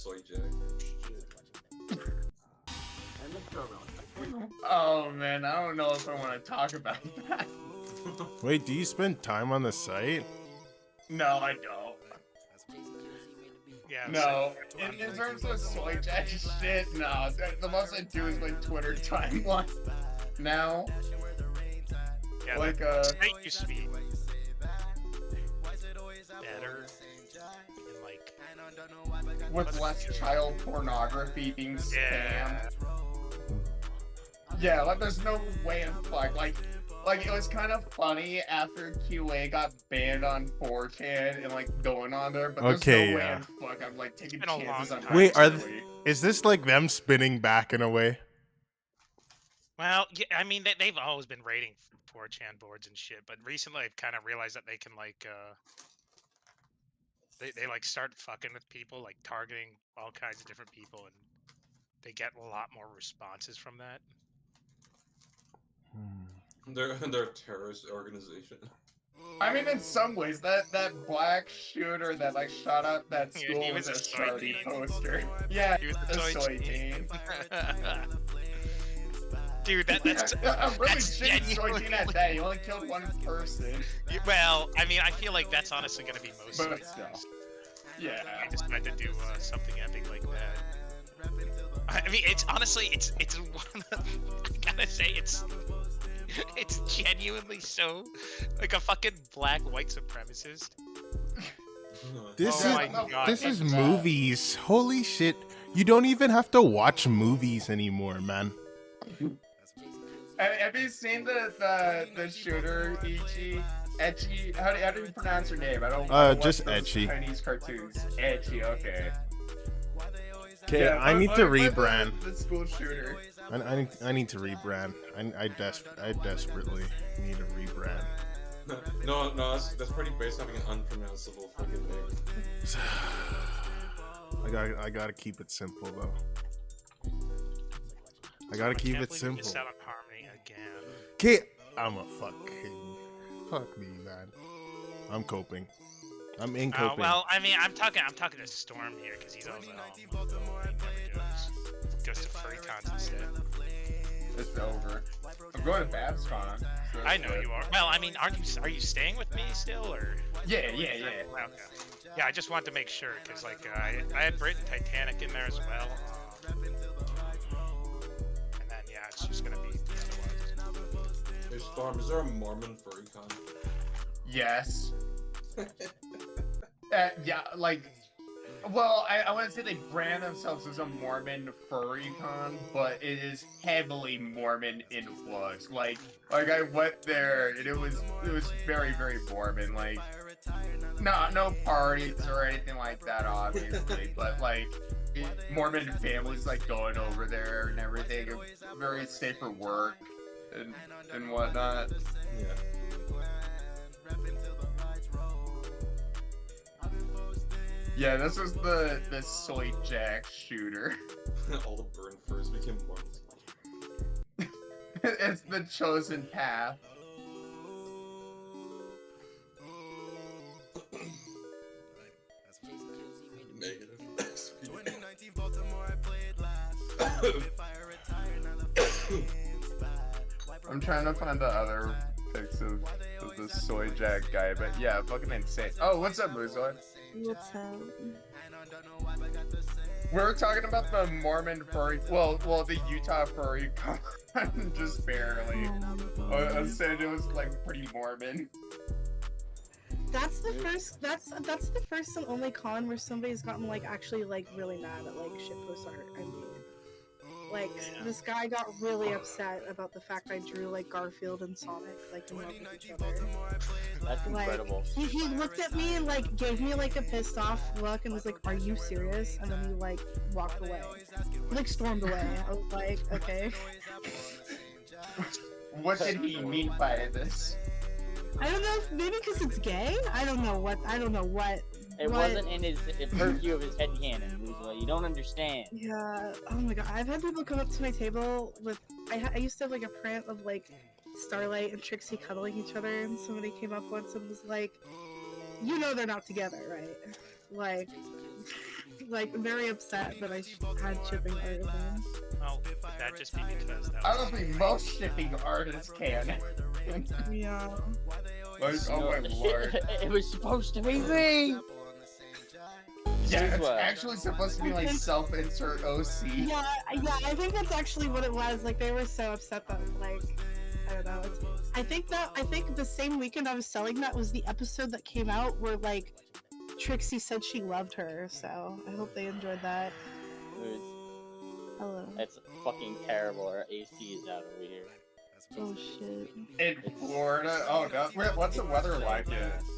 Soy Jack. Oh man, I don't know if I want to talk about that. Wait, do you spend time on the site? No, I don't. Yeah. No, in terms of soy jack shit, no. The most I do is like Twitter timeline. Now, Yeah, like site used to be better and like with less child pornography being spammed. yeah. Yeah, like there's no way in fuck. Like it was kind of funny after QA got banned on 4chan and like going on there, but there's Okay, no way yeah. in fuck I'm like taking It's been a chances long on time. Wait, actually. is this like them spinning back in a way? Well, yeah, I mean they've always been raiding 4chan boards and shit, but recently I've kind of realized that they can like they like start fucking with people, like targeting all kinds of different people, and they get a lot more responses from that. They're a terrorist organization. I mean, in some ways, that black shooter that like shot up that Yeah, school he was was a a soy Shardy teen. poster. Yeah, He was the a soy soy teen. teen. Dude, that's I'm really that's shitting soy teen at genuinely- that. You only killed one person, Well, I mean, I feel like that's honestly gonna be most. but soy still, teens. yeah. I just had to do something epic like that. I mean, it's honestly, it's one of, I gotta say, it's genuinely so like a fucking black white supremacist. This Oh is my God, this is it's movies. Holy shit! You don't even have to watch movies anymore, man. Have you seen the shooter Ichi? Echi? How do you pronounce her name? I don't Just watch those Echi. Chinese cartoons. Echi, okay. Okay, Yeah, I need to but rebrand. the school shooter. I need to rebrand. I desperately need a rebrand. No, that's pretty based on an unpronounceable fucking name. I gotta keep it simple though. I gotta keep Can't it believe we simple. missed out on Harmony again. Okay, I'm a fuck me, man. I'm coping. I'm in coping. Well, I mean, I'm talking to Storm here because he's always at home. He never goes to furry cons instead. It's over. I'm going to BabsCon. So I know you are. Well, I mean, are you staying with me still, or? Yeah. Okay. Yeah, I just wanted to make sure because like I had Brit and Titanic in there as well. And then yeah, it's just gonna be the other one. Hey Storm, is there a Mormon furry con? Yes. Yeah, like, well, I want to say they brand themselves as a Mormon furry con, but it is heavily Mormon influenced. Like I went there and it was very, very Mormon. Like, no parties or anything like that, obviously, but like Mormon families like going over there and everything. Very safe for work and whatnot. Yeah. Yeah, this was the Soy Jack shooter. All the burn furs became Mormons. It's the chosen path. Negative. I'm trying to find the other pics of the Soy Jack guy, but yeah, fucking insane. Oh, what's up, Muzoid? What's up? We were talking about the Mormon furry, well, the Utah furry con, just barely. I said it was like pretty Mormon. That's the first. That's the first and only con where somebody's gotten like actually like really mad at like shitpost art. I mean, like this guy got really upset about the fact I drew like Garfield and Sonic like in love with each other. That's Like incredible. he looked at me and like gave me like a pissed off look and was like, "Are you serious?" And then he like walked away, he, like stormed away. I was like, "Okay." What did he mean by this? I don't know. If, maybe because it's gay. I don't know what. It wasn't in his purview of his head canon. Luzla. You don't understand. Yeah. Oh my god. I've had people come up to my table with. I used to have like a print of like Starlight and Trixie cuddling each other, and somebody came up once and was like, "You know they're not together, right?" Like, like very upset that I had shipping artisans. Oh, would that just be because that I was... don't think most shipping artists can. Yeah. Like, oh my lord. It was supposed to be me. Yeah, Here's it's what. actually supposed to be like self-insert OC. Yeah, I think that's actually what it was. Like they were so upset that like I don't know. I think the same weekend I was selling that was the episode that came out where like Trixie said she loved her. So I hope they enjoyed that. Hello. It's fucking terrible. Our AC is out over here. Oh shit. In Florida, oh no, what's the weather like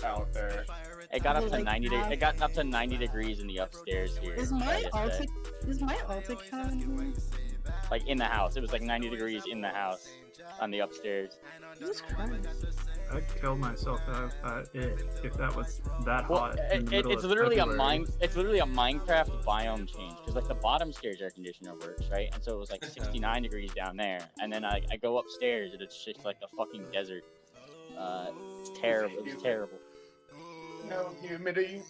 out there? It got up to Like 90. that? It got up to 90 degrees in the upstairs here. Is my Alta count here? Like in the house, it was like 90 degrees in the house, on the upstairs. Jesus Christ. I'd kill myself if that was that Well, hot. In the middle it's of literally February. It's literally a Minecraft biome change because like the bottom stairs air conditioner works, right? And so it was like 69 degrees down there, and then I go upstairs and it's just like a fucking desert. It's terrible. It's terrible. No humidity.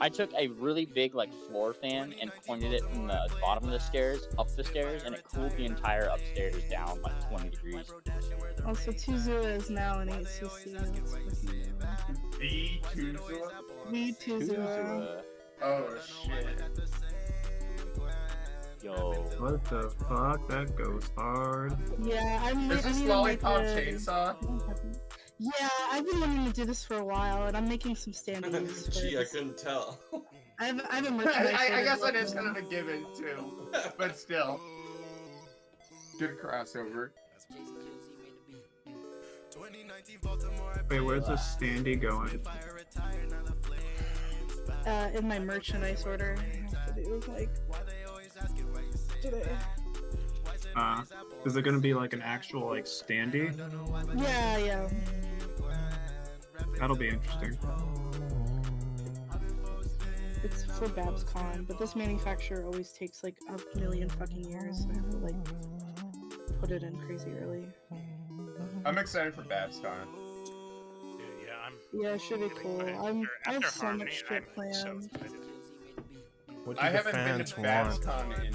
I took a really big like floor fan and pointed it from the bottom of the stairs up the stairs, and it cooled the entire upstairs down like 20 degrees. Also, Tuzua is now an 8cc. The Tuzua. Oh shit. Yo. What the fuck? That goes hard. Yeah, I'm. Is this Lollipop Chainsaw? Yeah, I've been wanting to do this for a while, and I'm making some stand-ins. Gee, I couldn't tell. I have a merchandise. I guess order that is right kind of now. a given too, but still. Good crossover. Wait, where's the standee going? In my merchandise order. I have to do like today. Is it gonna be like an actual like standee? Yeah. That'll be interesting. It's for BabsCon, but this manufacturer always takes like a million fucking years, so I have to like put it in crazy early. I'm excited for BabsCon. Yeah, I'm... Yeah, it should be cool. I have so much shit I'm so planned. excited. What do I the haven't been fans to want? BabsCon in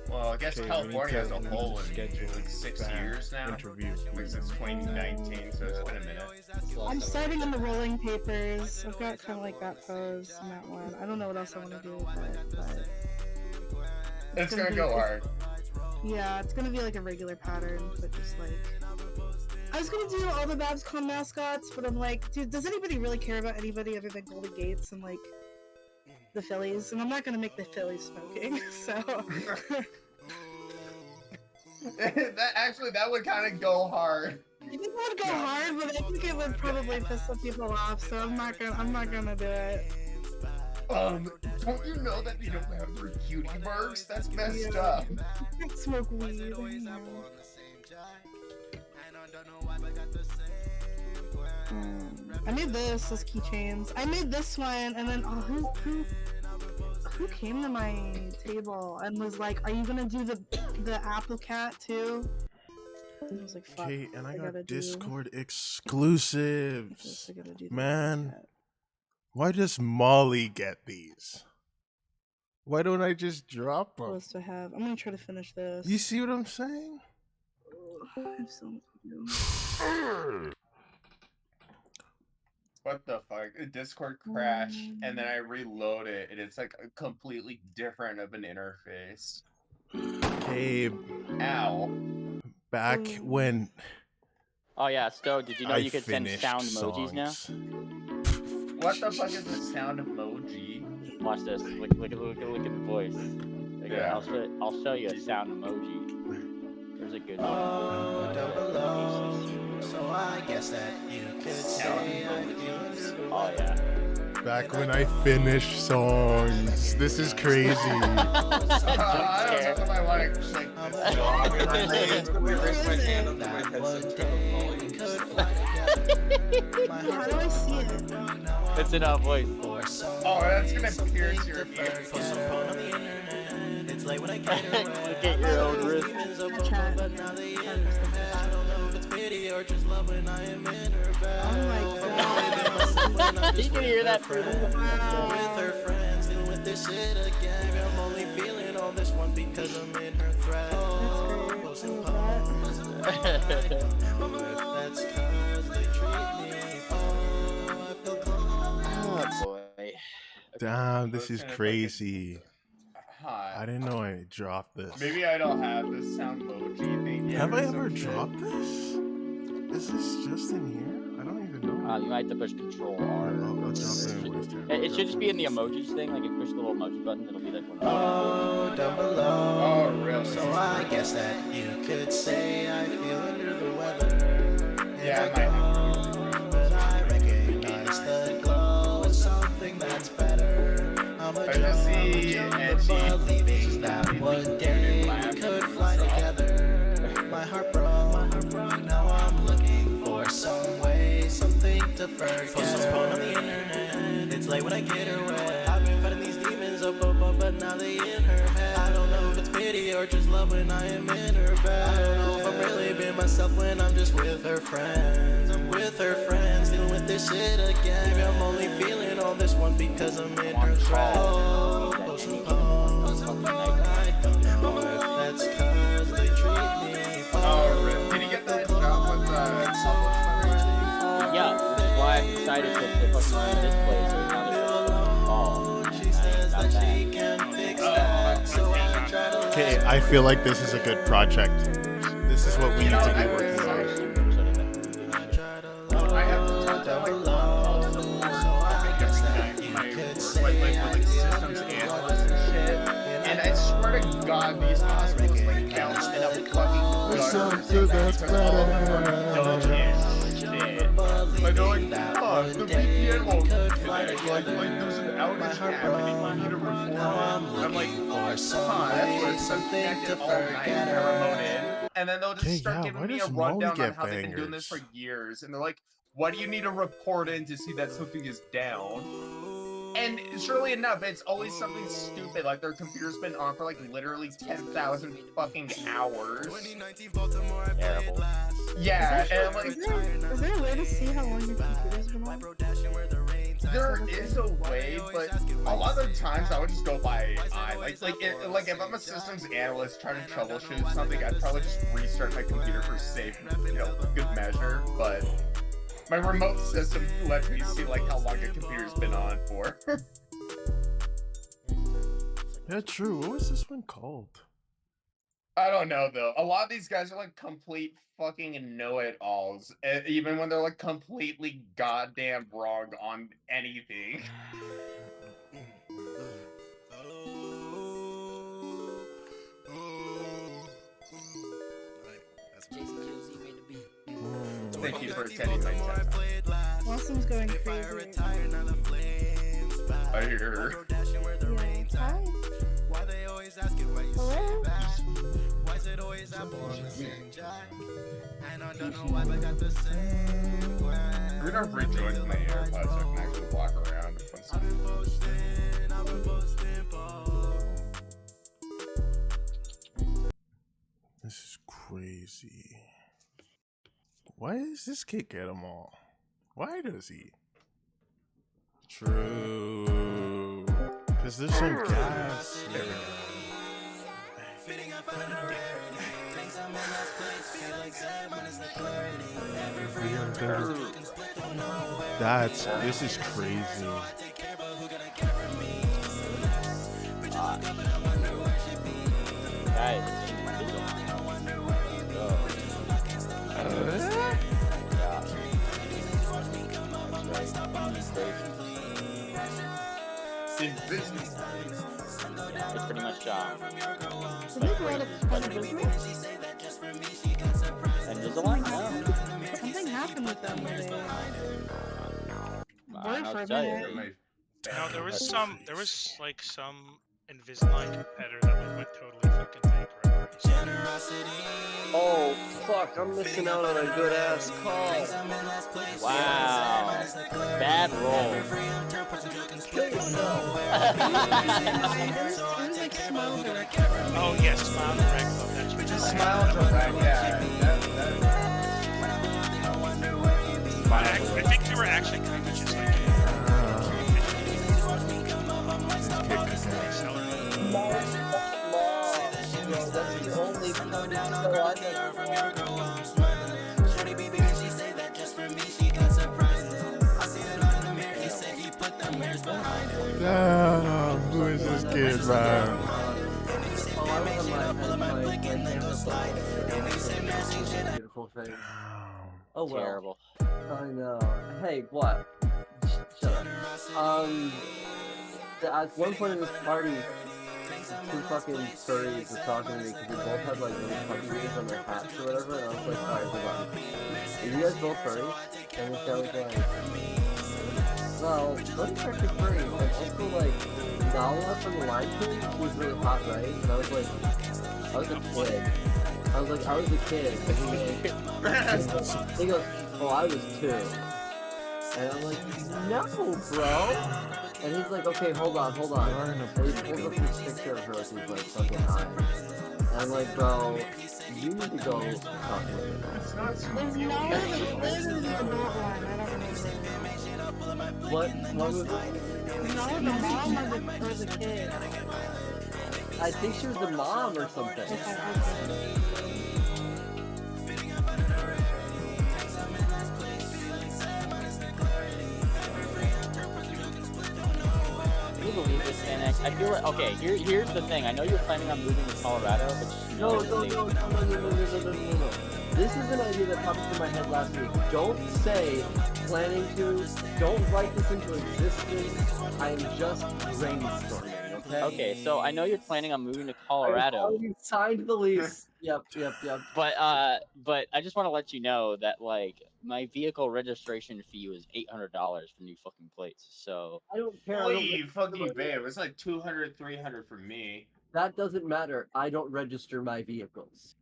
well, I guess Okay, California as a we need to whole in schedule like 6 fan years now. Interview. Like since 2019, so it's been a minute. I'm starting on the rolling papers. I've got kind of like that pose and that one. I don't know what else I want to do with it, but It's gonna go hard. yeah, it's gonna be like a regular pattern, but just like I was gonna do all the BabsCon mascots, but I'm like, dude, does anybody really care about anybody other than Golden Gates and like the Phillies? And I'm not gonna make the Phillies smoking, so that would kind of go hard. I think it would go hard, but I think it would probably piss some people off. So I'm not gonna do it. Don't you know that they don't have their cutie marks? That's messed Yeah. up. Smoke weed. I know. I made this as keychains. I made this one, and then who came to my table and was like, "Are you gonna do the Apple Cat too?" And I was like, "Fuck." Okay, and I gotta got do- Discord I guess exclusives. I gotta do the Man. Apple Cat. Why does Molly get these? Why don't I just drop them? Supposed to have. I'm gonna try to finish this. You see what I'm saying? I have so much to do. What the fuck? Discord crashed, and then I reload it, and it's like a completely different of an interface. Okay, Ow. back when Oh yeah, Stowe, did you know I you could send finished sound emojis now? songs. What the fuck is the sound emoji? Watch this. Look at the voice. Okay, Yeah. I'll show you a sound emoji. There's a good one. So I guess that you could say I feel Oh yeah. Back when I finish songs. This is crazy. I don't know if I want to like. I'm gonna raise my hand up to my headset to the volume. How do I see it? It's in our voice. Oh, that's gonna pierce your ear. It's like when I Look at your own wrist. Chat. Oh Oh my god. You can hear that through the Wow. with her friends. this shit again. Maybe I'm only feeling all this one because I'm in her thread. That's great. I love That's cause they treat me. Oh, I feel Oh boy. Damn, this is crazy. I Hi. didn't know I dropped this. Maybe I don't have this sound emoji thing yet. Have or I some ever shit. dropped this? Is this just in here? I don't even know. You might have to push Control R. I'll drop it in voice chat. It should just be in the emojis thing. Like if you push the little emoji button, it'll be like one of oh, down below. Oh, really? So I guess that you could say I feel under the weather. Yeah, I might have. But I recognize the glow as something that's better. I'm a I just see Edgy. believing that one day we could fly together. My heart broke. Now I'm looking for some way, something to forget. Post some porn on the internet. It's late when I get her wet. I've been fighting these demons up, but now they in her head. I don't know if it's pity or just love when I am in her bed. I don't know if I'm really being myself when I'm just with her friends. I'm with her friends, dealing with this shit again. Maybe I'm only feeling all this one because I'm in her thread. Post some porn, I don't know if that's cause they treat me. Oh, really? Did you get that job with Yeah, that's why I decided to fucking use this place so now they're She says that she can fix that, so I try to Okay, I feel like this is a good project. This is what we need to be working on. I have to talk to like systems analysts and shit. And I swear to God, these hospitals like bounced in a fucking Something that's better. Like they're like, oh, the VPN won't connect. Like there's an outage happening. You need to report. I'm like, that's where it's connected all night. And I remote in, and then they'll just Okay, start yeah, giving why me a does Molly rundown on get how they've been doing this for bangers? years. And they're like, what do you need to report in to see that something is down? And surely enough, it's always something stupid, like their computer's been on for like literally 10,000 fucking hours. terrible. Yeah, and I'm like, is there a way to see how long your computer's been on? there is a way, but a lot of the times I would just go by eye. Like if I'm a systems analyst trying to troubleshoot something, I'd probably just restart my computer for safe, good measure. But my remote system lets me see like how long a computer's been on for. Yeah, true. What was this one called? I don't know though. A lot of these guys are like complete fucking know-it-alls, even when they're like completely goddamn wrong on anything. Thank you for attending my TED Talk. Blossom's going crazy. I hear her. Yeah. Hi. Hello? We're gonna rejoin my AirPods so I can actually walk around. This is crazy. Why does this kid get them all? Why does he? True. Because there's some gas. There we go. This is crazy. Guys, it's pretty much Did they go out of business? Invisalign? No. Something happened with them where they I were don't know for what a to tell you. minute. No, there was like some Invisalign competitor that went totally fucking bankrupt. Oh, fuck, I'm missing out on a good ass call. Wow. Bad roll. Oh yes, Smile Direct Club. That's what Just smile direct, yeah. I think they were actually kind of just like. This kid could it, man. Oh, I was on my beautiful thing. Oh well. Terrible. I know. Hey, what? Shut up. At one point in this party, two fucking furries were talking to me because we both had like little puppy ears on their hats or whatever, and I was like, alright, hold on. Are you guys both furries? And this guy was like, well, let's check your furries. And also like, Nala from the Lion King was really hot, right? And I was like, I was a kid. I was a kid. And he goes, oh, I was 2. And I'm like, no, bro. And he's like, okay, hold on. And he pulls up this picture of her with his like fucking eyes. And I'm like, bro, you need to go talk to her. There's no literally not one. I don't remember. What was it? No, the mom or the kid. I think she was the mom or something. Okay. Can you believe this, Annex? I feel like, okay, here's the thing. I know you're planning on moving to Colorado, but you know No. This is an idea that popped into my head last week. Don't say planning to. Don't write this into existence. I am just brainstorming, okay? Okay, so I know you're planning on moving to I Colorado, already signed the lease. Yep. but I just want to let you know that like my vehicle registration fee was $800 for new fucking plates. So I don't care. Holy fucking babe, it was like 200, 300 for me. That doesn't matter. I don't register my vehicles.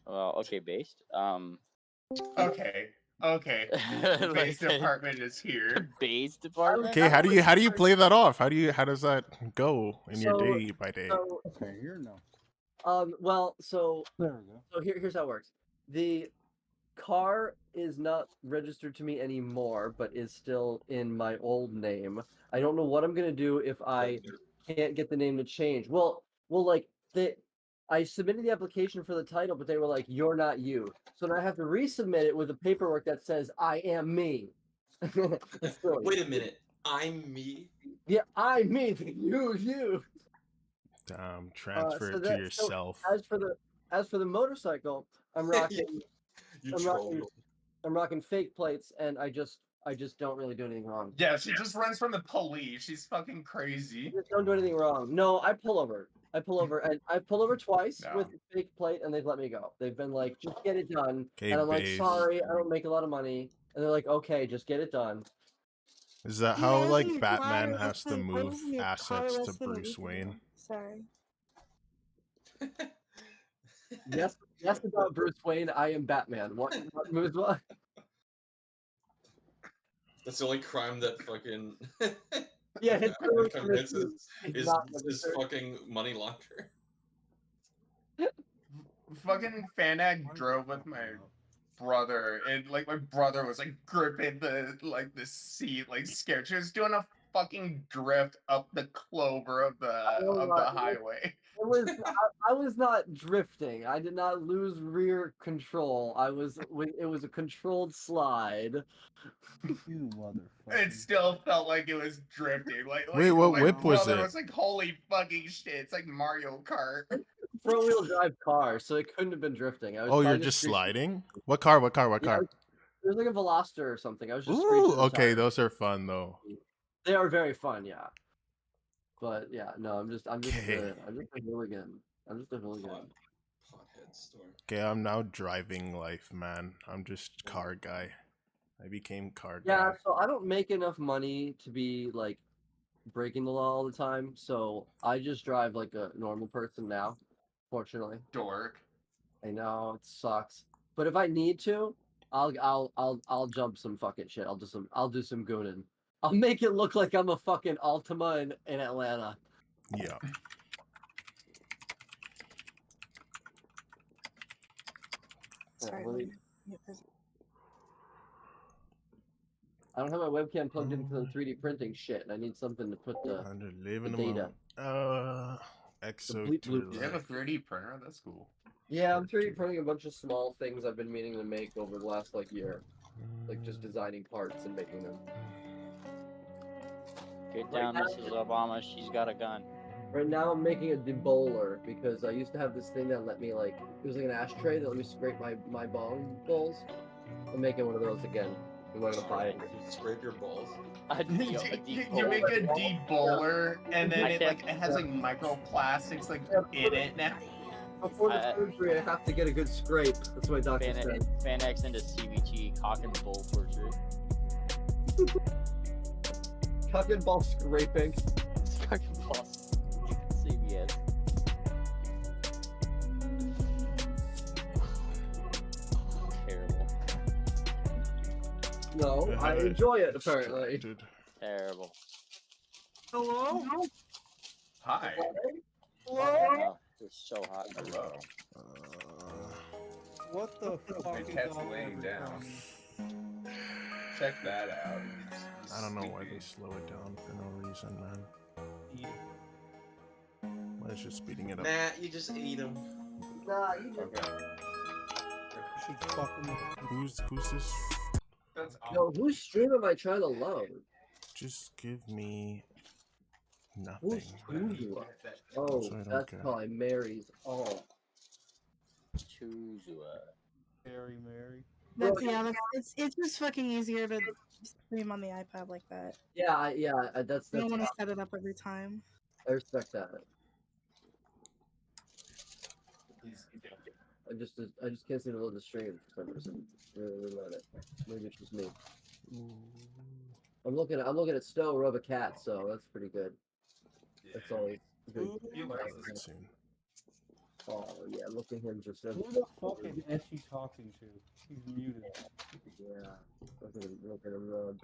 well, okay, based. Okay. The base department is here. Base department. Okay, how do you play that off? How does that go in your day by day? Okay, here now. Well, so There we go. here's how it works. The car is not registered to me anymore, but is still in my old name. I don't know what I'm gonna do if I can't get the name to change. Well, like I submitted the application for the title, but they were like, "You're not you." So now I have to resubmit it with the paperwork that says I am me. It's silly. Wait a minute. I'm me? Yeah, I'm me. You. Transfer so it that- to yourself. As for the motorcycle, I'm rocking. You I'm troll. rocking fake plates, and I just don't really do anything wrong. Yeah, she just runs from the police. She's fucking crazy. I just don't do anything wrong. No, I pull over, and I pull over twice No. with a fake plate, and they've let me go. They've been like, just get it done. Okay, And I'm like, babe. sorry, I don't make a lot of money. And they're like, okay, just get it done. Is that how Yeah, like you Batman got has to arrested. move Wasn't your car assets to arrested or Bruce anything? Wayne? Sorry. Yes, about Bruce Wayne. I am Batman. What moves what? That's the only crime that fucking Yeah, his Batman criminal commits conviction is not is registered. fucking money launderer. Fucking Fanac drove with my brother, and like my brother was like gripping the seat, like scared. She was doing a fucking drift up the clover of the highway. I was not drifting. I did not lose rear control. It was a controlled slide. You motherfucker. It still felt like it was drifting. Wait, what my whip was brother it? was like, holy fucking shit! It's like Mario Kart. Front wheel drive car, so it couldn't have been drifting. I was Oh, trying you're to just screech- sliding? What car? Yeah, car? it was like a Veloster or something. I was just Ooh, screeching the okay, tires. those are fun though. They are very fun, yeah. But yeah, no, I'm just Okay. a hooligan. I'm just a hooligan. Pothead store. Okay, I'm now driving life, man. I'm just car guy. I became car Yeah, guy. so I don't make enough money to be like breaking the law all the time, so I just drive like a normal person now. Fortunately, Dork. I know it sucks, but if I need to, I'll jump some fucking shit. I'll do some gooning. I'll make it look like I'm a fucking Altima in Atlanta. Yeah. Sorry. let me- Yeah, there's- I don't have my webcam plugged into the 3D printing shit, and I need something to put the Under living the data. alone. Exo bleep to bloop. You have a life. 3D printer? That's cool. Yeah, I'm 3D printing a bunch of small things I've been meaning to make over the last like year, like just designing parts and making them. Get down, Mrs. Obama. She's got a gun. Right now I'm making a debowler because I used to have this thing that let me like it was like an ashtray that let me scrape my bong bowls. I'm making one of those again. I'm gonna buy it. Scrape your balls. You make a debowler, and then it has like microplastics like in it now. Before the surgery, I have to get a good scrape. That's what my doctor said. Fanex into CBT cock and bull torture. Cock and ball scraping. Cock and ball. CBS. Terrible. No, I enjoy it apparently. Terrible. Hello? Hi. Oh, it's so hot. Hello. What the fuck His is cat's all laying over down. town? Check that out. I don't know why they slow it down for no reason, man. Why is just speeding it up? Nah, you just eat them. Nah, you Okay. Who's this? That's Yo, whose stream am I trying to load? Just give me nothing. Who's Chuzua? Oh, So I don't that's care. probably Mary's. Oh. Chuzua. Mary. It's just fucking easier to stream on the iPad like that. Yeah, that's. I don't want to set it up every time. I respect that. I just can't seem to load the stream for some reason. Really let it. Maybe it's just me. I'm looking at Stowe rub a cat, so that's pretty good. That's always good. Soon. Oh yeah, look at him just. Who the fuck is she talking to? He's muted. Yeah, look at him rub.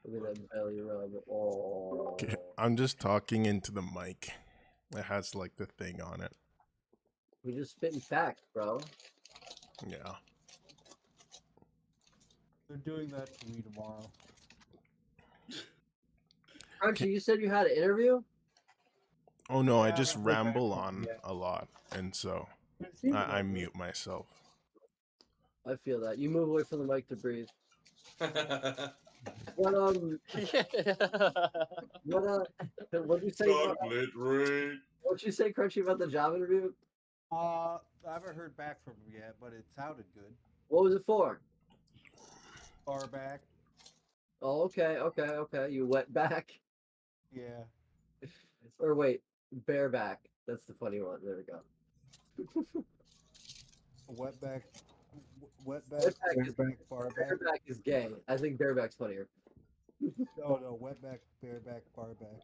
Look at that belly rub. Oh. Okay, I'm just talking into the mic. It has like the thing on it. We just spitting facts, bro. Yeah. They're doing that to me tomorrow. Crunchy, you said you had an interview? Oh no, I Yeah, just I go back ramble to- on yeah. a lot, and so I mute myself. I feel that. You move away from the mic to breathe. What what'd you say? Chocolate rain. What'd you say, Crunchy, about the job interview? I haven't heard back from him yet, but it sounded good. What was it for? Far back. Oh, okay. You wet back? Yeah. Or wait, bareback. That's the funny one. There we go. Wetback. Wetback. Wetback is- Bareback. Far back. Bareback is gay. I think bareback's funnier. No. Wetback. Bareback. Far back.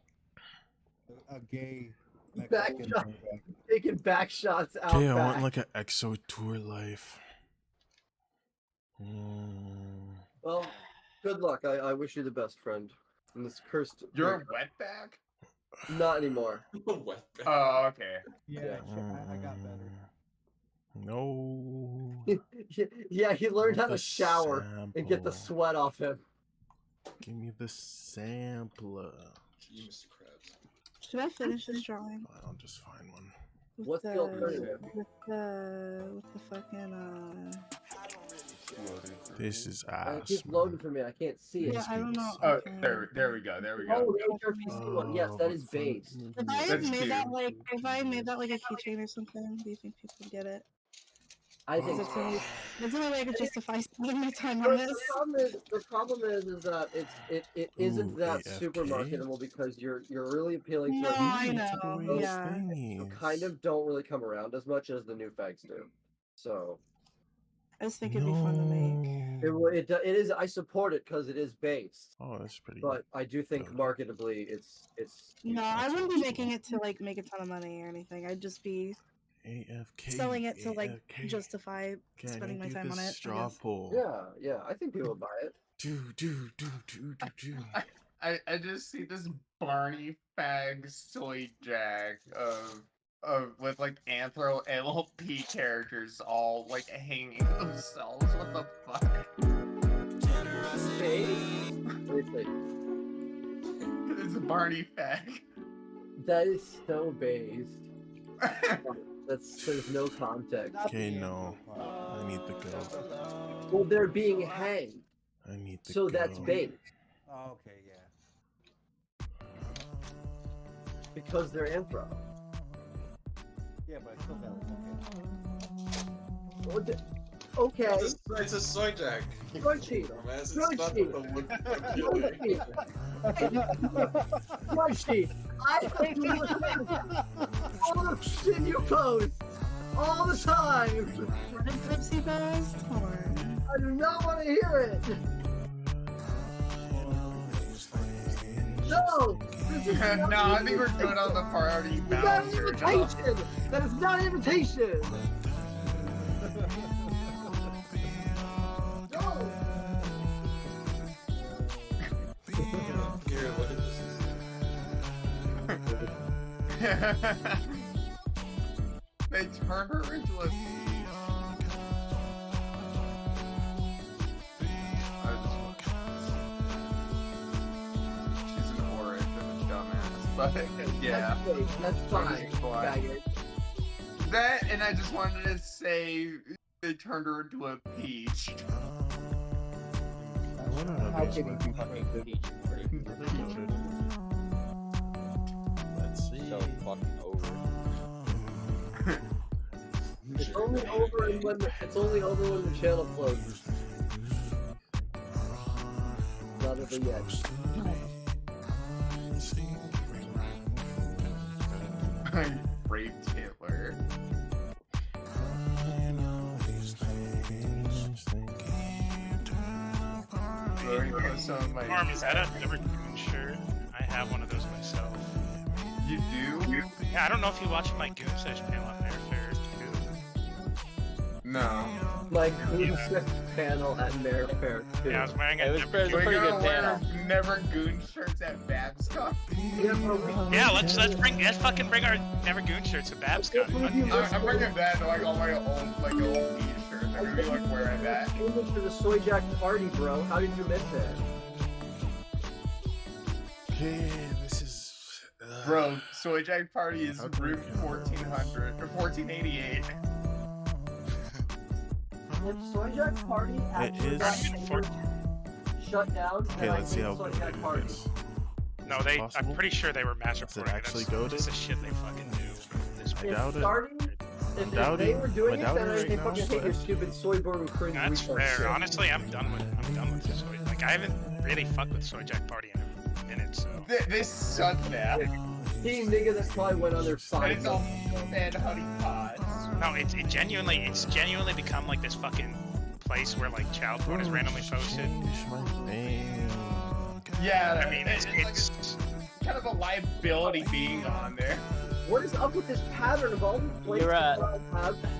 A gay. Back Mexican shot. bareback. Taking back shots out Okay, I back. want like an EXO tour life. Well, good luck. I wish you the best, friend. In this cursed. You're a wetback? Not anymore. Wetback. Oh, okay. Yeah, I got better. No. Yeah, he learned how The to shower and get the sample. sweat off him. Give me the sampler. You, Mr. Krabs. Should I finish this drawing? I'll just find one. With What's the alternative? With the fucking This is It ass. keeps man. loading for me. I can't see it. Yeah, I don't know. Oh, there we go. Oh, the HRPC one. Yes, that is based. If I had That's made cute. that like, if I made that like a keychain or something, do you think people would get it? I think That's the only way I could justify spending my time But on this. the problem is that it isn't Ooh, that AFK? super marketable because you're really appealing No, to I Took know. away his Yeah. who thingies. kind of don't really come around as much as the new fags do. So I just think it'd be fun to make. it is. I support it because it is based, Oh, that's pretty. but I do think Good. marketably it's. No, I wouldn't be making it to like make a ton of money or anything. I'd just be AFK. selling it to like AFK. justify Can I spending my do time on this it. I Straw guess. poll. Yeah. I think people would buy it. Do. I just see this Barney fag soy jack of with like Anthro LP characters all like hanging themselves. What the fuck? Seriously, It's a Barney fag. that is so based. There's no context. Okay, no. I need the go. Well, they're being hanged, I need the so go. that's based. Oh, okay, yeah. Because they're Anthro. Yeah, but it's still valid. What the- Okay. It's a soy jack. Spreadsheet. Dumbass, it's Spreadsheet. not the look appealing. Spreadsheet. I have to listen all the shit you post all the time. What did Pepsi Buzz torn? I do not want to hear it. No. This is not No, I think we're good on the priority It's not an balance. invitation. That is not an invitation. No. Here, look at this. They turned her into a thief. She's an orange and a dumbass, but yeah. That's fine. Faggot. That, and I just wanted to say they turned her into a peach. I wonder how How these can work. you be fucking goody? Let's see. So fucking over. It's only over when the channel closes. Not over yet. I raped Hitler. Already put some of my- Norm, is that a Never Goon shirt? I have one of those myself. You do? Yeah, I don't know if you watch my Goon Sesh panel on Airfare too. No. Like Goon panel at Mayor Fair too. Yeah, I was wearing a It was Never pretty We're good gonna wear panel. Never Goon shirts at Babscon. Yeah, let's fucking bring our Never Goon shirts to BabsCon. I'm bringing that to like all my old meat shirts. I'm gonna be like wearing that. English for the Soy Jack party, bro. How did you miss it? Okay, this is. Bro, Soy Jack Party is How do we room get 1400 or 1488. If Soy Jack party actually is- got shut down, Okay, then I let's see think how Soy good Jack it party. is. No, Is it I'm possible? pretty sure they were mass Is it reporting. actually That's goated? just the shit they fucking do. This I way. doubt it. Starting, if doubting- they were doing I'm it, doubting then right I now, fucking hate your but- stupid soy burn cringe. That's retard fair. shit. Honestly, I'm done with this. Like, I haven't really fucked with Soy Jack Party in a minute, so. They suck now. Team nigga that probably went on their And side. it's all and honey pots. No, it's genuinely become like this fucking place where like child porn is randomly posted. Change my name. Yeah, I mean, it's kind of a liability being on there. What is up with this pattern of all these places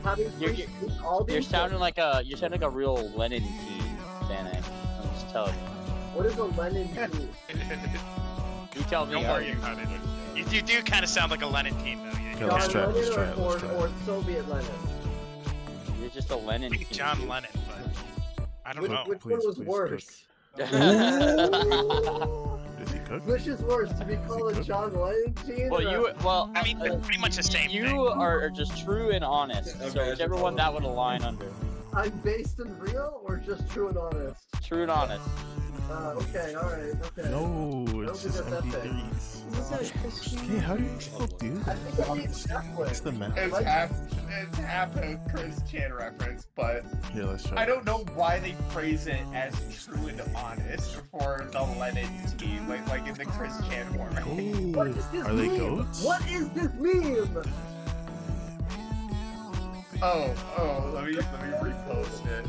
having You're- free all these? You're sounding like a real Lenin teen, Santa. I'm just telling you. What is a Lenin teen? You tell me. Don't how worry you- about it. You do kind of sound like a Lenin teen, though. Okay, let's John try it, let's Lennon try it, let's or, try it. or Soviet Lenin? You're just a Lenin I think teen. John Lennon, but I don't Which, know. which Please, one was please, worse? Did he cook? Which is worse, to be called a John Lennon teen? Well, I mean, they're pretty much the same you thing. are just true and honest. So whichever one that would align under. I'm based and real, or just true and honest? True and honest. Okay, alright, okay. No, it's think just that's that big. MP3s. Is that Christian? Okay, how do people do I that? think I need Netflix. What's the method? It's half a Chris Chan reference, but Here, let's try I it. don't know why they phrase it as true and honest for the Lennon team, like in the Chris Chan format. What is this Are they meme? goats? What is this meme? Oh, let me repost it.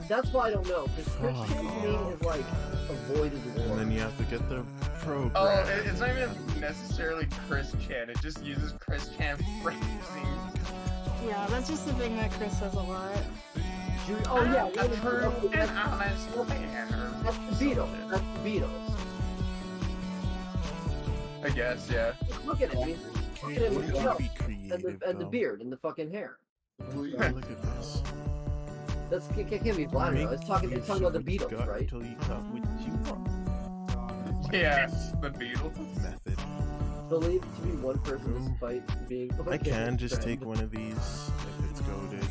That's why I don't know, because Chris Fuck Chan's meme off. is like avoided And war. then you have to get the program. Oh, it's not even necessarily Chris Chan. It just uses Chris Chan phrasing. Yeah, that's just the thing that Chris says a lot. Oh yeah, A true and honest manner. that's the Beatles. That's the Beatles. I guess, yeah. Look at him. Look at him with the Be jump creative, and the though. beard and the fucking hair. Look at this. That's can't be blind. It's talking about the Beatles, right? Until you got what you want. Yeah, the Beatles. Method. Believed to be one person despite being. I can just friend take one of these if it's goaded.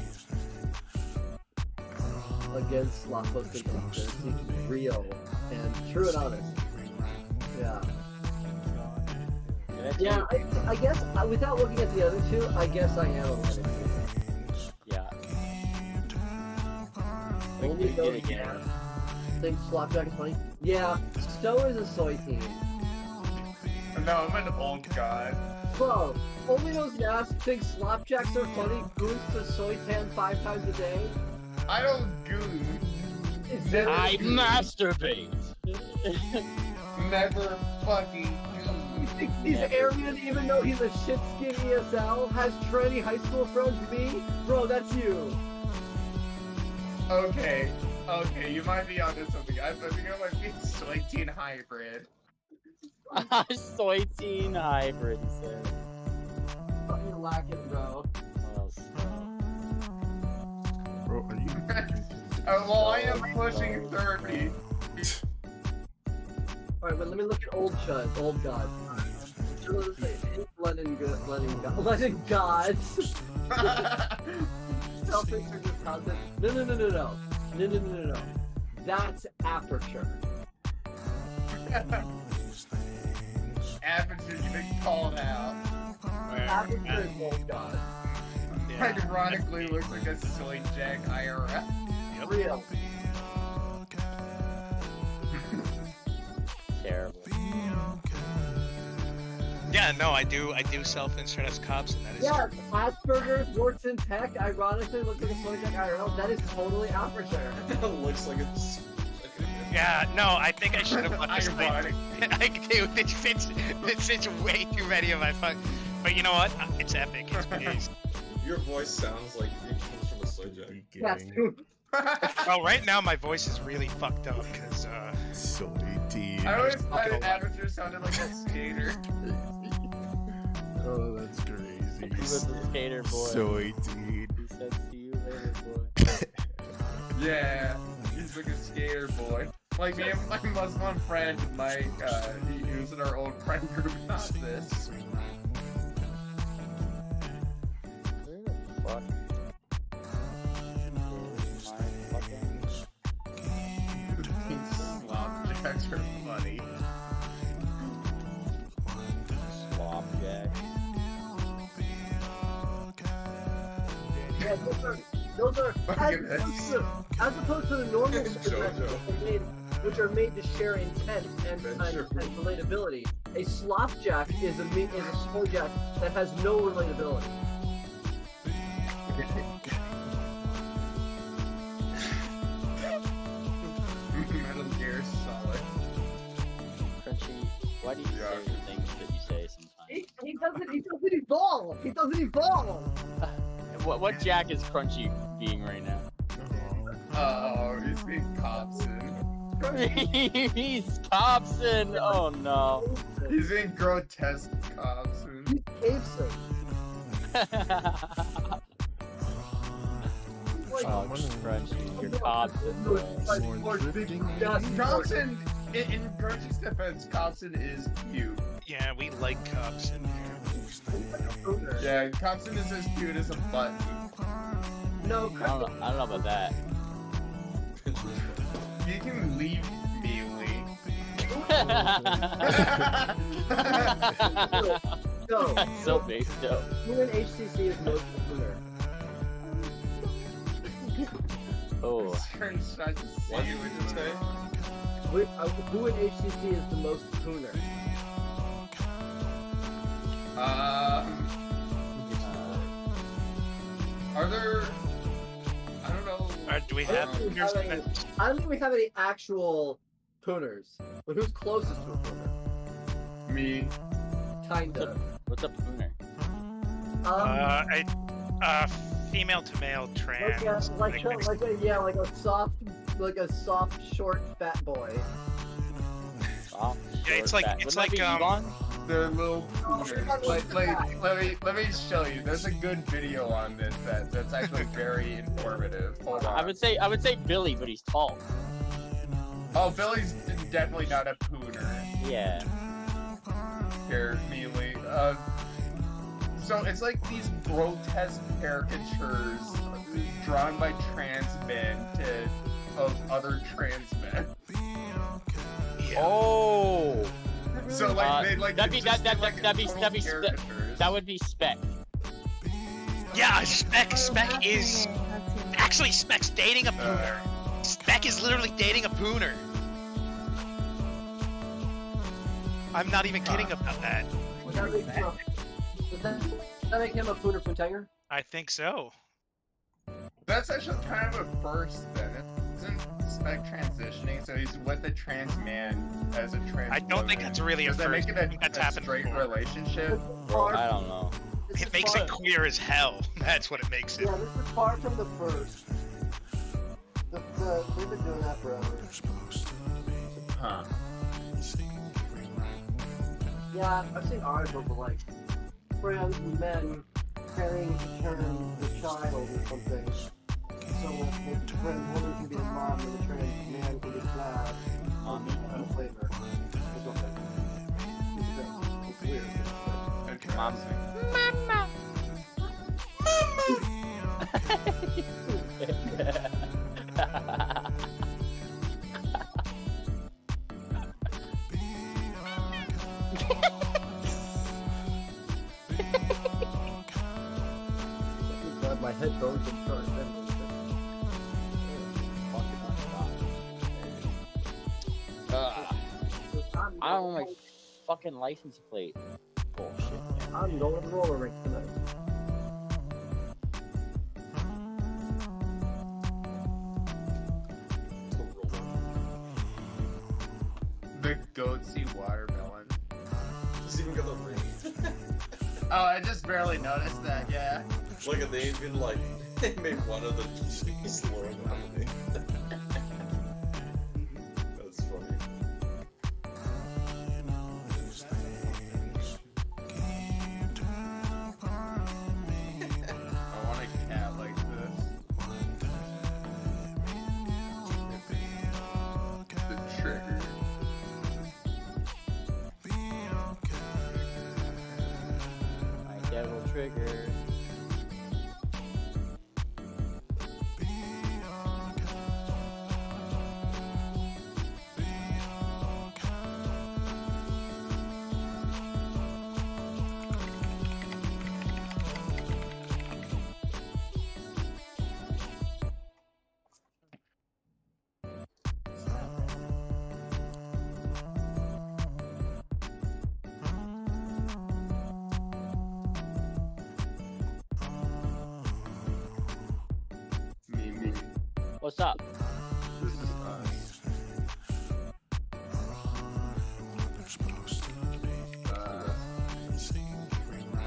against Lost Conspiracy, real and true and honest. Yeah. Yeah, I guess without looking at the other two, I guess I am a Lennon. Yeah. Only those think Slapjack is funny. Yeah, so is a soy team. No, I'm an old god. Bro, only those Nas think Slapjacks are funny. Goons to soy tan 5 times a day. I don't goon. I masturbate. Never fucking goon. He's Aryan even though he's a shit skinny ESL, has tranny high school friends me? Bro, that's you. Okay, you might be onto something. I think I might be a soy teen hybrid. Soy teen hybrid, he said. Fucking lacking, bro. Bro, are you? Well, I am pushing 30. Alright, but let me look at old Chud, old god. Lennon gods. Selfish or just content. No. That's Aperture. Aperture, you've been called out. Aperture is old god. Ironically, looks like a soy jack IRL. Real. Terrible. Yeah, no, I do self-insert as cops, and that is Yeah, Asperger's works in tech. Ironically, looks like a soy jack IRL. That is totally Aperture. Looks like it's. Yeah, no, I think I should have understood. Dude, this fits way too many of my fuck. But you know what? It's epic. It's amazing. Your voice sounds like it comes from a soy jack. Yes. Well, right now my voice is really fucked up because Soy teen. I always thought Aperture sounded like a skater. Oh, that's crazy. He was a skater boy. Soy teen. He said, "See you later, boy." Yeah, he's like a skater boy. Like me and my Muslim friend Mike, he was in our old friend group about this. Fuck. Slapjacks are funny. Slapjack. Yeah, those are as opposed to the normal which are made to share intent and relatability. A slopjack is a soy jack that has no relatability. Metal Gear Solid. Crunchy, why do you say the things that you say sometimes? He doesn't evolve. He doesn't evolve. What Jack is Crunchy being right now? Oh, he's being Cobson. He's Cobson. Oh no. He's being grotesque Cobson. He's Caveson. Oh, Crunchy, you're Cobson. Cobson, in Crunchy's defense, Cobson is cute. Yeah, we like Cobson. Yeah, Cobson is as cute as a button. No, I don't know about that. You can leave Mealy. No. That's so based up. Who in HCC is most popular? Oh. What did you say? Who in HCC is the most pooner? Are there? I don't know. Do we have? I don't think we have any actual pooners. But who's closest to a pooner? Me. Kinda. What's a pooner? Female to male trans. Like a soft, short, fat boy. Soft, Yeah, it's like They're little pooners. Let me show you. There's a good video on this that's actually very informative. Hold on. I would say Billy, but he's tall. Oh, Billy's definitely not a pooner. Yeah. Here, Mealy. So it's like these grotesque caricatures drawn by trans men of other trans men. Oh. So like they like that'd be just that do, like, that'd be total that'd be caricatures. that would be Spec. Yeah, Spec is actually Spec's dating a pooner. Spec is literally dating a pooner. I'm not even kidding about that. Would that make him a Pooner Puntanger? I think so. That's actually kind of a first then. Isn't Spec transitioning? So he's with a trans man as a trans I don't think woman. that's really a Does that first. make I it think that's a happened straight before. relationship? I don't know. It makes it queer as hell. That's what it makes it. Yeah, this is far from the first. We've been doing that forever. Huh. Yeah, I've seen articles of like trans men carrying to term the child or something. So the trans woman can be the mom and the trans man can be the dad. Flavor or something. It's weird. Mom. God, my headphones and start I don't know my fucking license plate. Bullshit. I'm going to roller rink tonight. The goatsy watermelon. Doesn't even got the ring. Oh, I just barely noticed that. Yeah. Like they even like they made one of the cheese lower than me. That's funny. I want a cat like this. The trigger. My devil trigger. Me. What's up? This is us.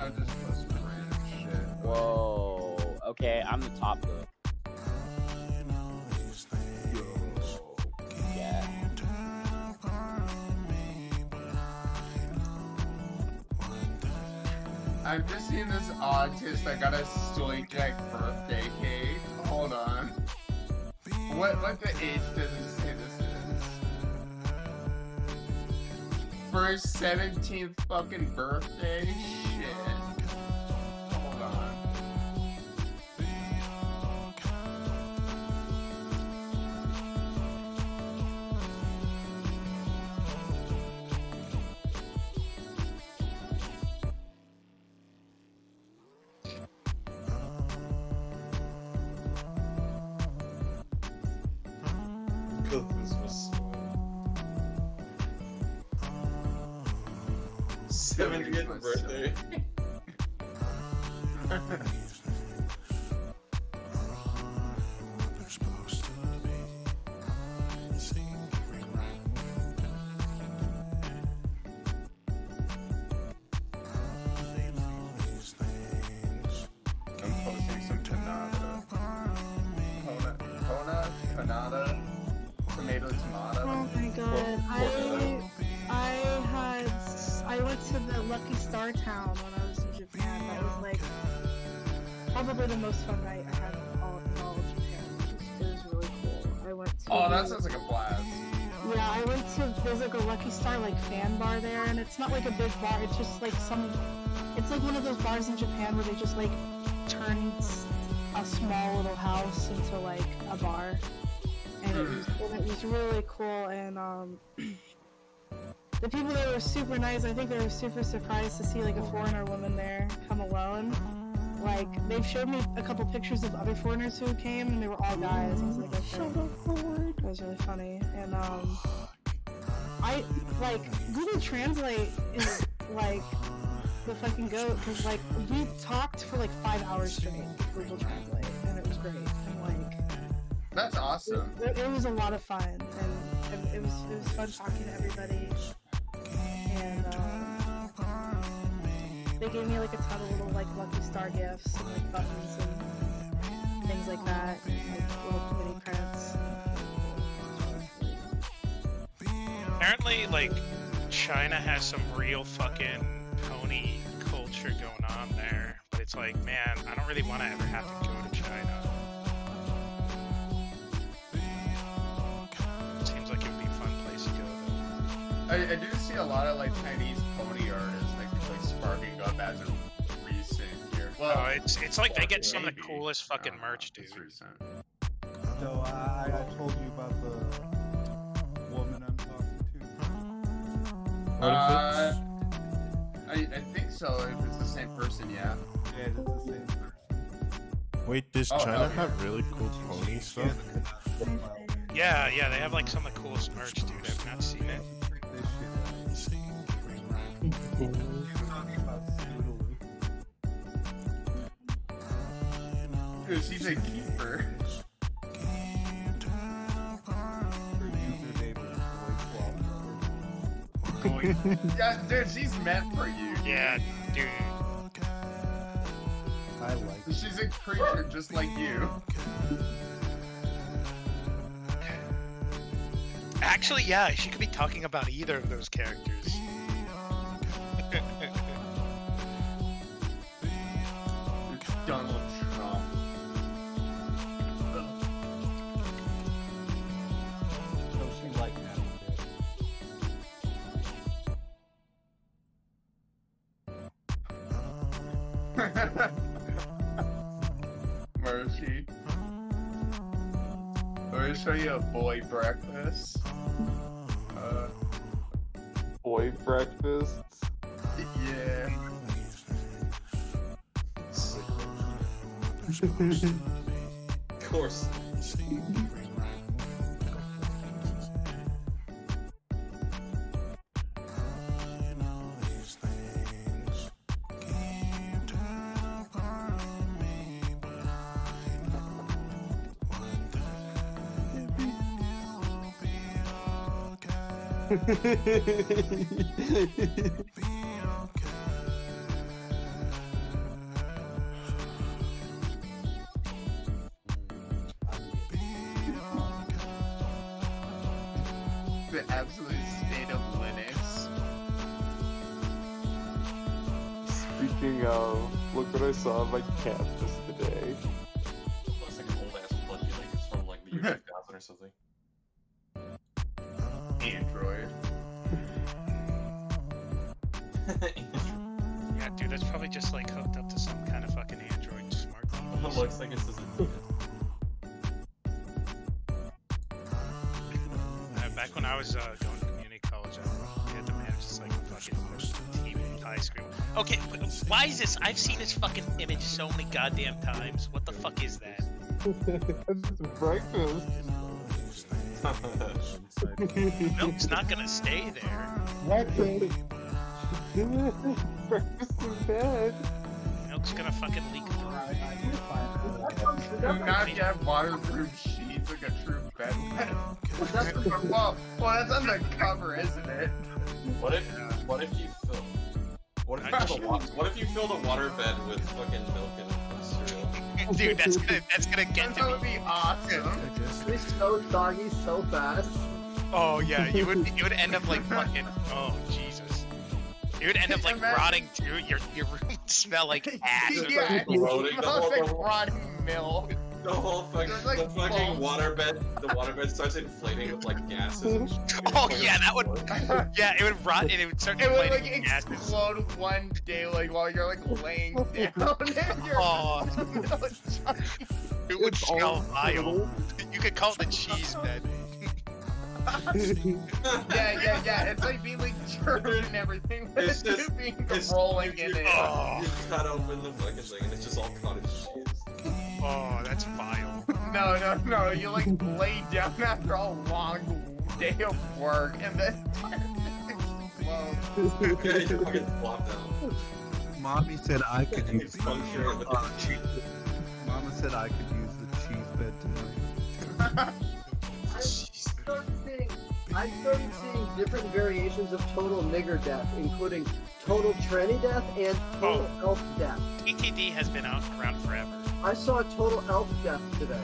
I'm just supposed to random shit. Whoa. Okay, I'm the top though. Yeah. I've just seen this autist that got a Soy Jack birthday cake. Hold on. What the age does it say this is? For his 17th fucking birthday? Shit. Hold on. This was 70th birthday. I'm posting some panada. Panada. Tomato. Oh my god, I went to the Lucky Star Town when I was in Japan. That was like probably the most fun night I had in all of Japan. It was really cool. I went to Oh, that sounds like a blast. yeah, I went to there's like a Lucky Star like fan bar there, and it's not like a big bar. It's just like it's like one of those bars in Japan where they just like turn a small little house into like a bar. And it was really cool, and the people there were super nice. I think they were super surprised to see like a foreigner woman there come alone. Like, they've showed me a couple pictures of other foreigners who came, and they were all guys. I was like, okay. That was really funny. And, I, like, Google Translate is, like, the fucking goat, because, like, we talked for, like, 5 hours straight with Google Translate, and it was great. And, like... That's awesome. It was a lot of fun, and it was fun talking to everybody. And, they gave me like a ton of little like Lucky Star gifts and like buttons and things like that, and like little mini prints. Apparently, like, China has some real fucking pony culture going on there, but it's like, man, I don't really want to ever have to go to China. Seems like it would be a fun place to go though. I do see a lot of like Chinese pony artists like sparking up as of recent year. Well, it's like they get some of the coolest fucking merch, dude. So I told you about the woman I'm talking to. I think so. If it's the same person, yeah. Yeah, it's the same person. Wait, does China have really cool pony stuff? Yeah, they have like some of the coolest merch, dude. I've not seen it. Dude, she's a keeper. Yeah, dude, she's meant for you. Yeah, dude. I like it. She's a creature just like you. Actually, yeah, she could be talking about either of those characters. Donald Trump. So she like that. Mercy. I'm gonna show you a boy breakfast. Boy breakfasts? Yeah. Of course. The absolute state of Linux. Speaking of, look what I saw on my campus today. Looks like an old ass plushie, like it's from like the year 2000 or something. Android. Yeah, dude, that's probably just like hooked up to some kind of fucking Android smart TV. It looks like it's just Back when I was going to community college, I had to manage this like fucking TV high screen. Okay, but why is this? I've seen this fucking image so many goddamn times. What the fuck is that? It's breakfast. Milk's not gonna stay there. Breakfast. Breakfast in bed. Milk's gonna fucking leak through. Do not get waterproof sheets like a true bed. well, that's on the cover, isn't it? What if you fill? What if you fill the water bed with fucking milk and cereal? Dude, that's gonna get to That me. would be awesome. We so doggy so fast. Oh yeah, you would end up like fucking. Oh Jesus. You would end up like rotting too. Your room would smell like ass. Yeah, it Bloating the smells whole- like rotting milk. The whole fucking, There's, like, the fucking balls. waterbed starts inflating with like gases. And shit. Oh yeah, that would. Yeah, it would rot and it would start It would like inflating gases. explode one day, like while you're like laying down. And you're Oh, it would smell vile. You could call it the cheese bed. Yeah. It's like being like German and everything. But It's just being it's rolling in it. You cut open the fucking thing and it's just all cottage cheese. Oh, that's vile. No. You like lay down after a long day of work and then Yeah, you fucking flop down. Mommy said I could use the Puncture with the Mama said I could use the cheese bed tonight. I started seeing different variations of total nigger death, including total tranny death and total elf death. TTD has been around forever. I saw a total elf death today.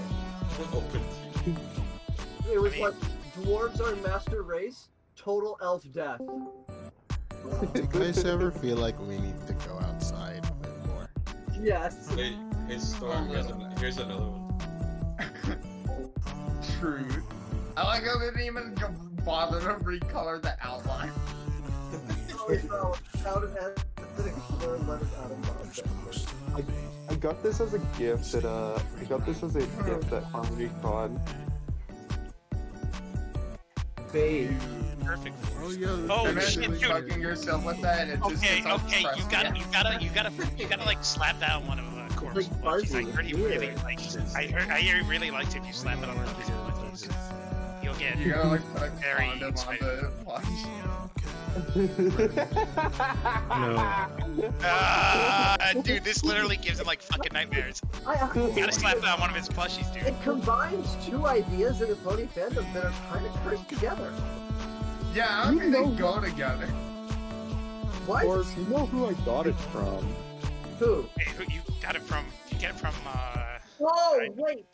It was like dwarves are master race, total elf death. Do you guys ever feel like we need to go outside a bit more? Yes. Hey, Storm, here's another one. True. I like how they didn't even bother to recolor the outline. I got this as a gift that HarmonyCon. Babe. Perfect. Oh yeah. Oh Imagine shit, dude. fucking yourself with that. And Okay, just you gotta like slap that one of Corp's plushies. I heard he really liked. I heard he really liked if you slap it on one of his plushies. You'll get. You gotta like put a very condom on excited. the plush. Dude, this literally gives him like fucking nightmares. You gotta slap that on one of his plushies, dude. It combines two ideas in the pony fandom that are kind of cursed together. Yeah, I don't think they go together. What? Or you know who I got it from? Who? Hey, who you got it from? You get it from Whoa, wait!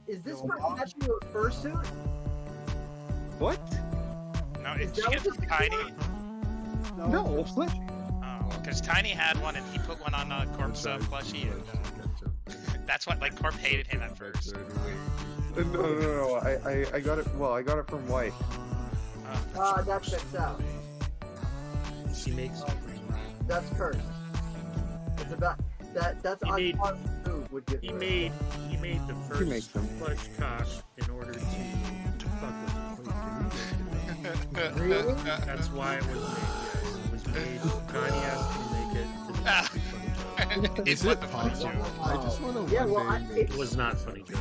Is this for catching a fursuit? What? No, did you get it from Tiny? No. What? Oh, because Tiny had one and he put one on Corp's plushie, and that's what like Corp hated him at first. No. I got it. Well, I got it from White. That checks out. She makes. That's cursed. It's about that. That's on made- who would give. He her. made the makes first them. plush cock in order to fuck with the Really? That's why it was made. Yes, it was made. Kanye asked him to make it. Is it possible? I just want to Yeah, well, It was not funny joke.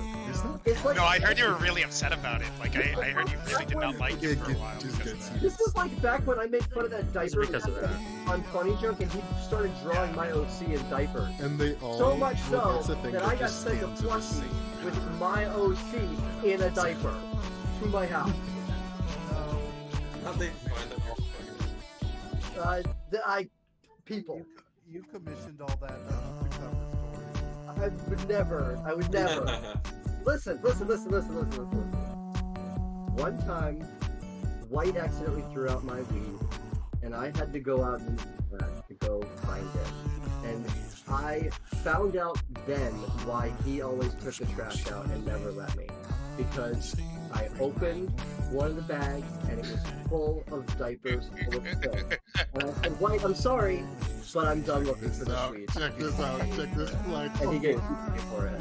It's like No, I heard you were really upset about it. Like I heard you really did not like it for a while. This is like back when I made fun of that diaper because of that. on Funny Joke, and he started drawing my OC in diapers. And they all. So much well, so that's the thing, that they're I got just sent a skins of the plushie same. with my OC in a diaper to my house. How'd they find it all fucking? People. You commissioned all that to cover story. I would never. Listen. One time, White accidentally threw out my weed, and I had to go out and to go find it. And I found out then why he always took the trash out and never let me. Because I opened one of the bags and it was full of diapers full of spit. And I said, White, I'm sorry, but I'm done looking for the weed. Check this out. Check this flag. And he gave me for it.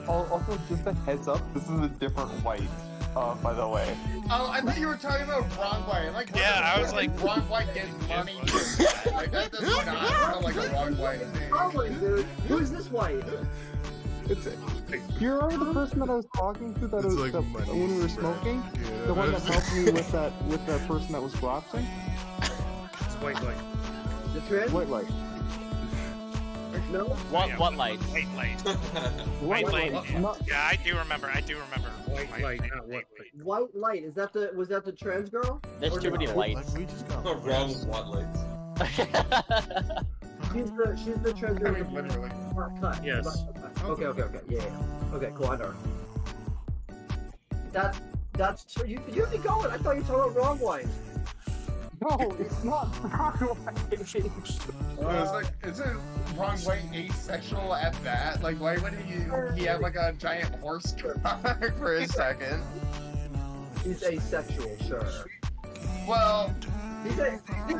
Also, just a heads up, this is a different White, by the way. Oh, I thought you were talking about Wrong White. Like, Yeah, I was like, Wrong White getting money. Like, that does not sound like a Wrong White thing. Probably, dude. Who's this White? You remember the person that I was talking to that It's was like that, money, when we were bro. smoking? Yeah. The one that helped me with that person that was collapsing? It's white light. The trend? White light. No? What light? White light. White light. light. Not- Yeah, I do remember. White light, not what light. White light. Was that the trans girl? There's Or too many no? lights. We just got The wrong what lights. She's the trans I girl. mean, literally. Cut. Yes. Okay. Yeah. Okay, cool. I know. That's you be going. I thought you told her wrong White. No, it's not wrong It's like, isn't Wrong White asexual at that? Like, why would he have like a giant horse cock for a second? He's asexual, sure. Well, He's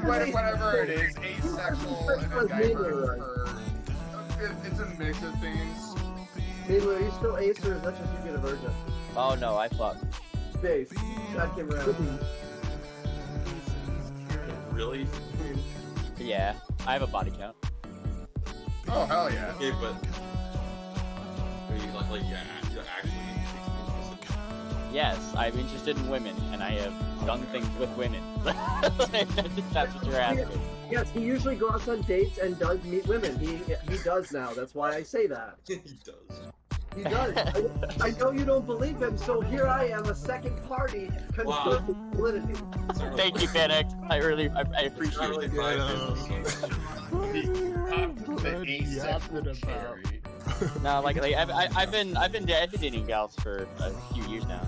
whatever it is, asexual and a diaper Right. for... It's a mix of things. Milo, are you still ace or is that just you get a virgin? Oh no, I fuck. base. That came around. Really? Yeah, I have a body count. Oh hell yeah. Okay, but are you like yeah, you're actually interested? Yes, I'm interested in women, and I have done things with women. That's what you're asking. Yes, he usually goes out on dates and does meet women. He does now. That's why I say that. He does. He does. I know you don't believe him, so here I am, a second party, confirming validity. Thank you, Panic. I appreciate Really it. No, like I've been dating gals for a few years now.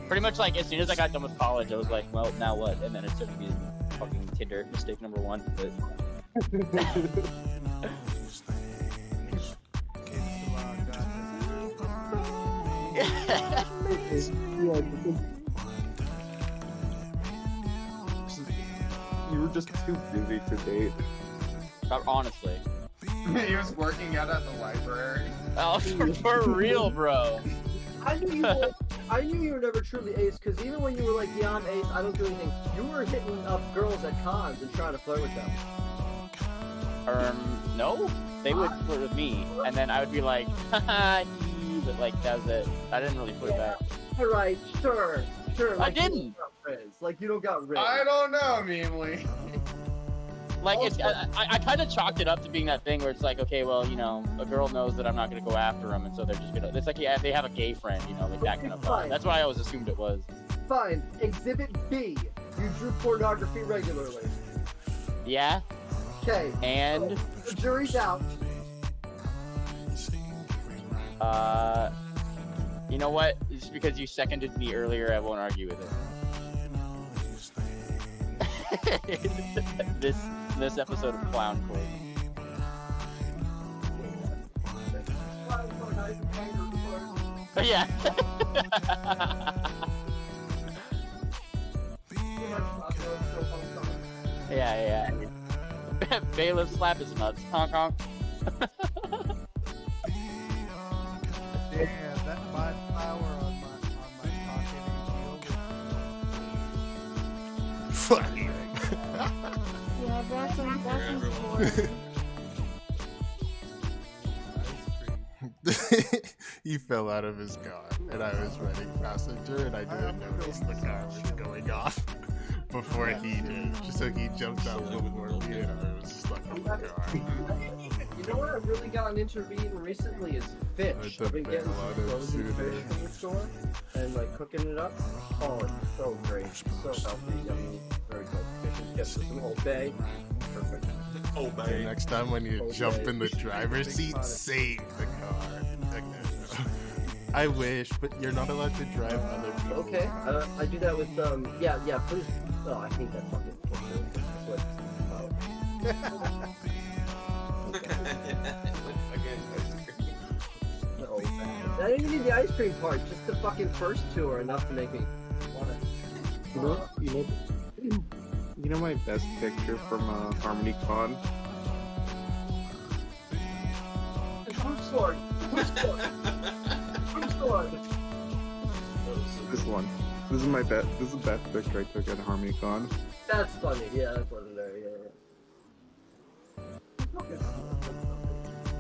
Pretty much like as soon as I got done with college, I was like, well, now what? And then it took me fucking Tinder, mistake number one. But... You were just too busy to date. Honestly. He was working out at the library. Oh, for real, bro. I knew you were never truly ace, because even when you were like, yeah, I'm ace, I don't do anything, you were hitting up girls at cons and trying to flirt with them. No. They would flirt with me, and then I would be like, haha, but like, that was it. I didn't really flirt back. Alright, sure. I Like, didn't. Like, you don't got rid. I don't know, Meemly. Like, it's, I kind of chalked it up to being that thing where it's like, okay, well, you know, a girl knows that I'm not going to go after them, and so they're just going to, it's like, yeah, they have a gay friend, you know, like that kind of vibe. That's what I always assumed it was. Fine. Exhibit B. You drew pornography regularly. Yeah? Okay. And? The jury's out. You know what? Just because you seconded me earlier, I won't argue with it. This episode of Clown Court. Yeah. Yeah. Bailiff slap his nuts. Honk honk. Damn, that mind power on my talking Fuck. Yeah, Blossom's He fell out of his car, and I was running passenger, and I didn't notice the car was going off before he did. Just so he jumped out before me, and I was stuck in the car. You know what I've really gotten into reading recently is fish. I've been getting some frozen fish from the store and like cooking it up. Oh, it's so great, so healthy, yummy, very good. Fish and chips with some Old Bay, perfect. Old The next time when you jump in the driver's seat, save the car. I wish, but you're not allowed to drive other people. Okay, I do that with yeah, please. Oh, I think that fucking No, I didn't need the ice cream part. Just the fucking first two are enough to make me want it. You know my best picture from HarmonyCon? Which sword? Which sword? Which sword? This one. This is my best. This is the best picture I took at HarmonyCon. That's funny. Yeah, that's legendary. Yeah.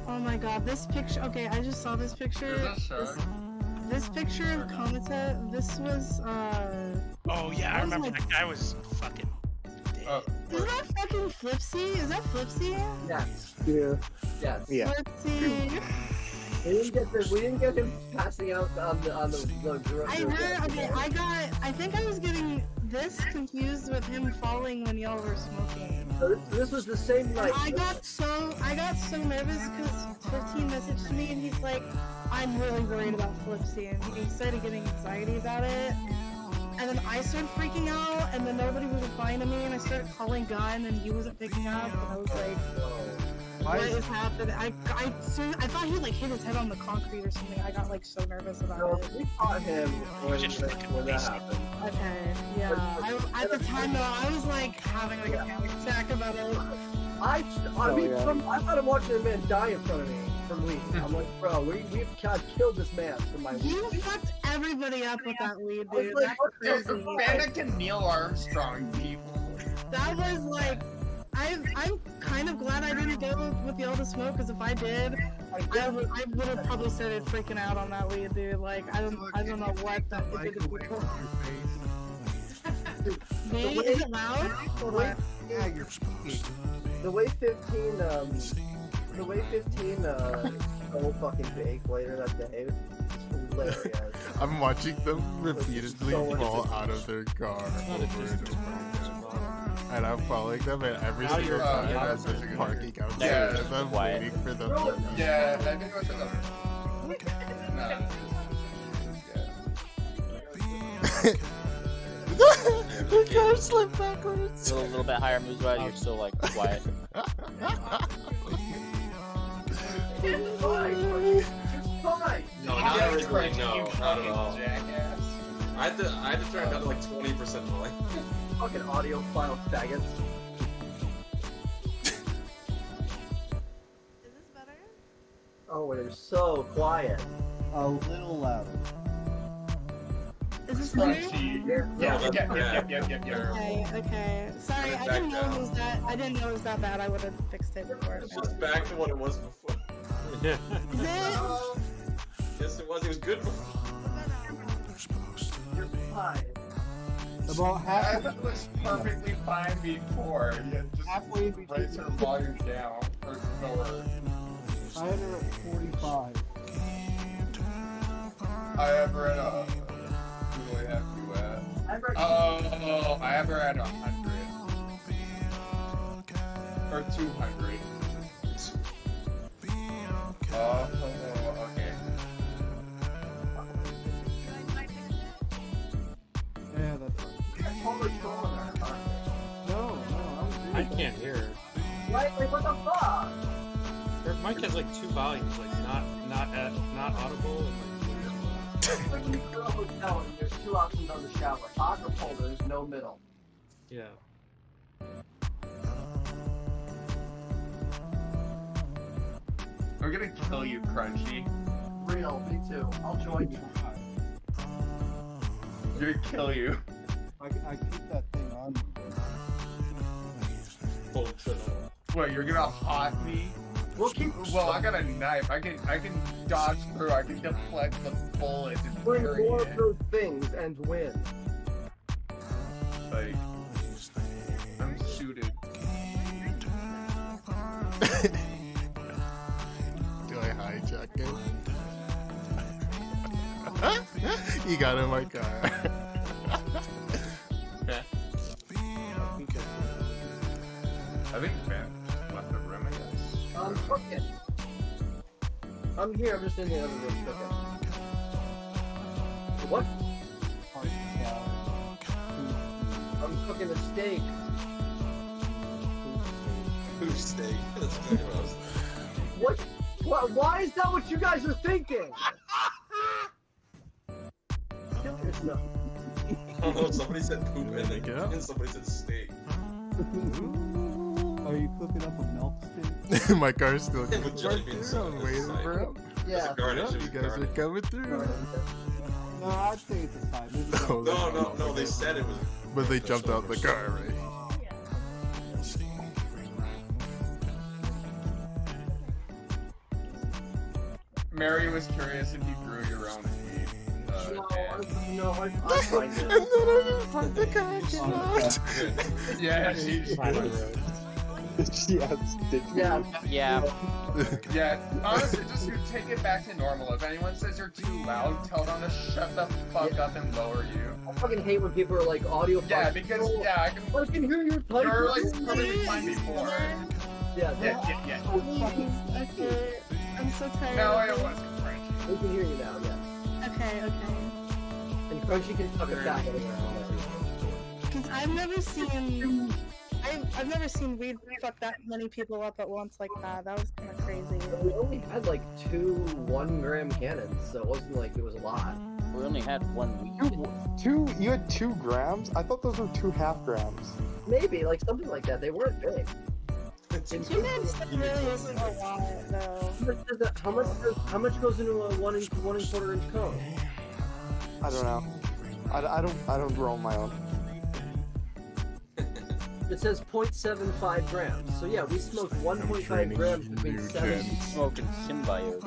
Oh my god, this picture. Okay, I just saw this picture. This picture of Kamata. This was Oh yeah, I remember that guy was fucking. Is that fucking Flipsy? Is that Flipsy? Yes. Yeah. Yes. Yeah. Flipsy. We didn't get him passing out on the I heard. Okay, I think I was getting this confused with him falling when y'all were smoking. This was the same night. I got so nervous because 15 messaged me and he's like, I'm really worried about Flipsy, and he started getting anxiety about it. And then I started freaking out, and then nobody was replying to me, and I started calling Gun, and he wasn't picking up, and I was like, what is happening? I thought he like hit his head on the concrete or something. I got like so nervous about it. We caught him when that happened. Okay, yeah. At the time though, I was like having like a panic attack about it. I mean, yeah. I thought I'm watching a man die in front of me from weed. I'm like, bro, we've killed this man for my weed. You fucked everybody up with that weed, I was dude. like, That's Dude, crazy. Bandit and Neil Armstrong, people. That was like, I'm kind of glad I didn't go with the all the smoke, because if I did, I would have probably started freaking out on that weed, dude. Like, I don't know what that it did to people. Me? Is it loud? Or what? Yeah, you're speaking. The way 15 go fucking big later that day is hilarious. I'm watching them repeatedly so fall out of their car over and over again. And I'm following them, and every Now single you're- time yeah, as that's they're good. parking outside Yeah. of them, Quiet. waiting for them to Yeah, I think it was in the... The car slipped backwards. A little bit higher moves, right? You're still like quiet. It's fine. It's fine. No, not really. No, not at all. Jackass. I had to turn it down to like 20% volume. Fucking audio file faggots. Is this better? Oh, they're so quiet. A little louder. Is this better? Yeah, that's bad. yep. Okay. Sorry, I didn't know it was that. I didn't know it was that bad. I would have fixed it before. It's just back to what it was before. Is it? Yes, it was. It was good before. You're fine. About I half, thought it was perfectly fine before. You just halfway between. raise her volume down or lower. I had her at 45. I have her at who do I have you at? Oh, I have her at 100 or 200. Oh, okay. Yeah, that's right. You're totally trolling her, aren't No, I can't hear her. you? Like, what the fuck? Her mic has like two volumes, like not audible and When you go to a hotel and there's two options on the shower, hot or cold, there's no middle. yeah. I'm gonna kill you, Crunchy. Real, me too. I'll join you. I'm gonna kill you. I keep that thing on me. Functional. What, you're gonna hot me? We'll keep. Well, I got a knife. I can dodge through. I can deflect the bullets and Bring bury more of it. those things and win. Like, I'm suited. Do I hijack it? You got in my car. Okay. I think Ben left the room, I guess. I'm cooking. I'm here, I'm just in the other room cooking. What? I'm cooking a steak. Who's steak? That's kind of gross. What? Why is that what you guys are thinking? Kill yourself. Oh no, somebody said poop and somebody said steak. Are you cooking up a milk steak? My car's still With coming jelly right beans through. on I'm the waiting side. for him. Yeah. Garnish, You guys are coming through. No, I'd say it's a side. Maybe Oh, No, they said it was. But they jumped out the car, right? Mary was curious if you grew your own weed. No, I And then I just parked the car and came out. Yeah, she's Yeah. Yeah, honestly, just take it back to normal. If anyone says you're too loud, tell them to shut the fuck up and lower you. I fucking hate when people are like audio. Yeah, because I can hear your typing. You're like perfectly fine before. Yeah. Yeah. Okay. I'm so tired. No, I of don't this. want to Crunchy. We can hear you now. Yeah. Okay. And Crunchy can suck it back. Because I've never seen. I've never seen weed fuck that many people up at once like that. That was kind of crazy. We only had like 2 1-gram cannons, so it wasn't like it was a lot. We only had 1 week. You had 2 grams? I thought those were 2 half grams. Maybe like something like that. They weren't big. 2 minutes really isn't a lot, though. How much goes into a 1 1/4 inch cone? I don't know. I don't roll my own. It says 0.75 grams. So yeah, we smoked 1.5 grams between 7. Smoking symbiotes.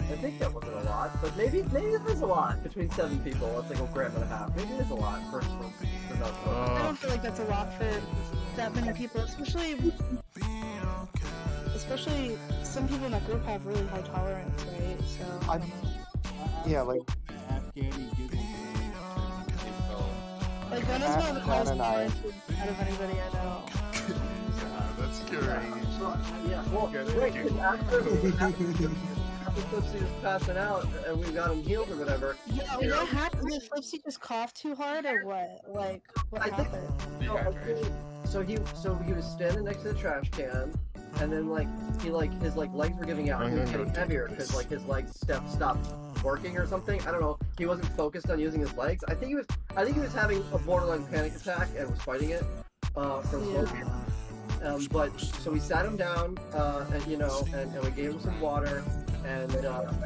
I think that wasn't a lot, but maybe it is a lot between 7 people. That's like a gram and a half. Maybe it is a lot for not smoking. I don't feel like that's a lot for that many people, especially some people in that group have really high tolerance, right? So I don't know. Yeah, like Like Gunna's one of the highest tolerance out of anybody I know. That's great. Yeah, well, wait, after Flipsy was passing out and we got him healed or whatever. Yeah, what happened? Did Flipsy just cough too hard or what? Like, what happened? So he was standing next to the trash can, and then his legs were giving out. He was getting heavier because his legs stopped working or something. I don't know. He wasn't focused on using his legs. I think he was having a borderline panic attack and was fighting it from smoking. But so we sat him down, and we gave him some water, and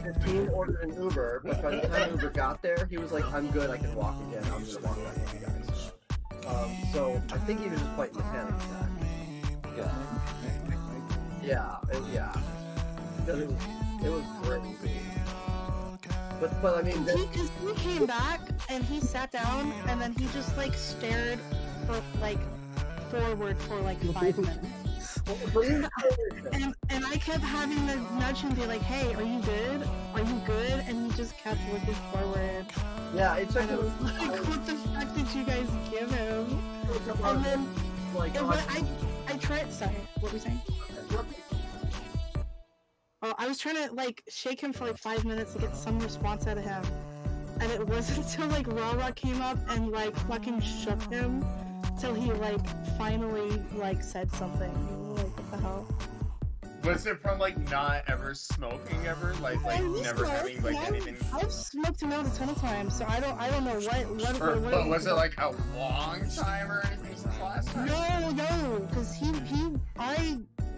his team ordered an Uber. But by the time Uber got there, he was like, "I'm good. I can walk again. I'm gonna walk back with you guys." So I think he was just fighting the panic attack. Yeah. It was crazy. But I mean, because he came back and he sat down and then he just stared for forward for 5 minutes. and I kept having to nudge him, be like, "Hey, are you good? Are you good?" And he just kept looking forward. Yeah, it's like, what the fuck did you guys give him? And then, I tried. Sorry, what were we saying? Oh, I was trying to shake him for 5 minutes to get some response out of him, and it wasn't until Rara came up and fucking shook him till he finally said something. What the hell? Was it from not ever smoking ever? Never having anything? I've smoked him out a ton of times, so I don't know what but was it a long time or anything since last time? No, because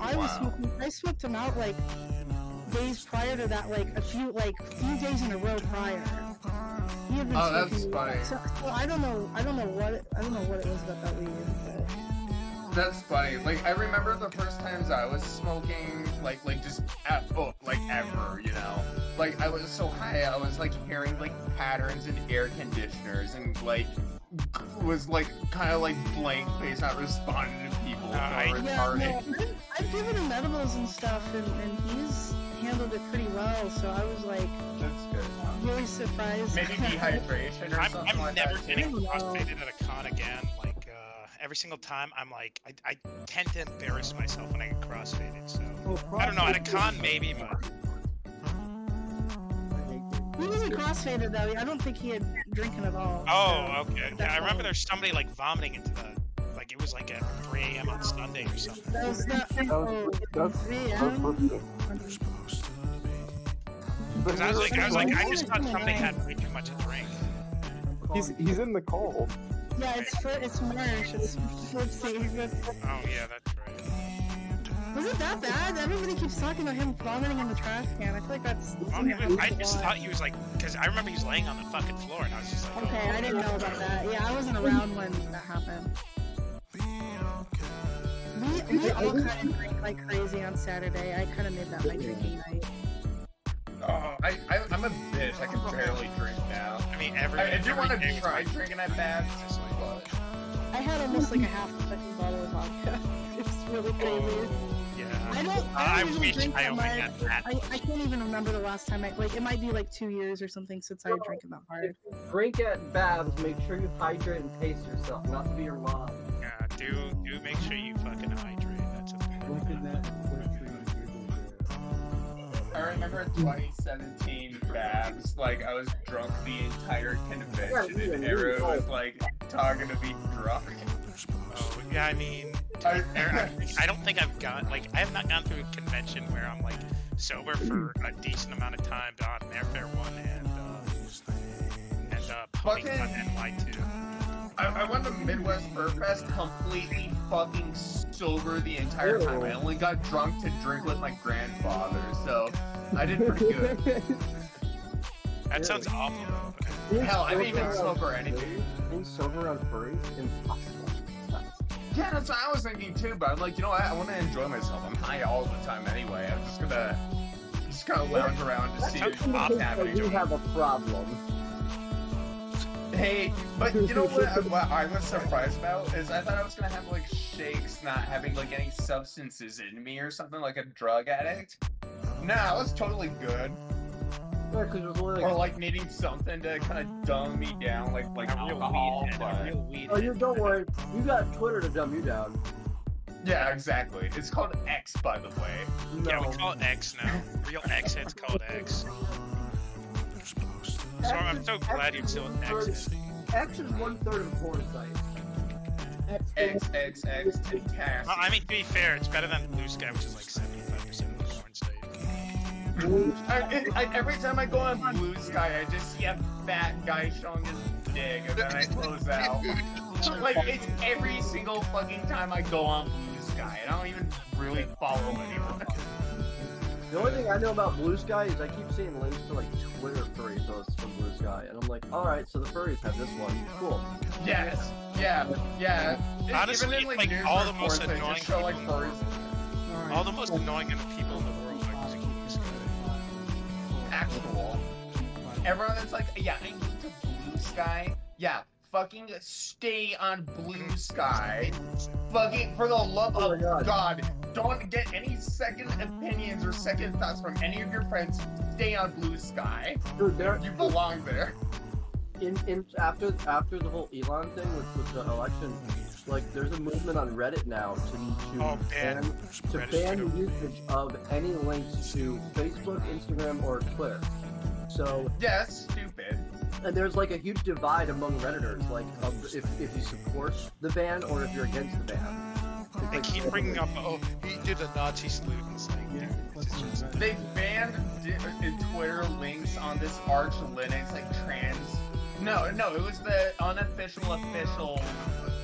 I was smoking. I smoked him out days prior to that, a few days in a row prior. He had been that's funny. So I don't know what it was about that weed. But... That's funny. I remember the first times I was smoking, just ever, I was so high, I was hearing patterns in air conditioners and was kind of blank face, not responding to people. I've given him edibles and stuff, and he's handled it pretty well. So I was that's good. Really surprised. Maybe dehydration or something I'm never that. getting crossfaded at a con again. Every single time, I'm I tend to embarrass myself when I get crossfaded. So I don't know, at a con maybe, but he wasn't crossfaded though. I don't think he had drinking at all. Oh, okay. Yeah, I remember there's somebody vomiting into the it was at 3 a.m. on Sunday or something. That was not. Because I was like, I just thought somebody had way too much to drink. He's in the cold. Yeah, it's Marsh. It's Flipsy. Oh yeah, that's right. Was it that bad? Everybody keeps talking about him vomiting in the trash can. I feel like that's. I just thought he was because I remember he was laying on the fucking floor, and I was just like, okay, I didn't know about that. Yeah, I wasn't around when that happened. We all kind of drank like crazy on Saturday. I kind of made that my drinking night. Oh, I'm a bitch. I can barely drink now. I mean, I do want to try drinking that bad. I had almost a half a fucking bottle of vodka. It's really crazy. Yeah. I wish drink I that only much. had that. I can't even remember the last time it might be 2 years or something since I drank that hard. Drink at Babs. Make sure you hydrate and pace yourself, not to be your mom. Yeah, do make sure you fucking hydrate. That's a thing. I remember 2017 Babs, I was drunk the entire convention, and Arrow was talking to me drunk. Oh, yeah, I mean, I don't think I've gone, I have not gone through a convention where I'm sober for a decent amount of time, but on Airfare 1 and Pony Con NY2. I went to Midwest Fur Fest completely fucking sober the entire time. I only got drunk to drink with my grandfather, so I did pretty good. That sounds awful. Hell, I didn't even smoke or anything. Being sober on furries, impossible. Yeah, that's what I was thinking too, but I'm like, you know what? I want to enjoy myself. I'm high all the time anyway. I'm just gonna lounge around to see what's happening. You have a problem. Hey, but you know what I was surprised about is I thought I was gonna have like shakes not having like any substances in me or something like a drug addict. Nah, I was totally good. Yeah, 'cause it was only Or like needing something to kind of dumb me down, like alcohol. Oh, you don't worry. You got Twitter to dumb you down. Yeah, exactly. It's called X, by the way. Yeah, we call it X now. Real X heads call it X. So I'm so glad you're still an X. X is 1/3 of a porn site. X, fantastic. Well, I mean, to be fair, it's better than Blue Sky, which is like 75% of the porn state. Every time I go on Blue Sky, I just see a fat guy showing his dick, and then I close out. Like, it's every single fucking time I go on Blue Sky, and I don't even really follow anyone. The only thing I know about Blue Sky is I keep seeing links to like Twitter furry posts from Blue Sky, and I'm like, alright, so the furries have this one. Cool. Yes. Yeah. Honestly, Even in, like news all the reports, most they annoying just show, like, people, furries. all the most annoying people in the world are using Blue Sky. Actual. Everyone that's like, yeah, I need to Blue Sky. Yeah, fucking stay on Blue Sky. Fucking, for the love of God, don't get any second opinions or second thoughts from any of your friends. Stay on Blue Sky. Dude, you belong there. After the whole Elon thing with the election, like there's a movement on Reddit now to ban the usage of any links to Facebook, Instagram, or Twitter. So yeah, that's stupid. And there's like a huge divide among Redditors, like if you support the ban or if you're against the ban. They keep bringing up, oh, he did a Nazi salute. It's like, dude, it's just... They banned Twitter links on this Arch Linux, like trans. No, it was the unofficial official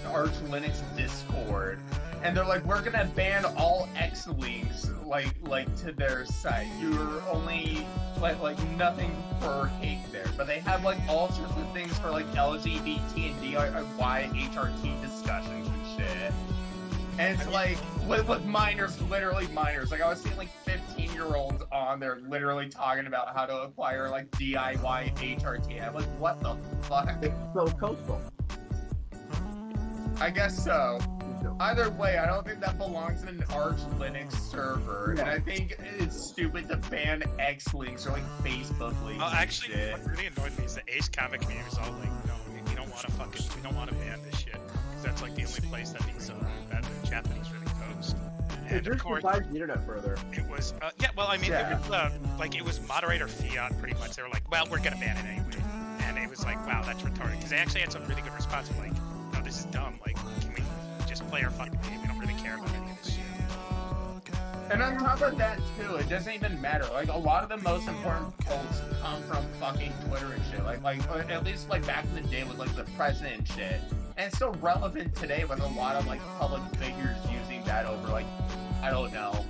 Arch Linux Discord, and they're like, we're gonna ban all X links, like to their site. You're only like nothing for hate there, but they have like all sorts of things for like LGBT and DIY HRT discussions and shit. And it's like, with minors, literally minors. Like, I was seeing, like, 15-year-olds on there literally talking about how to acquire, like, DIY HRT. I'm like, what the fuck? It's so coastal. I guess so. Either way, I don't think that belongs in an Arch Linux server. And I think it's stupid to ban X links or, like, Facebook links. Well, actually, what really annoyed me is the Ace Comic community was all like, no, we don't want to ban this shit. Because that's, like, the only place that these, that the Japanese really post. And it just divides the internet further. It was, yeah, well, I mean, it was, like, it was moderator fiat, pretty much. They were like, well, we're gonna ban it anyway. And it was like, wow, that's retarded. Because they actually had some really good response, like, no, this is dumb. Like, can we just play our fucking game? We don't really care about any of this shit. And on top of that, too, it doesn't even matter. Like, a lot of the most important posts come from fucking Twitter and shit. Like at least, like, back in the day with, like, the president and shit. And it's still relevant today with a lot of, like, public figures using that over, like, I don't know,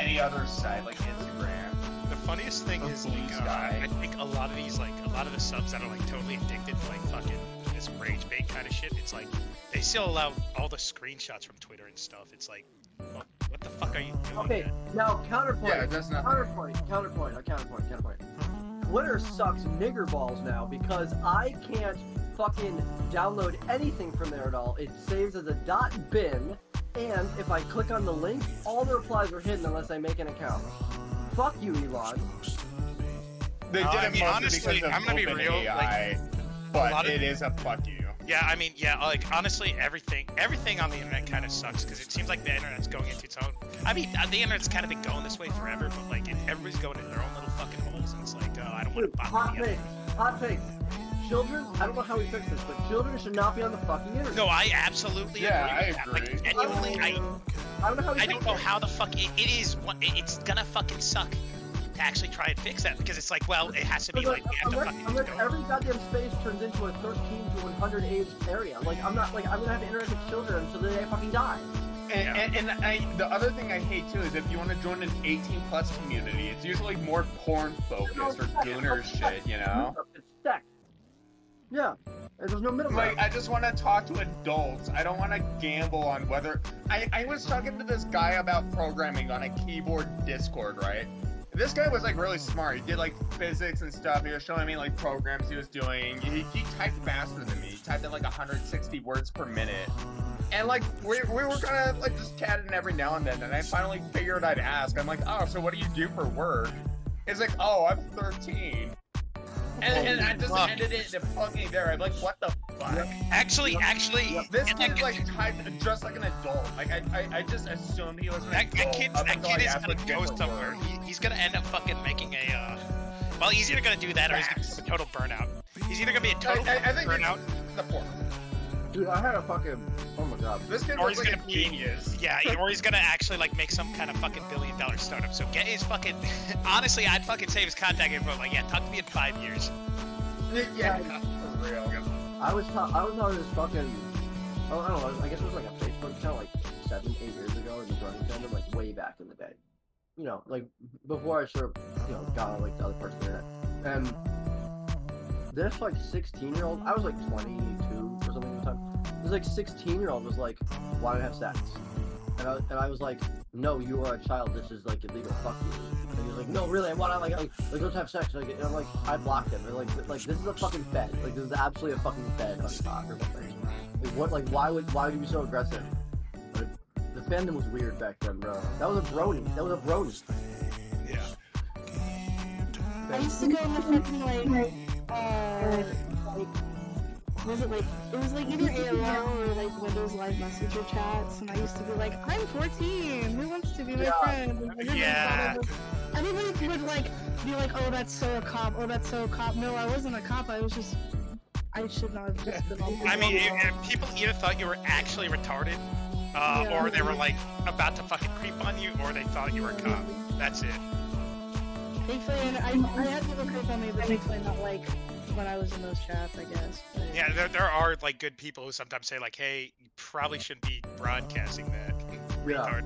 any other site, like Instagram. The funniest thing is, like, I think a lot of the subs that are, like, totally addicted to, like, fucking this rage bait kind of shit, it's like, they still allow all the screenshots from Twitter and stuff. It's like, well, what the fuck are you doing? Okay, now counterpoint. Yeah, that's not Counterpoint. Twitter sucks nigger balls now because I can't fucking download anything from there at all. It saves as a .bin, and if I click on the link, all the replies are hidden unless I make an account. Fuck you, Elon. They did it mostly honestly, because of I'm gonna be real, AI, but it is a fuck you. Yeah, I mean, yeah, like, honestly, everything on the internet kind of sucks, because it seems like the internet's going into its own... I mean, the internet's kind of been going this way forever, but, like, everybody's going in their own little fucking holes, and it's like, oh, I don't want to bother Hot take. Children, I don't know how we fix this, but children should not be on the fucking internet. No, I absolutely agree with that. Like, genuinely, I don't know how the fuck... It's gonna fucking suck. to actually try and fix that because it's like, well, it has to be like we have to fucking unless go. every goddamn space turns into a 13 to 100 age area. Like, I'm not, like, I'm gonna have to interact with children until the day I fucking die. And the other thing I hate too is if you want to join an 18+ community, it's usually more porn focused or gooner shit, you know? It's sex. Yeah. There's no middle Like, ground. I just want to talk to adults. I don't want to gamble on whether... I was talking to this guy about programming on a keyboard Discord, right? This guy was, like, really smart. He did, like, physics and stuff. He was showing me, like, programs he was doing. He typed faster than me. He typed at, like, 160 words per minute. And, like, we were kind of, like, just chatting every now and then. And I finally figured I'd ask. I'm like, oh, so what do you do for work? He's like, oh, I'm 13. And I just ended it in fucking there. I'm like, what the fuck? Actually, this kid's like typed just like an adult. Like I just assumed he was an adult. That kid is gonna go somewhere. He's gonna end up fucking making a. Well, he's either gonna do that or he's gonna be a total burnout. He's either gonna be a total burnout. The former. Dude, I had a fucking. Oh my god. This kid was like a genius. Yeah, or he's gonna actually like make some kind of fucking $1 billion startup. So get his fucking. Honestly, I'd fucking save his contact info. Like, yeah, talk to me in 5 years. Yeah, for real. I was on this fucking. Oh, I don't know. I guess it was like a Facebook account like 7-8 years ago in the running fandom, like way back in the day. You know, like before I sort of, got on like the other parts of the internet. And this like 16-year-old, I was like 22 or something at the time. This like 16-year-old was like, "Why do I have sex?" And I was like, "No, you are a child. This is like illegal. Fuck you." And he was like, "No, really, I want to like let's have sex." Like, and I'm like, I blocked him. And like this is a fucking fed. Like this is absolutely a fucking fed on TikTok or something. Like what? Like why would you be so aggressive? Like, the fandom was weird back then, bro. That was a brony. Yeah. I used to go in the fucking like was it like it was like either AOL or like Windows Live Messenger chats, and I used to be like, I'm 14, who wants to be my friend? And everybody would like be like, oh, that's so a cop, oh, that's so a cop. No, I wasn't a cop, I was just, I should not have just been on. I mean, people either thought you were actually retarded, or they were like about to fucking creep on you, or they thought you were a cop. That's it. Thankfully, and I had people creep on me, but thankfully not like when I was in those chats, I guess. But... Yeah, there are like good people who sometimes say like, hey, you probably shouldn't be broadcasting that. Retard.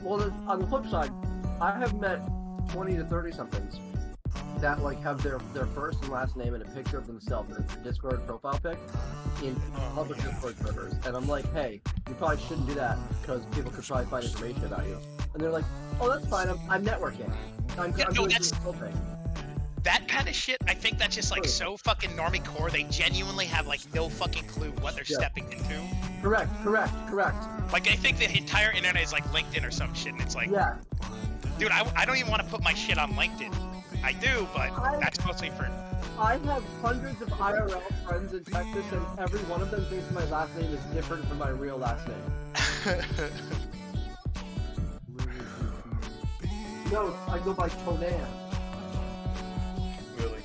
Well, on the flip side, I have met 20 to 30 somethings that like have their first and last name and a picture of themselves in a Discord profile pic in public Discord servers, and I'm like, hey, you probably shouldn't do that because people could probably find information about you. And they're like, oh, that's fine. I'm networking. I'm doing this whole thing. That kind of shit, I think that's just like so fucking normie core. They genuinely have like no fucking clue what they're stepping into. Correct. Like I think the entire internet is like LinkedIn or some shit, and it's like, dude, I don't even want to put my shit on LinkedIn. I do, but that's mostly for. I have hundreds of IRL friends in Texas, and every one of them thinks my last name is different from my real last name. No, I go by Tonan. Really?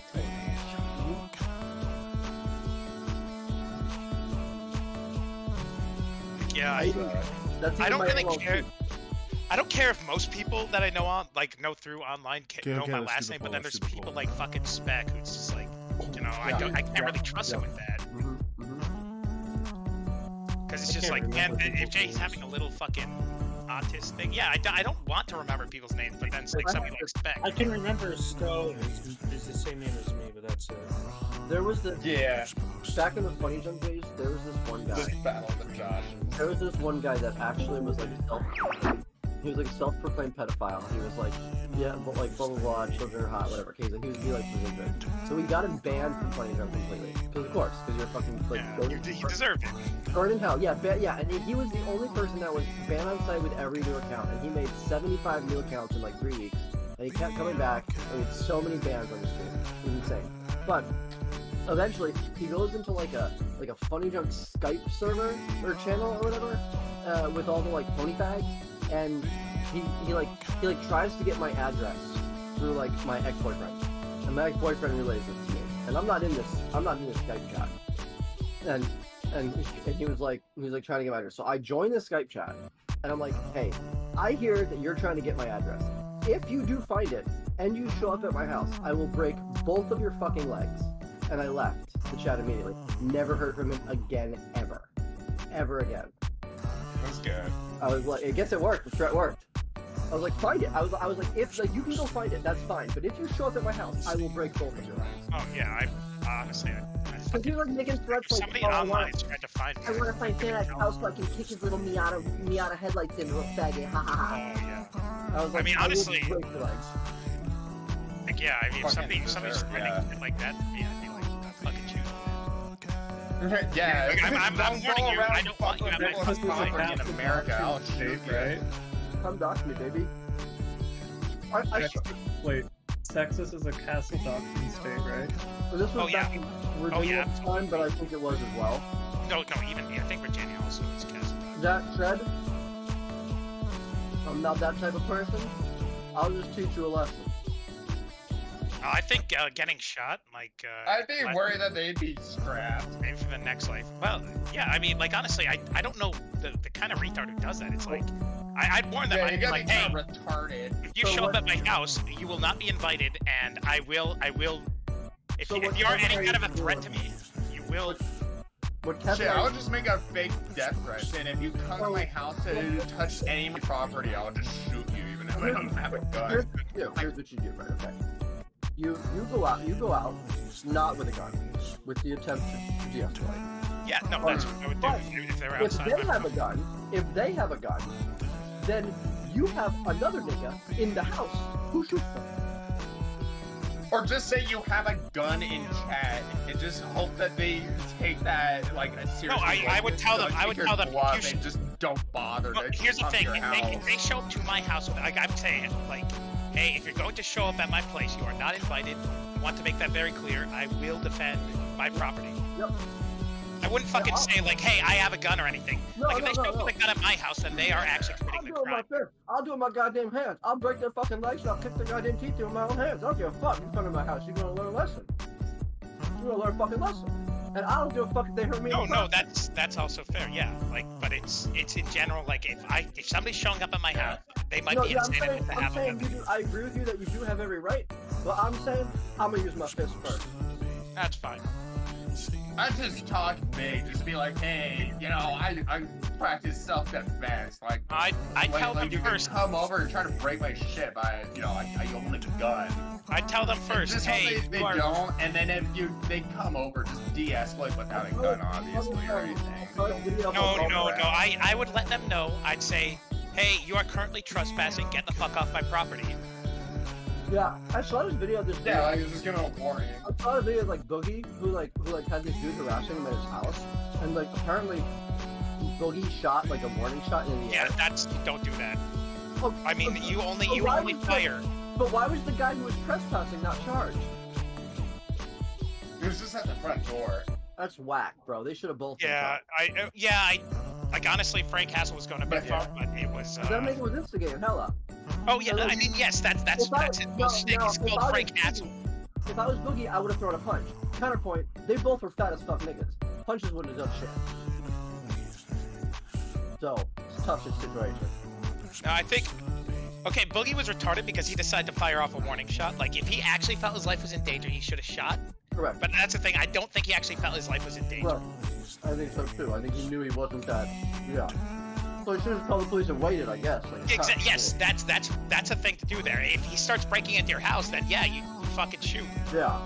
Yeah, I don't really care. I don't care if most people that I know know through online know my last name, but then there's people like fucking Spec who's just like, I can't really trust him with that. Because it's just like, man, if Jay's having a little fucking autist thing, yeah, I don't want to remember people's names, but then it's like somebody like Spec. I can remember Stowe is the same name as me, but that's it. There was back in the Funny Jump days, there was this one guy. There was this one guy that actually was like he was like a self-proclaimed pedophile. He was like, yeah, but like blah blah blah, children are hot, whatever. He was like really good. So we got him banned from Funny Jump completely. Because of course, because you're fucking like. He deserved it. Burn in hell, yeah, and he was the only person that was banned on site with every new account, and he made 75 new accounts in like 3 weeks, and he kept coming back. I mean, so many bans on the stream, it was insane. But eventually, he goes into like a Funny Jump Skype server or channel or whatever, with all the like pony fags, and he tries to get my address through like my ex-boyfriend, and my ex-boyfriend relays it to me, and I'm not in this Skype chat, and he was like trying to get my address. So I joined the Skype chat, and I'm like, hey, I hear that you're trying to get my address. If you do find it and you show up at my house, I will break both of your fucking legs. And I left the chat immediately. Never heard from him again, ever. Ever again. That's good. I was like, I guess it worked. The threat worked. I was like, find it. I was like, if like you can go find it, that's fine. But if you show up at my house, I will break both of your legs. Oh yeah, I honestly. Because he was making threats like, Somebody oh, online is trying to find me. I want to find Santa's house so I can kick his little Miata headlights in real faggot. Ha ha ha. Oh yeah. I was like, I mean, will honestly. break your legs. Like, yeah, I mean, if Fucking somebody's deserve, threatening yeah. shit like that, yeah, I'd be like, fucking shoot. Yeah, Like, I'm don't warning go you, around I don't want you at my fucking property in America. I'll shoot, right? Come dock me, baby. I Wait, Texas is a castle doctrine state, right? Well, this was Oh, yeah. back in Virginia at the time, but I think it was as well. No, even I think Virginia also is castle. That said, I'm not that type of person. I'll just teach you a lesson. I think getting shot, like. I'd be worried that they'd be scrapped. Maybe for the next life. Well, yeah, I mean, like, honestly, I don't know the kind of retard who does that. It's like, I'd warn them. Yeah, I'd you be gotta like, be hey, kind of retarded. if you show up at my house, you will not be invited, and I will. If So you what are any Kevin kind of a is threat to doing- me, you will. What Kevin Shit, I would just make a fake death threat, and if you come to my house and touch any of my property, I'll just shoot you, even if I don't have a gun. Here's what you do, right? Okay. You go out, not with a gun, with the attempt to de-escalate. Yeah, no, that's what I would do if they were If outside. they have a gun, then you have another nigga in the house who shoots them. Or just say you have a gun in chat, and just hope that they take that like a serious. No, I would tell them. I would tell them. You should, and just don't bother. Well, to here's the come to thing: your if they show up to my house, like I'm saying, like, hey, if you're going to show up at my place, you are not invited. I want to make that very clear. I will defend my property. Yep. I wouldn't fucking say like, hey, I have a gun or anything. No, like if they no, show up no. with a gun at my house, then they are actually committing the crime. I'll do it with my goddamn hands. I'll break their fucking legs. I'll kick their goddamn teeth in with my own hands. I don't give a fuck. You come to my house, you're gonna learn a lesson. You're gonna learn a fucking lesson. And I don't give a fuck if they hurt me. No, that's also fair. Yeah, like, but it's in general. Like, if somebody's showing up at my house, they might be insane enough to have a gun. I agree with you that you do have every right, but I'm saying I'm gonna use my fist first. That's fine. I just talk big, just be like, hey, you know, I practice self-defense. Like, I tell them you first. Can come over and try to break my shit by, you know, I own a gun. I tell them first, just hey, they don't, and then if they come over, just de-escalate without a gun, obviously, or anything. No. I would let them know. I'd say, hey, you are currently trespassing. Get the fuck off my property. Yeah, I saw this video of this dude. Yeah, like, it's just gonna warn you. I saw a video of like Boogie, who had this dude harassing him at his house, and like apparently Boogie shot like a warning shot in the air. Yeah, don't do that. Oh, I mean, you only fire. But why was the guy who was trespassing not charged? He was just at the front door. That's whack, bro. They should have both. Yeah, I like honestly, Frank Castle was going a bit far, but it was. That nigga was instigating hella. Oh yeah, I mean yes, that's it. Well, Stick is called Frank Castle. If I was Boogie, I would have thrown a punch. Counterpoint: they both were fat as fuck niggas. Punches wouldn't have done shit. So it's a tough shit situation. No, I think. Okay, Boogie was retarded because he decided to fire off a warning shot. Like, if he actually felt his life was in danger, he should have shot. Correct. But that's the thing. I don't think he actually felt his life was in danger. Well, I think so too. I think he knew he wasn't that. Yeah. So he should have called the police and waited, I guess. Like Yes, that's a thing to do there. If he starts breaking into your house, then yeah, you fucking shoot. Yeah.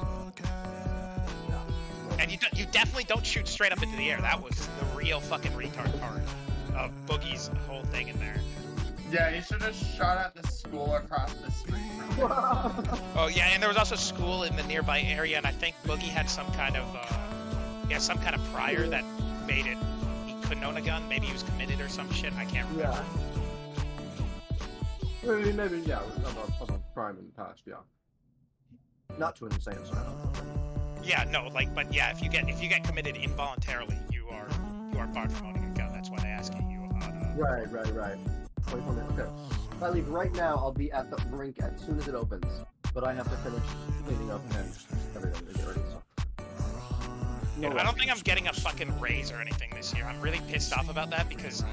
And you definitely don't shoot straight up into the air. That was the real fucking retard part of Boogie's whole thing in there. Yeah, he should have shot at the school across the street. Oh yeah, and there was also school in the nearby area, and I think Boogie had some kind of prior that made it. He couldn't own a gun. Maybe he was committed or some shit. I can't remember. Yeah. Maybe yeah, of a crime in the past. Yeah. Not to an insane extent. Yeah, no, like, but yeah, if you get committed involuntarily, you are barred from owning a gun. That's why they ask you. Right. 24 minutes. Okay. If I leave right now, I'll be at the rink as soon as it opens. But I have to finish cleaning up and everything to get ready. So. I don't think I'm getting a fucking raise or anything this year. I'm really pissed off about that because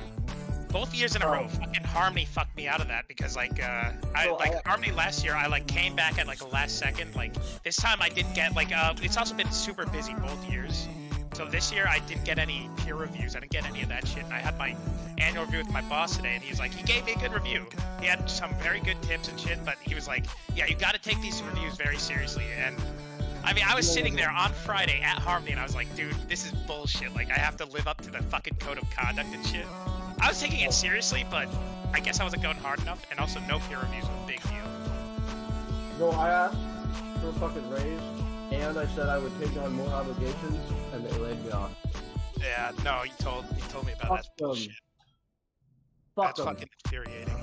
both years in a row, fucking Harmony fucked me out of that because Harmony last year, I like came back at like the last second. Like this time I didn't get like it's also been super busy both years. So this year I didn't get any peer reviews. I didn't get any of that shit. I had my annual review with my boss today, and he gave me a good review. He had some very good tips and shit, but he was like, yeah, you got to take these reviews very seriously. And I mean, I was sitting there on Friday at Harmony, and I was like, dude, this is bullshit. Like, I have to live up to the fucking code of conduct and shit. I was taking it seriously, but I guess I wasn't going hard enough, and also no peer reviews was a big deal. No, I asked for a fucking raise, and I said I would take on more obligations, and they laid me off. Yeah, no, he told me about that bullshit. Fuck That's fucking infuriating.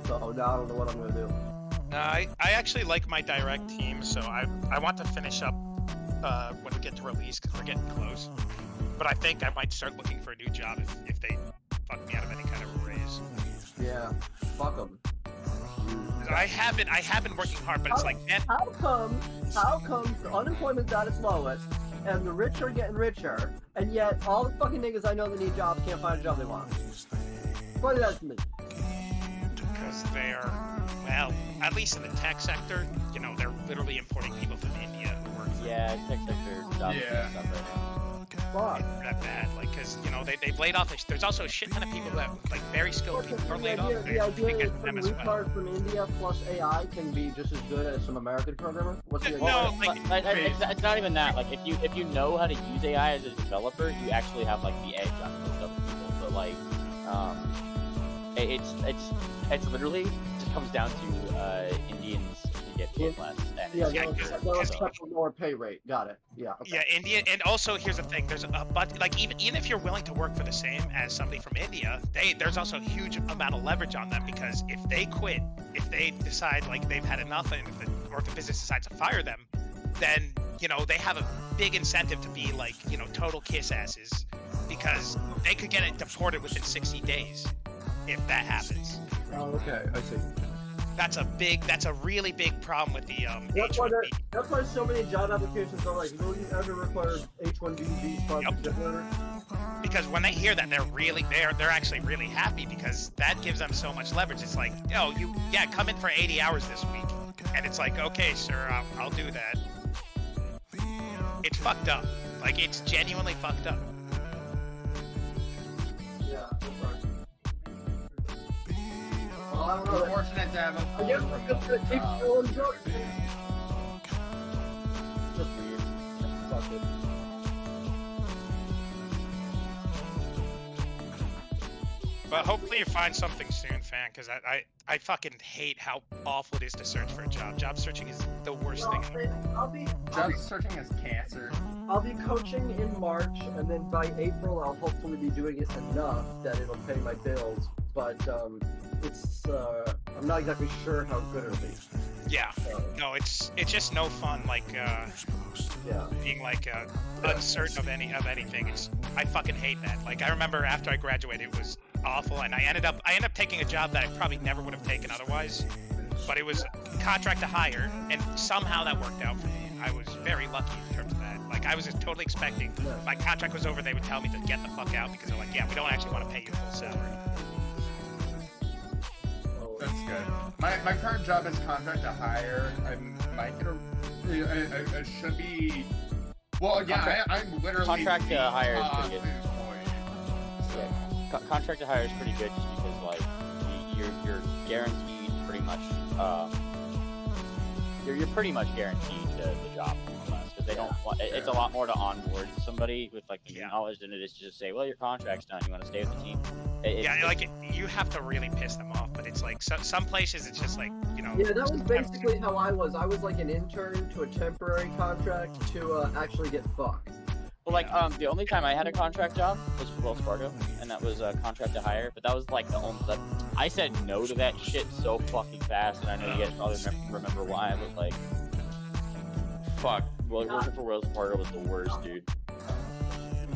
So now I don't know what I'm gonna do. No, I actually like my direct team, so I want to finish up when we get to release because we're getting close. But I think I might start looking for a new job if they fuck me out of any kind of raise. Yeah, fuck them. I have been working hard, but it's like, man, how come the unemployment's at its lowest, and the rich are getting richer, and yet all the fucking niggas I know that need jobs can't find a job they want? Explain that to me. Because they're, well, at least in the tech sector, you know, they're literally importing people from India who work for Yeah, tech sector jobs Yeah. and stuff right now. Fuck. It's that bad, like, because, you know, they've laid off, there's also a shit ton of people that, like, very skilled people are laid off. The idea is them some as well. retard from India plus AI can be just as good as some American programmer? What's the idea? No, like, It's not even that. Like, if you know how to use AI as a developer, you actually have like the edge on most other people. But like, it's literally just comes down to Indians get paid less. And Yeah, it's they'll accept a lower pay rate. Got it. Yeah. Okay. Yeah, India, and also here's the thing: there's a but like even if you're willing to work for the same as somebody from India, there's also a huge amount of leverage on them because if they quit, if they decide like they've had enough, and if the business decides to fire them, then you know they have a big incentive to be like total kiss asses because they could get it deported within 60 days if that happens. Oh, okay, I see. That's a really big problem with the That's why, H-1B. that's why so many job applications are like, will you ever require H-1B sponsorship? Because when they hear that, they're actually really happy because that gives them so much leverage. It's like, come in for 80 hours this week, and it's like, okay, sir, I'll do that. It's fucked up. Like it's genuinely fucked up. Yeah, that's right. Well, I don't know. We're fortunate to have a I guess we're just gonna keep going drugs. Just weird. Fuck it. But hopefully you find something soon, fan, because I fucking hate how awful it is to search for a job. Job searching is the worst thing ever. Job searching is cancer. I'll be coaching in March, and then by April I'll hopefully be doing it enough that it'll pay my bills. But it's I'm not exactly sure how good it'll be. Yeah. No, it's just no fun. Like being like uncertain of anything. I fucking hate that. Like I remember after I graduated, it was awful, and I ended up taking a job that I probably never would have taken otherwise. But it was contract to hire, and somehow that worked out for me. I was very lucky in terms of that. Like I was just totally expecting my contract was over, they would tell me to get the fuck out because they're like, yeah, we don't actually want to pay you full salary. That's good. My current job is contract to hire. I might get it should be. Well, yeah, I'm literally contract to hire is pretty good. employee, so. Contract to hire is pretty good just because like you're guaranteed pretty much you're pretty much guaranteed the job because they don't want, it's a lot more to onboard somebody with like the knowledge than it is to just say, well, your contract's done, you want to stay with the team. You have to really piss them off, but it's like some places it's just like Yeah, that was basically how I was. I was like an intern to a temporary contract to actually get fucked. Well, like, the only time I had a contract job was for Wells Fargo, and that was a contract to hire, but that was, like, the only, I said no to that shit so fucking fast, and I know you guys probably remember why, but, like, fuck, well, working for Wells Fargo was the worst, dude.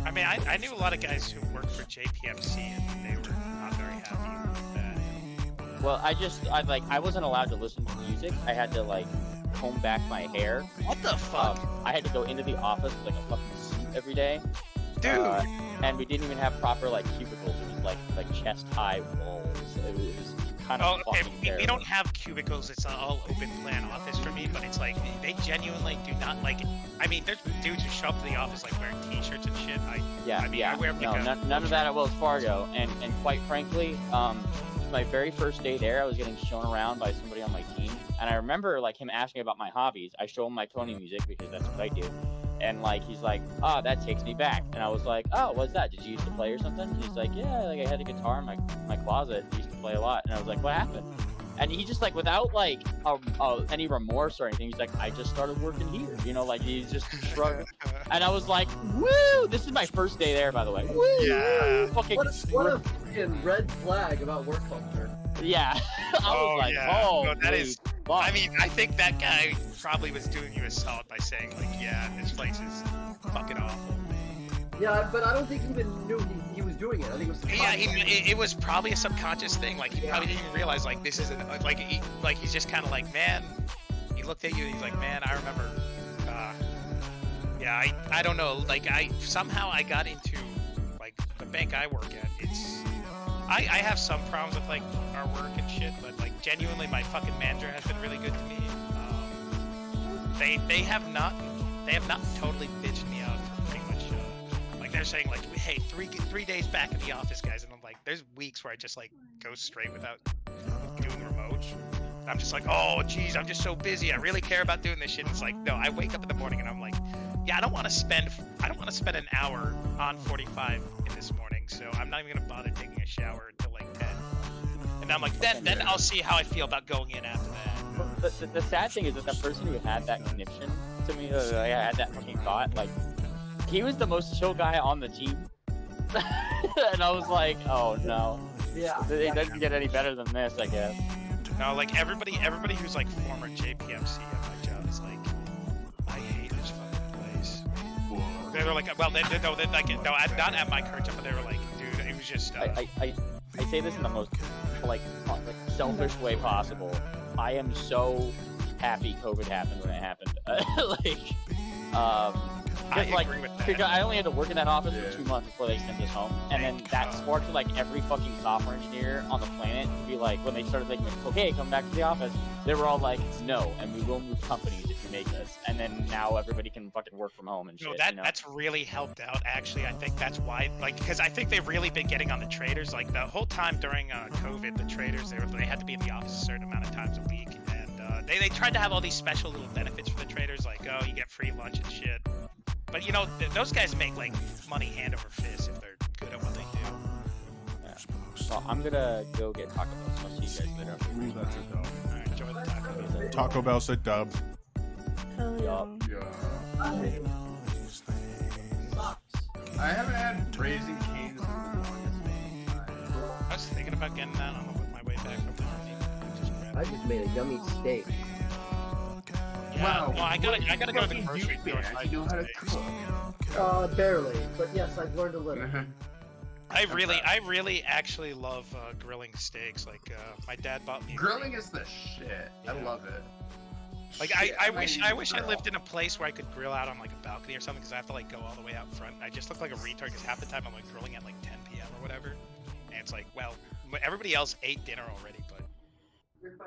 I mean, I knew a lot of guys who worked for JPMC, and they were not very happy with that. Well, I wasn't allowed to listen to music, I had to, like, comb back my hair. What the fuck? I had to go into the office with, like, a fucking suit every day. Dude! And we didn't even have proper, like, cubicles or like chest high walls. It was kind of Oh, okay. fucking We terrible. don't have cubicles. It's an all open plan office for me, but it's like they genuinely do not like. I mean, there's dudes who show up to the office like wearing t-shirts and shit. I wear like no, none of that at Wells Fargo. And quite frankly, my very first day there, I was getting shown around by somebody on my team, and I remember like him asking about my hobbies. I show him my Tony music because that's what I do. And like he's like, oh, that takes me back. And I was like, oh, what's that? Did you used to play or something? And he's like, yeah, like I had a guitar in my closet. I used to play a lot. And I was like, what happened? And he just like, without like any remorse or anything, he's like, I just started working here. You know, like he's just shrugged. And I was like, woo! This is my first day there, by the way. Woo! Yeah. Fucking. What a freaking red flag about work culture. Yeah. I was like, oh, no, that is. I mean, I think that guy probably was doing you a solid by saying like, yeah, this place is fucking awful. Yeah, but I don't think he even knew he was doing it. I think it was. Yeah, it was probably a subconscious thing. Like he probably didn't even realize like this isn't like he's just kind of like, man. He looked at you and he's like, man, I remember. Yeah, I don't know. Like I got into like the bank I work at. I have some problems with like our work and shit, but like genuinely, my fucking manager has been really good to me. They have not totally bitched me out for pretty much. Like they're saying like, hey, three days back in the office, guys, and I'm like, there's weeks where I just like go straight without doing remote. I'm just like, oh geez, I'm just so busy. I really care about doing this shit. And it's like, no, I wake up in the morning and I'm like, yeah, I don't want to spend an hour on 45 in this morning, so I'm not even gonna bother taking a shower until like 10. And I'm like, then I'll see how I feel about going in after that. The sad thing is that the person who had that conniption to me, I had that fucking thought, like, he was the most chill guy on the team. And I was like, oh no. Yeah. It doesn't get any better than this, I guess. No, like everybody who's like former JPMC at my job is like, I hate this fucking place. They were like, well, I'm not at my current job, but they were like, dude, it was just. I say this in the most like selfish way possible. I am so happy COVID happened when it happened. I agree with that. I only had to work in that office for 2 months before they sent us home, and then that sparked like every fucking software engineer on the planet to be like, when they started thinking, okay, come back to the office, they were all like, no, and we will move companies if you make us. And then now everybody can fucking work from home and shit. No, you know? that's really helped out. Actually, I think that's why, like, because I think they've really been getting on the traders. Like the whole time during COVID, the traders they had to be in the office a certain amount of times a week, and they tried to have all these special little benefits for the traders, like you get free lunch and shit. But you know, those guys make like money hand over fist if they're good at what they do. Yeah. Well, I'm gonna go get Taco Bell, so I'll see you guys later. Ooh, that's a dub. Alright, enjoy the taco. Taco Bell said dub. Hell yeah. I haven't had Raising Cane's in the longest time. I was thinking about getting that on my way back from the army. I just made a yummy steak. Yeah, Wow. well, I gotta go to the What do grocery you store. think? You know how to cook. Barely, but yes, I've learned a little. I really actually love grilling steaks. Like my dad bought me. Grilling is the shit. I love it. Like Shit, I wish I grill. lived in a place where I could grill out on like a balcony or something, because I have to like go all the way out front. I just look like a retard because half the time I'm like grilling at like 10 p.m. or whatever, and it's like, well, everybody else ate dinner already, but.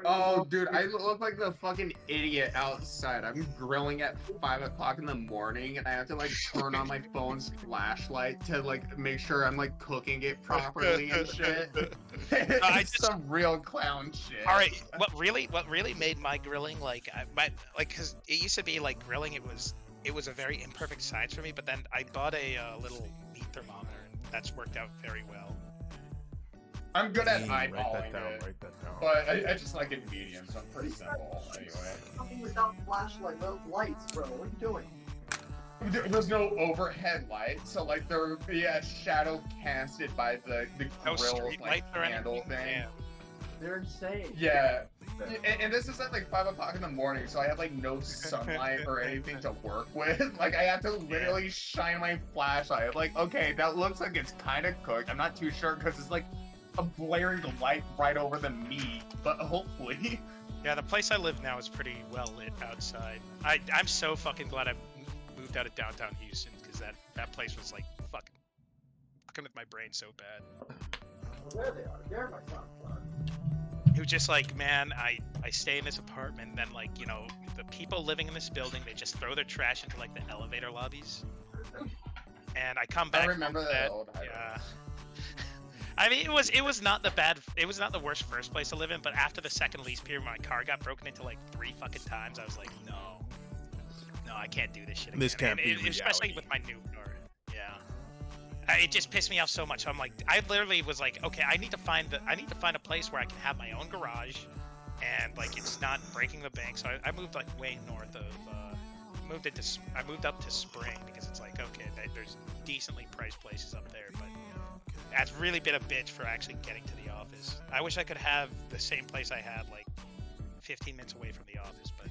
Oh, dude, I look like the fucking idiot outside. I'm grilling at 5 o'clock in the morning, and I have to like turn on my phone's flashlight to like make sure I'm like cooking it properly and shit. It's some real clown shit. All right, what really made my grilling like, because it used to be like grilling, it was a very imperfect science for me, but then I bought a little meat thermometer, and that's worked out very well. I'm good at Write that eyeballing down, it, write that down. but I just like it medium, so I'm pretty simple anyway. Fucking without flashlight, without lights, bro. What are you doing? There's no overhead light, so like there would be a shadow casted by the No grill street like lights or handle anything. thing. Yeah. They're insane. Yeah. And this is at like 5 o'clock in the morning, so I have like no sunlight or anything to work with. Like I have to literally shine my flashlight. Like, okay, that looks like it's kind of cooked. I'm not too sure because it's like a blaring light right over the meat, but hopefully. Yeah, the place I live now is pretty well lit outside. I'm so fucking glad I moved out of downtown Houston, because that place was like fucking with my brain so bad. There they are. There my socks are. Who just like, man, I stay in this apartment, and then like, you know, the people living in this building, they just throw their trash into like the elevator lobbies. And I come back. I remember from that old high Yeah. I mean, it was not the worst first place to live in, but after the second lease period, my car got broken into like 3 fucking times. I was like, no, I can't do this shit again. This can't be especially reality. with my new car. Yeah. It just pissed me off so much. So I'm like, I literally was like, okay, I need to find a place where I can have my own garage, and like it's not breaking the bank. So I moved like way north of. I moved up to Spring because it's like, okay, there's decently priced places up there, but that's really been a bitch for actually getting to the office. I wish I could have the same place I had like 15 minutes away from the office, but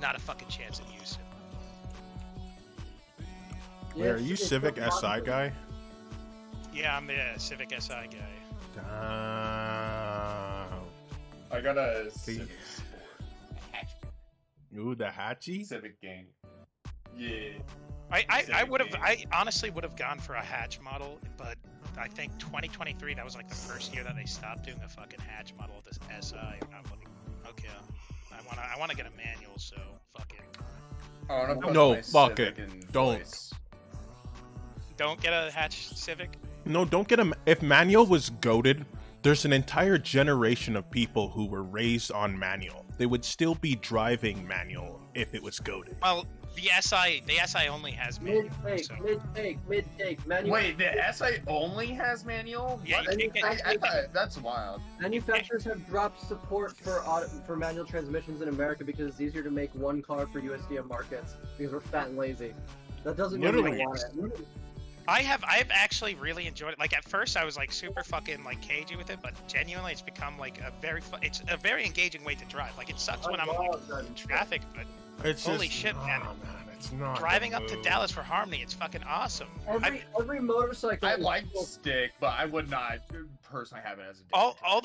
not a fucking chance at Houston. Wait, are you Civic SI guy? Yeah, I'm the Civic SI guy. I got a Civic. Ooh, the Hatchie? Civic gang. Yeah. I honestly would have gone for a hatch model, but I think 2023, that was like the first year that they stopped doing a fucking hatch model of this SI. And I'm like, okay, I wanna get a manual, so fuck it. No, fuck it. Don't. Don't get a hatch Civic? No, don't get him. If manual was goated, there's an entire generation of people who were raised on manual. They would still be driving manual if it was goated. Well, the SI only has manual. Mid-take, manual. Wait, the SI only has manual? Yeah, What? you can't I thought that's wild. Manufacturers have dropped support for manual transmissions in America because it's easier to make one car for USDM markets because we're fat and lazy. That doesn't mean we don't want it. I've actually really enjoyed it. Like at first I was like super fucking like cagey with it, but genuinely it's become like it's a very engaging way to drive. Like it sucks when I'm like in traffic, but It's holy just, shit, man. It's not Driving the up to move. Dallas for Harmony, it's fucking awesome. Every motorcycle. I like stick, but I would not personally have it as a all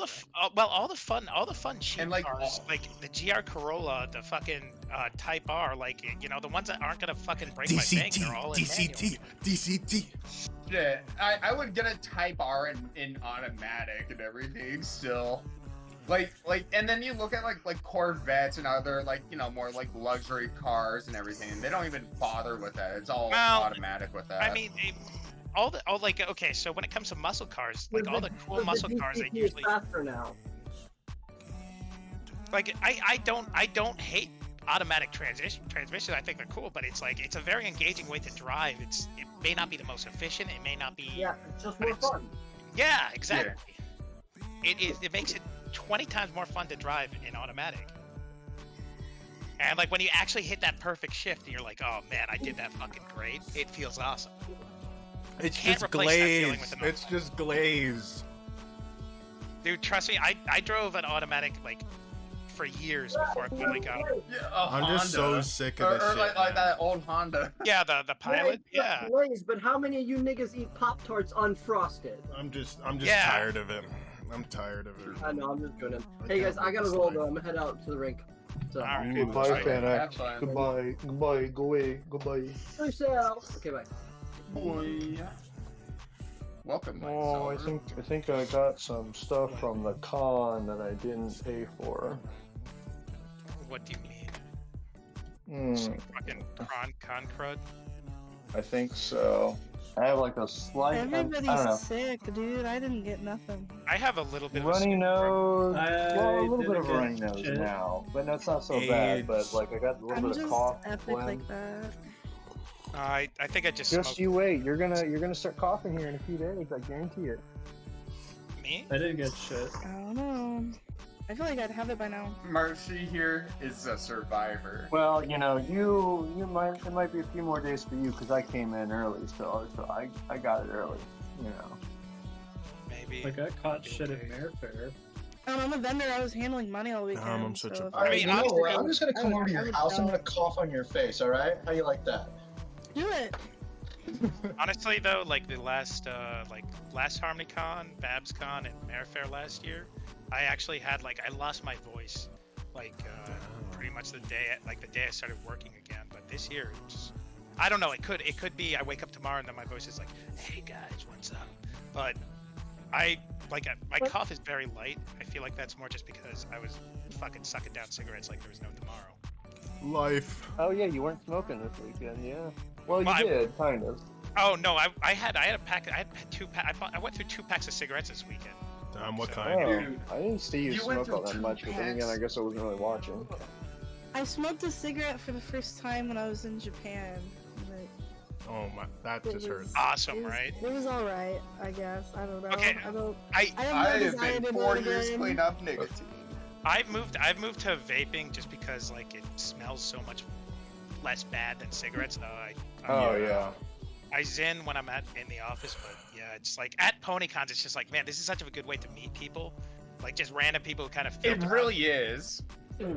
the fun cheap And, like, cars, like the GR Corolla, the fucking Type R, like, you know, the ones that aren't gonna fucking break my bank, they're all in manual. DCT. Yeah, I would get a Type R in automatic and everything still. Like, and then you look at like Corvettes and other like, you know, more like luxury cars and everything. They don't even bother with that. It's all automatic with that. I mean, okay, so when it comes to muscle cars, like all the cool muscle cars, they DCT usually is faster now. like I don't hate automatic transmissions. I think they're cool, but it's like it's a very engaging way to drive. It may not be the most efficient. It may not be. Yeah, it's just more fun. Yeah, exactly. Yeah. It makes it 20 times more fun to drive in automatic. And like when you actually hit that perfect shift, and you're like, oh man, I did that fucking great. It feels awesome. It's Can't just replace that feeling glaze. with an It's just glaze. Dude, trust me, I drove an automatic like for years before I finally got it. Yeah, a I'm just so Honda. sick of this or shit. like that old Honda. Yeah, the Pilot. Yeah. Blaze, but how many of you niggas eat Pop-Tarts unfrosted? I'm just Yeah. tired of it. I'm tired of it. I know, I'm just doing it. Hey guys, I gotta roll though. I'm gonna head out to the rink. So, Okay, bye, Fanac. Goodbye. Goodbye. Go away. Goodbye. yourself. Okay, bye. Boy. Welcome, my Oh, I son. think I got some stuff from the con that I didn't pay for. What do you mean? Some fucking con crud? I think so. I have like a slight. I don't know. Everybody's sick, dude. I didn't get nothing. I have a little bit Runny of nose. Well, a little bit didn't of get runny nose shit. now, but that's not so bad. But like I got a little I'm bit of just cough. epic phlegm. like that. I think I just Just smoked you wait. You're gonna start coughing here in a few days. I guarantee it. me. I didn't get shit. I don't know. I feel like I'd have it by now. Marshy here is a survivor. Well, you know, it might be a few more days for you because I came in early, so I got it early. You know. Maybe. Like I caught shit in Mayfair. I'm a vendor. I was handling money all weekend. I'm such so a- if All right, mean, you know honestly, what? I'm just gonna come over to I your would house. I'm go. gonna cough on your face. All right? How you like that? Do it. Honestly though, like the last HarmonyCon, BabsCon, and Mayfair last year, I actually had I lost my voice, pretty much the day I started working again. But this year, I don't know. It could be I wake up tomorrow and then my voice is like, hey guys, what's up? But my cough is very light. I feel like that's more just because I was fucking sucking down cigarettes like there was no tomorrow. Life. Oh yeah, you weren't smoking this weekend, yeah. Well, Well, you did, kind of. Oh no, I had a pack. I had two pack. I went through 2 packs of cigarettes this weekend. Damn, what So- kind? Oh, I didn't see you You went smoke all through that 2 much, but then again, I packs? guess I wasn't really watching. I smoked a cigarette for the first time when I was in Japan. But Oh my, that it just hurts. was- Awesome, it was- right? It was all right, I guess. I don't know. Okay, I don't. I have no I desire have to been do 4 it years again. clean up nicotine. I've moved to vaping just because like it smells so much less bad than cigarettes. Oh yeah. I zen when I'm in the office, but yeah, it's like at PonyCons, it's just like, man, this is such a good way to meet people, like just random people who kind of. It really is.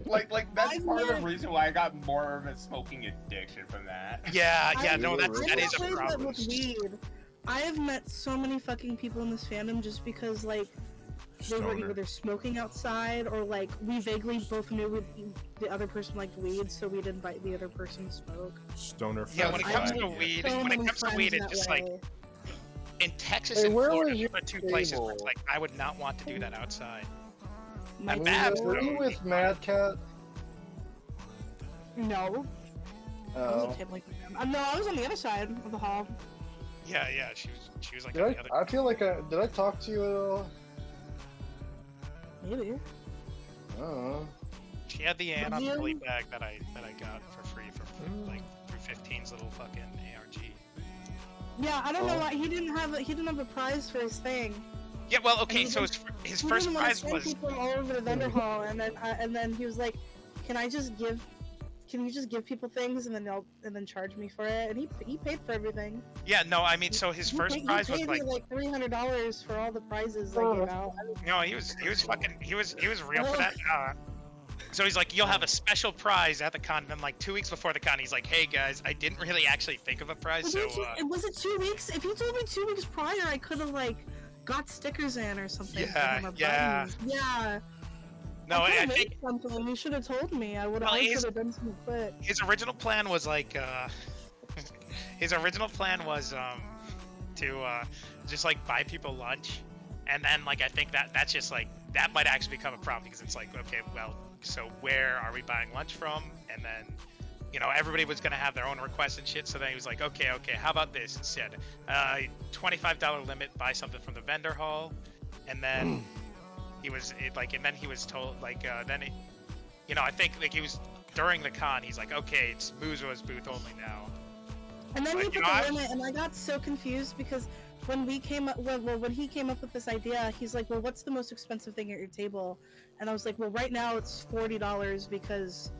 Like that's I've part of the never- reason why I got more of a smoking addiction from that. Yeah, yeah, I've no, that never is a played that problem. with weed. I have met so many fucking people in this fandom just because like they were Stoner. either smoking outside or like we vaguely both knew the other person liked weed, so we'd invite the other person to smoke. Stoner. Yeah, when it fest comes to vibe. weed, So when many it comes to friends weed, it's that just way. like in Texas Hey, and where Florida, was those are your 2 places where it's table? like I would not want to do that outside. My I'm Were bad, you- bro. Were you with Mad Cat? No. I Oh. wasn't tabling with them. No, I was on the other side of the hall. Yeah, yeah, she was like Did on the other. I feel like did I talk to you at all? Maybe. I don't know. She had the Did Anon you? Bully bag that I got for free from like through 15's little fucking ARG. Yeah, I don't know Oh. why he didn't have a prize for his thing. Yeah, well, okay, he so didn't- his He first didn't wanna prize send was people all over the vendor hall, and then he was like, "Can you just give people things and then charge me for it?" And he paid for everything. yeah, no, I mean, so his first prize he was paid like me like $300 for all the prizes I gave out. no, he was fucking he was real for that. So he's like, you'll have a special prize at the con. And then like 2 weeks before the con, he's like, hey guys, I didn't really actually think of a prize, so Was it 2 weeks? If you told me 2 weeks prior, I could have like got stickers in or something. for Yeah, him or yeah. buttons. Yeah. no, I I could've think made something. You should have told me. I would Well, have done something quick. his original plan was like his original plan was to just like buy people lunch, and then like I think that's just like that might actually become a problem because it's like, okay, well, so where are we buying lunch from? And then everybody was gonna have their own requests and shit, so then he was like, okay, how about this instead? $25 limit, buy something from the vendor hall, and then he was told like I think like he was during the con, he's like, okay, it's Muzo's booth only now. And then Like, he put the limit, and I got so confused because when we came up, when he came up with this idea, he's like, "Well, what's the most expensive thing at your table?" And I was like, "Well, right now it's $40 because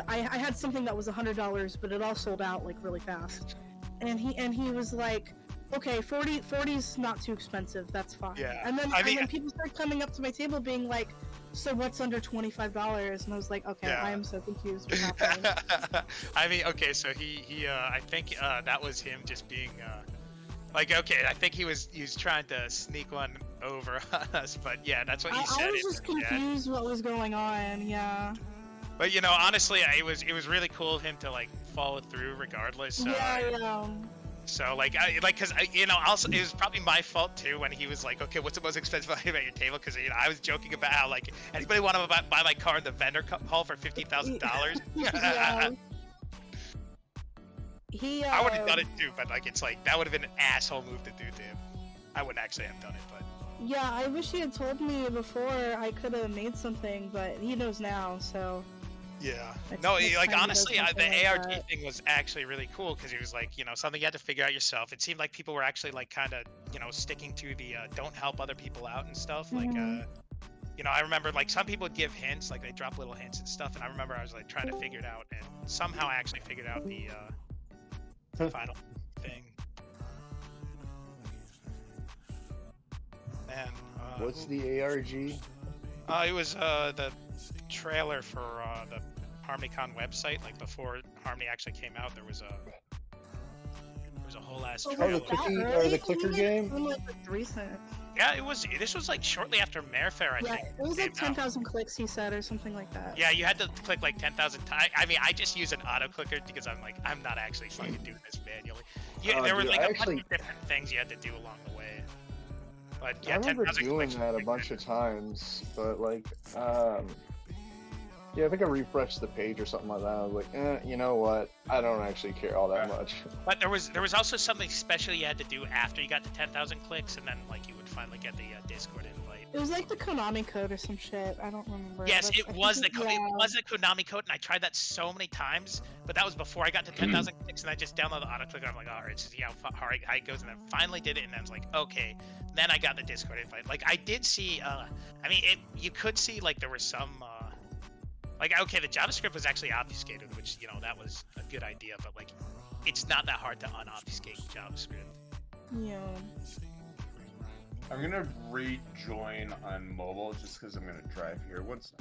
I had something that was $100, but it all sold out like really fast." And he was like, "Okay, 40's not too expensive. That's fine." Yeah, And then I mean- people started coming up to my table being like, "So what's under $25?" And I was like, "Okay, Yeah. I am so confused." What's happening. I mean, okay, so he I think that was him just being like, okay, I think he was trying to sneak one over on us, but yeah, that's what he said. I was just Yeah. confused what was going on. Yeah. But honestly, it was really cool of him to like follow through regardless. So, Yeah. So like because also it was probably my fault too when he was like, okay, what's the most expensive item at your table? Because I was joking about how like anybody want to buy my car in the vendor hall for $50,000. Yeah. He. I would have done it too, but like it's like that would have been an asshole move to do to him. I wouldn't actually have done it, but Yeah, I wish he had told me before. I could have made something, but he knows now, so. yeah. Next- No, next like time he honestly, does the something like ARG that. thing was actually really cool because it was like something you had to figure out yourself. It seemed like people were actually like kind of sticking to the don't help other people out and stuff. Like Mhm. I remember like some people would give hints, like they drop little hints and stuff, and I remember I was like trying to figure it out, and somehow I actually figured out the final thing. And What's the ARG? it was the trailer for the HarmonyCon website. Like before Harmony actually came out, there was a whole ass Oh, trailer. the clicker or the clicker game? Like recent. Yeah, it was. This was like shortly after Mare Fair, I Yeah, think. it was like came out. 10,000 clicks, he said, or something like that. Yeah, you had to click like 10,000 times. I mean, I just use an auto clicker because I'm like, I'm not actually fucking doing this manually. Yeah, Oh, there were dude, like I a actually- bunch of different things you had to do along the way. But I yeah, remember 10,000 doing clicks. that a bunch of times, but like, yeah, I think I refreshed the page or something like that. I was like, you know what? I don't actually care all that much. But there was also something special you had to do after you got to 10,000 clicks, and then like you would finally get the Discord invite. It was like the Konami code or some shit. I don't remember. Yes, but it I was the think it was the Konami code, and I tried that so many times. But that was before I got to 10,000 clicks, and I just downloaded the auto clicker. I'm like, all right, just see how it goes, and then finally did it, and I was like, okay. Then I got the Discord invite. Like I did see, I mean, you could see like there was some. Like, okay, the JavaScript was actually obfuscated, which, you know, that was a good idea, but, like, it's not that hard to unobfuscate JavaScript. Yeah. I'm gonna rejoin on mobile just because I'm gonna drive here. One sec.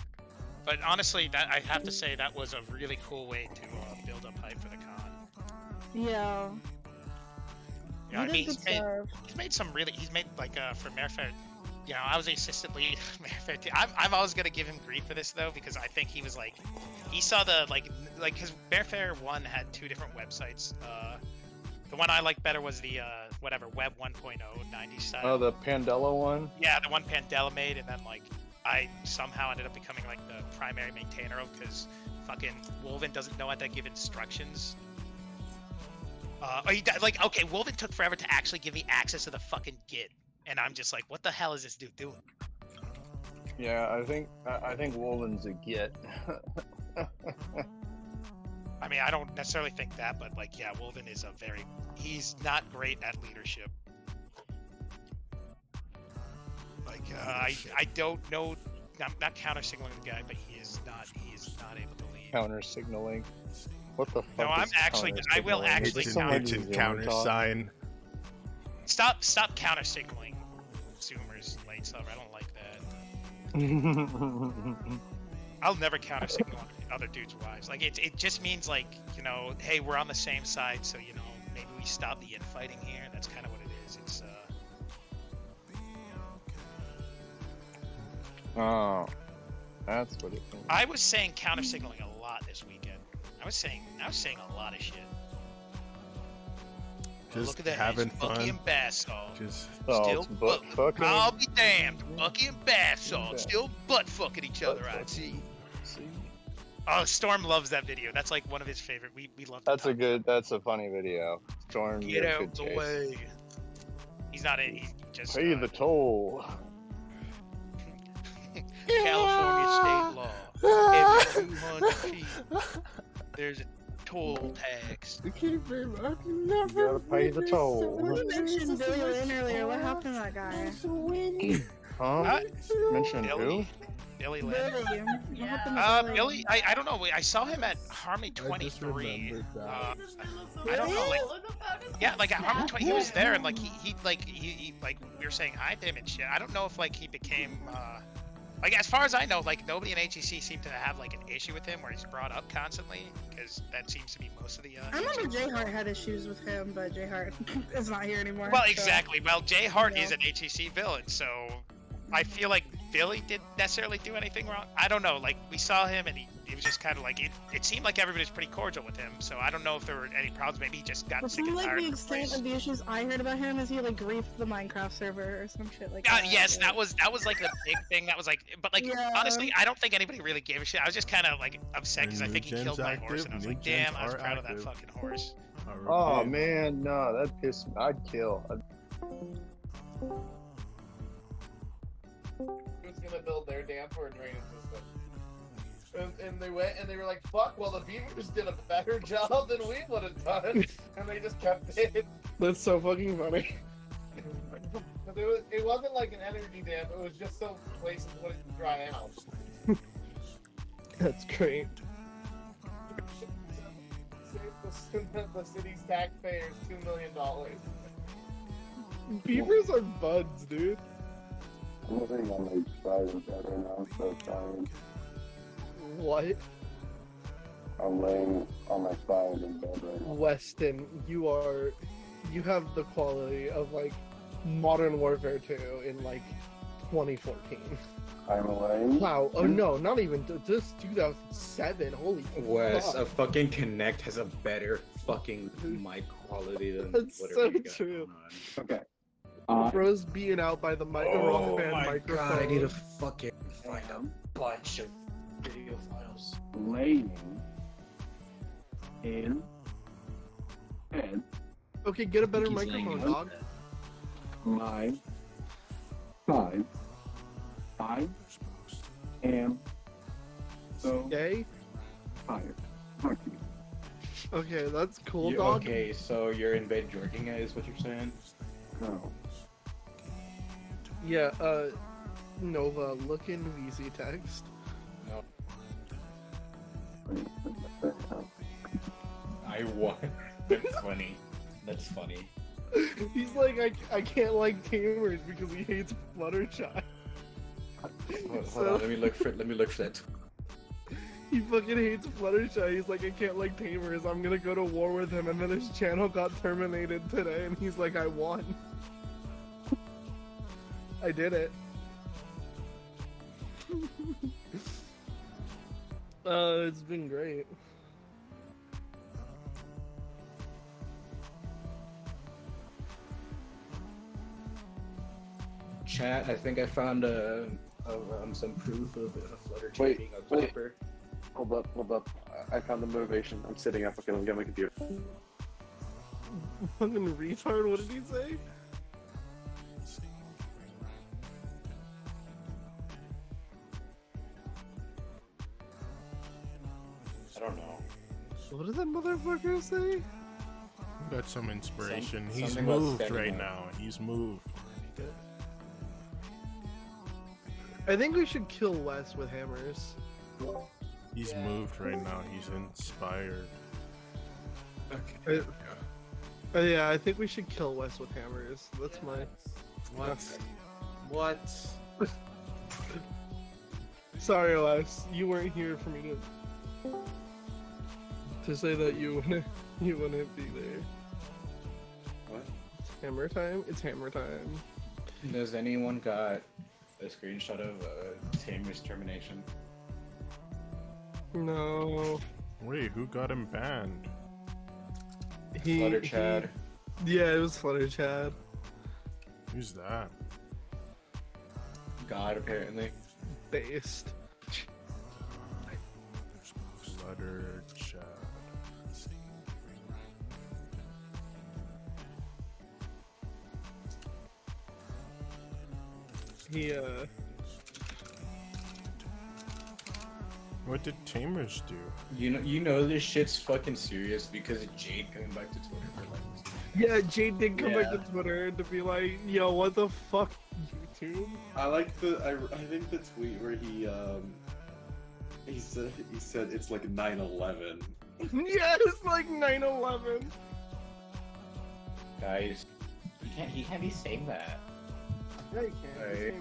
But honestly, that I have to say that was a really cool way to build up hype for the con. Yeah. Yeah, I mean, he's made some really, like, for Merfair, you know, I was the assistant lead. I'm always gonna give him grief for this though, because I think he was like, he saw the like because Bearfair 1 had 2 different websites. The one I liked better was the whatever Web 1.0 90s style. Oh, the Pandela one. Yeah, the one Pandela made, and then like I somehow ended up becoming like the primary maintainer of, because fucking Wolven doesn't know how to give instructions. Like, okay, Wolven took forever to actually give me access to the fucking Git. And I'm just like, what the hell is this dude doing? Yeah, I think Wolven's a git. I mean, I don't necessarily think that, but like, yeah, Wolven is he's not great at leadership. Like, I don't know, I'm not counter signaling the guy, but he is not able to lead. Counter signaling. What the fuck? No, I will actually counter sign. Stop counter signaling Zoomers late summer. I don't like that. I'll never counter signal other dudes' wives. Like it just means like, you know, hey, we're on the same side, so you know, maybe we stop the infighting here. That's kind of what it is. It's Oh, that's what it means. I was saying counter signaling a lot this weekend. I was saying a lot of shit. Just look at that, having it's Bucky fun. and Bassall. Just Still fucking. I'll be damned. Bucky and Bassall still butt fucking each other. I see. Oh, Storm loves that video. That's like one of his favorite. We love. That's a funny video. Storm. Get out the way. He's not in. He's just. Pay the toll. California state law. Every 200 feet, there's a toll tax. You gotta pay the toll. Somebody mentioned Billy Lynn earlier. What happened to that guy? Huh? Mentioned who? Billy Lynn. Billy. What happened to Billy? Billy, I don't know. I saw him at Harmony 23. I don't know, like, yeah, like at Harmony 20, he was there, and like he like we were saying hi to him and shit. I don't know if like he became like, as far as I know, like nobody in HEC seemed to have like an issue with him where he's brought up constantly, because that seems to be most of the. I remember Jay Hart had issues with him, but Jay Hart is not here anymore. Well, so- exactly. Well, Jay Hart is an HEC villain, so I feel like Billy didn't necessarily do anything wrong. I don't know. Like, we saw him, and he was just kind of like, it seemed like everybody was pretty cordial with him, so I don't know if there were any problems. Maybe he just got But sick from and like tired the of the extent place. of the issues I heard about him is he like griefed the Minecraft server or some shit like that. Yes, that was like the big thing. That was like, but like, Yeah. honestly, I don't think anybody really gave a shit. I was just kind of like upset because I think he killed my horse, and I was like, damn, I was proud of that fucking horse. Oh man, no, that pissed me. I'd kill. Who's gonna build their dam for a drainage system? And they went and they were like, fuck, well the Beavers did a better job than we would have done. And they just kept it. That's so fucking funny. But it wasn't like an energy dam, it was just so places wouldn't dry out. That's great. Save the city's taxpayers $2 million. Beavers are buds, dude. I'm living on my side of bed right now. I'm so tired. What? I'm laying on my side in bed right now. Weston, you have the quality of like Modern Warfare 2 in like 2014. I'm laying. Wow. Oh no, not even just 2007. Holy Wes, fuck. a fucking Kinect has a better fucking mic quality than That's whatever so you got true. going on. Okay. Bro's being out by the rock band microphone. God, I need to fucking find a bunch of video files. Laying in bed. Okay, get a better He's laying microphone, in dog. My side. I am so gay. Tired. Talk to me. Okay, that's cool, You- dog. Okay, so you're in bed jerking it, is what you're saying? No. Yeah, Nova, look in VZ text. No. I won. That's funny. That's funny. He's like, I can't like Tamers because he hates Fluttershy. Hold on, let me look for that. He fucking hates Fluttershy. He's like, I can't like Tamers. I'm gonna go to war with him. And then his channel got terminated today, and he's like, I won. I did it. It's been great. Chat, I think I found some proof of Flutter Wait, being a wait. clapper. Hold up. I found the motivation. I'm sitting up. Okay, let me get my computer. Fucking retard, what did he say? I don't know. What did that motherfucker say? Got some inspiration. Some- He's something about moved standing right up. now. He's moved. I think we should kill Wes with hammers. He's moved right now. He's inspired. Yeah, I think we should kill Wes with hammers. That's my... What? Sorry, Wes. You weren't here for me to say that you wouldn't be there. What? It's hammer time? It's hammer time. Does anyone got a screenshot of Tamer's termination? No. Wait, who got him banned? Flutter Chad. Yeah, it was Flutter Chad. Who's that? God, apparently. Based. Flutter Chad. He, What did Tamers do? You know this shit's fucking serious because of Jade coming back to Twitter for like. Yeah, Jade did come back Yeah. to Twitter to be like, yo, what the fuck, YouTube? I like I think the tweet where he said it's like 9/11. Yeah, it's like 9/11. Guys, he can't be saying that. Yeah, you can. Right.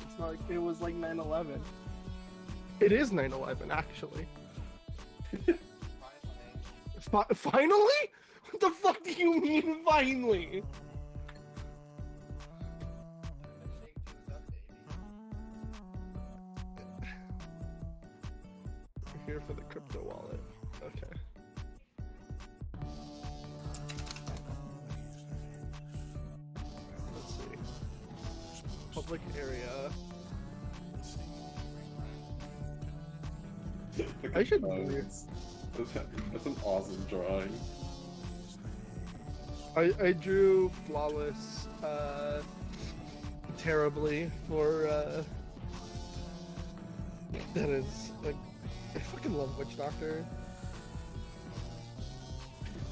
It's not like it was like 9/11. It is 9/11, actually. Finally? What the fuck do you mean, finally? We're here for the crypto wallet. Okay. Let's see. Public area. I should. That's an awesome drawing. I drew flawless, terribly for, that is, like, I fucking love Witch Doctor.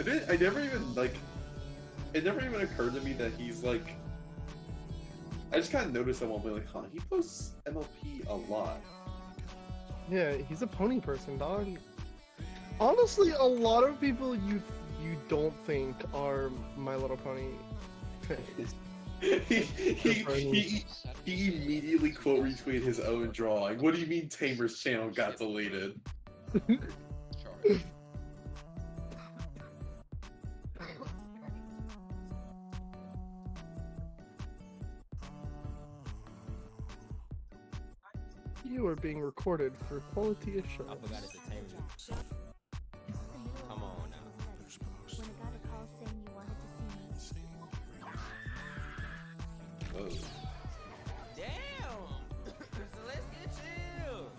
I never even like. It never even occurred to me that he's like. I just kind of noticed at one point, like, huh, he posts MLP a lot. Yeah, he's a pony person, dog. Honestly, a lot of people you don't think are My Little Pony fans. he immediately quote retweeted his own drawing. What do you mean Tamer's channel got deleted? You are being recorded for quality assurance. Come on now. Oh. Damn! Let's get chill.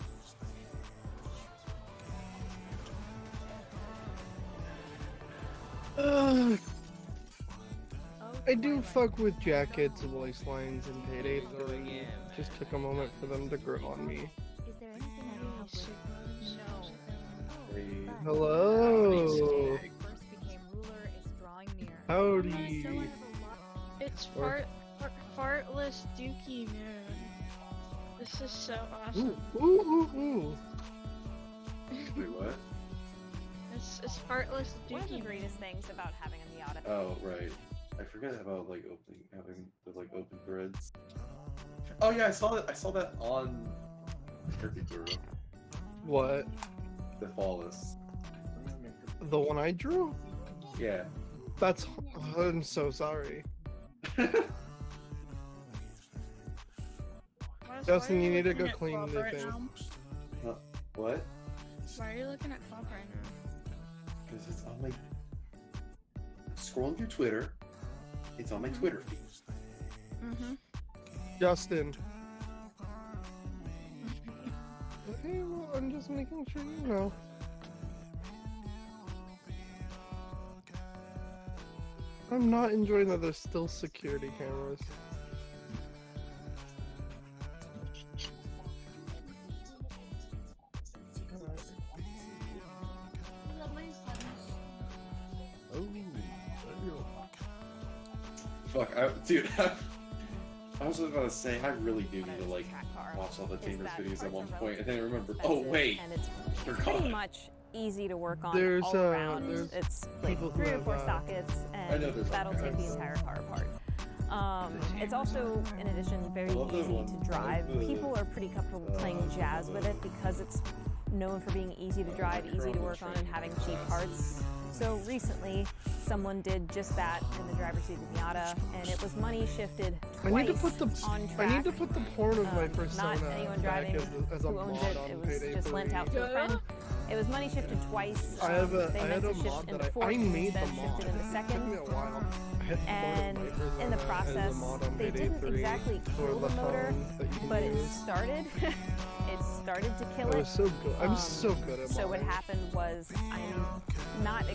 I do fuck with jackets, voice lines, and Payday 3. Just took a moment for them to grow on me. Is there anything I can ship? Hello. First became ruler is drawing near. Howdy. It's Or- fartless Dookie Moon. This is so awesome. Ooh. Wait, what? It's fartless Dookie. One of the greatest things about having a Miata. Oh, right. I forget about like having the like open threads. Oh yeah, I saw that on Turkey Guru. What? The Flawless. The one I drew? Yeah. That's. I'm so sorry. Justin, you need to go clean the thing. What? Why are you looking at Flop right now? Because it's on my. Scrolling through Twitter. It's on my Twitter feed. Mm-hmm. Justin. Okay, well, I'm just making sure you know. I'm not enjoying that there's still security cameras. Fuck, dude. I was about to say, I really do need to like watch all the Tamers videos at one point, and then remember. Oh wait, and it's they're pretty gone. much easy to work on There's, all around. there's It's like people who 3 or have, 4 sockets, I know and there's that'll take the archives. entire car apart. It's also, in addition, very I love the easy one- to I drive. love the, People are pretty comfortable playing jazz with it because it's known for being easy to drive, easy to work on, and having cheap parts. So recently, someone did just that in the driver's seat of the Miata, and it was money shifted I twice need to put the on track. I need to put the porn of my persona Not anyone back driving as a who owns mod it. on It was Payday just 3. lent out to a friend. It was money shifted twice. I have a They I meant had a to shift mod in that the I fourth, made the instead mod. shifted in the It second. took me a while. I had And the mod of my in the persona process, as a mod on they Payday didn't 3 exactly for kill the motor, phones that you can but it use. started. It started to kill I it. was so good. I'm so good at So what modding. happened was, I'm not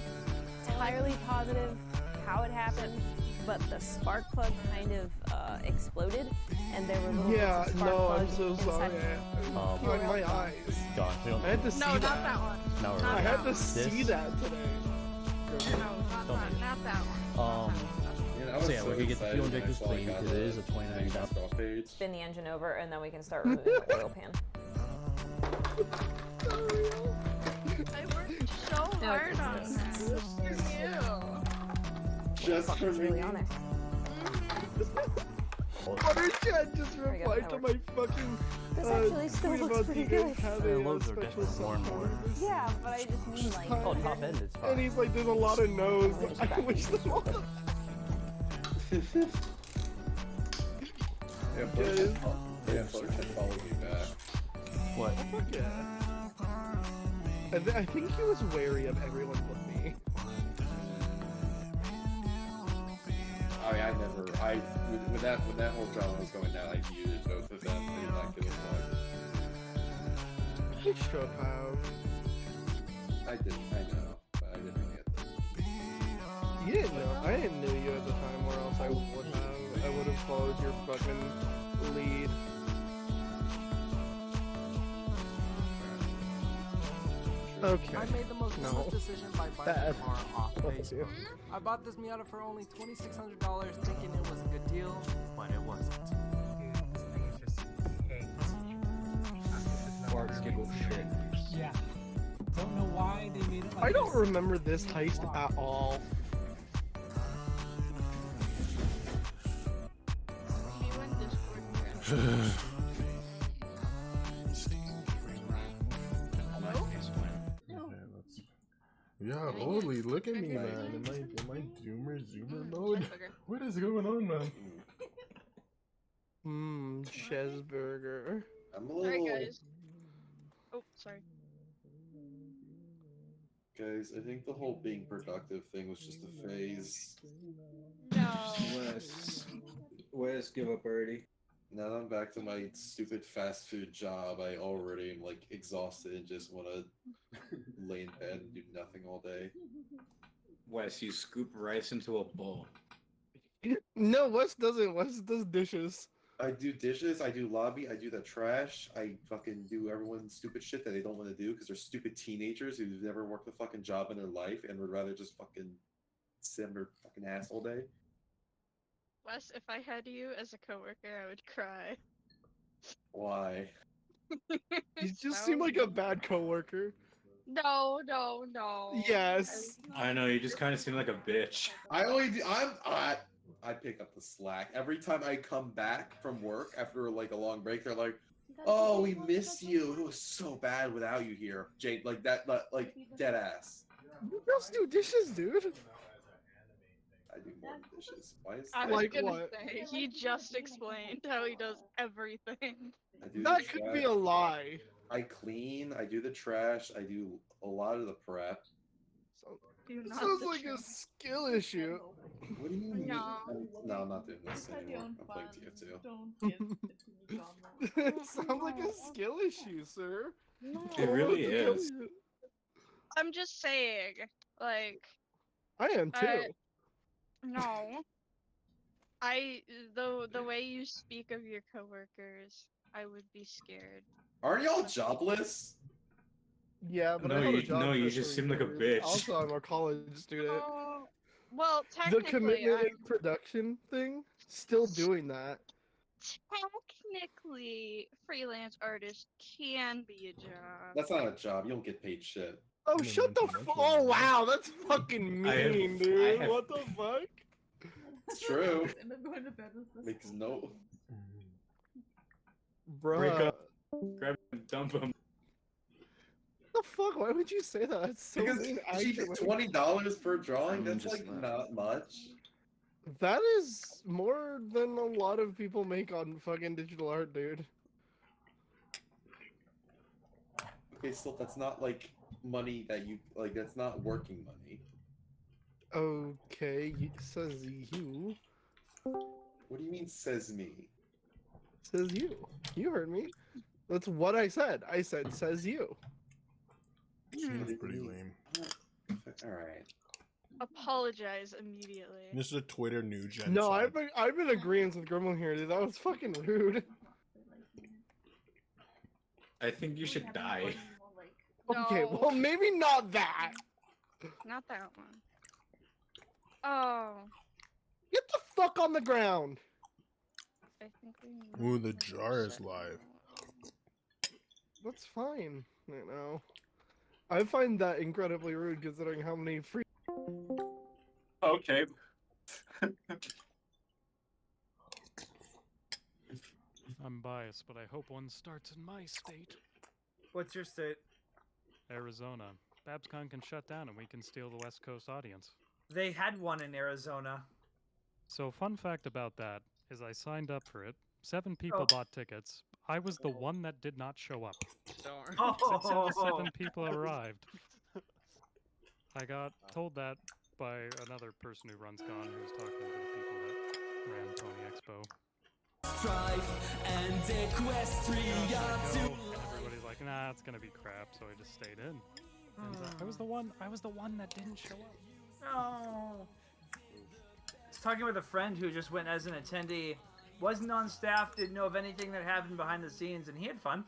entirely positive how it happened, but the spark plug kind of exploded, and there were little Yeah, bits of spark no, I'm plug so inside. sorry. My eyes. I had to see No, that. not that one. No, Not I had that to one. see that today. No, not that one. So yeah, we could get the fuel injectors clean because it is a $29. Spin the engine over, and then we can start removing the oil pan. I worked so hard on this. Just for you. Just for me. Really on there. Butter Chat just replied to my fucking This actually still tweet looks about pretty you guys good. having Loads a are special different, more and more. subscribers. Yeah, but I just mean like. Oh, top end is fine. And he's like, there's a lot of no's. I wish them all. Yeah, Flutterchat followed me back. What? Yeah. I think he was wary of everyone but me. I mean, when that whole drama was going down, I muted both of them. They did not give a fuck. You should have. I didn't. I know, but I didn't get them. You didn't know. I didn't know you at the time, or else I would have. I would have followed your fucking lead. Okay. I made the most No. swift decision by buying Bad. the car off Fuck Facebook. you. I bought this Miata for only $2,600 thinking it was a good deal, but it wasn't. Barks giggle shit. Yeah. Don't know why they made it like I don't this. remember this heist at all. Yeah, holy, look at me, man. Am I zoomer mode? What is going on, man? Chesburger. I'm a Alright, little. guys. Oh, sorry. Guys, I think the whole being productive thing was just a phase. No. Wes, give up already. Now that I'm back to my stupid fast food job, I already am like exhausted and just want to lay in bed and do nothing all day. Wes, you scoop rice into a bowl. No, Wes doesn't. Wes does dishes. I do dishes, I do lobby, I do the trash, I fucking do everyone's stupid shit that they don't want to do because they're stupid teenagers who've never worked a fucking job in their life and would rather just fucking sit on their fucking ass all day. Wes, if I had you as a coworker, I would cry. Why? You just seem like a bad coworker. No, no, no. Yes. I know, you just kind of seem like a bitch. I pick up the slack. Every time I come back from work after like a long break, they're like, "Oh, we missed you. It was so bad without you here." Jade, like that, like dead ass. You girls do dishes, dude. I do more than dishes. Why is I that? was gonna say, he just explained how he does everything. I do That the could trash. be a lie. I clean. I do the trash. I do a lot of the prep. Do not Sounds the like a truth. skill issue. What do you mean? No. No, I'm not doing this anymore. I'm playing TF2. It sounds like a skill issue, sir. It really is. I'm just saying, like. I am too. No. The way you speak of your coworkers, I would be scared. Aren't y'all jobless? Yeah, but No, I had a you- job no, for you just 3 seem like a years. bitch. Also, I'm a college student. Oh, well, The technically, commitment I'm and production thing, still doing that. technically freelance artist can be a job. That's not a job. You don't get paid shit. Oh, shut the f- Oh, wow, that's fucking I have- mean, I dude. have- What the fuck? It's true. Makes no. Bruh. Break up. Grab him, dump him. What the fuck? Why would you say that? That's so Because mean. she gets actually. $20 per drawing. That's like not much. That is more than a lot of people make on fucking digital art, dude. Okay, still, that's not like money that you like. That's not working money. Okay, says you. What do you mean, says me? Says you. You heard me. That's what I said. I said, says you. Seems pretty lame. All right. Apologize immediately. This is a Twitter new gen. No, I've been agreeing with Gremlin here, dude. That was fucking rude. I think you should die. Okay, No. well, maybe not that. Not that one. Oh, Get the fuck on the ground. I think we need Ooh, the jar is live. That's fine. You know, I find that incredibly rude considering how many free. Okay. I'm biased, but I hope one starts in my state. What's your state? Arizona. BabsCon can shut down and we can steal the West Coast audience. They had one in Arizona. So, fun fact about that is I signed up for it. 7 people bought tickets. I was the one that did not show up. Oh. 6 of the 7 people arrived. I got told that by another person who runs Con who was talking to the people that ran Pony Expo. Strife and Equestria And everybody's like, nah, it's gonna be crap, so I just stayed in. And I was the one that didn't show up. No. I was talking with a friend who just went as an attendee, wasn't on staff, didn't know of anything that happened behind the scenes, and he had fun.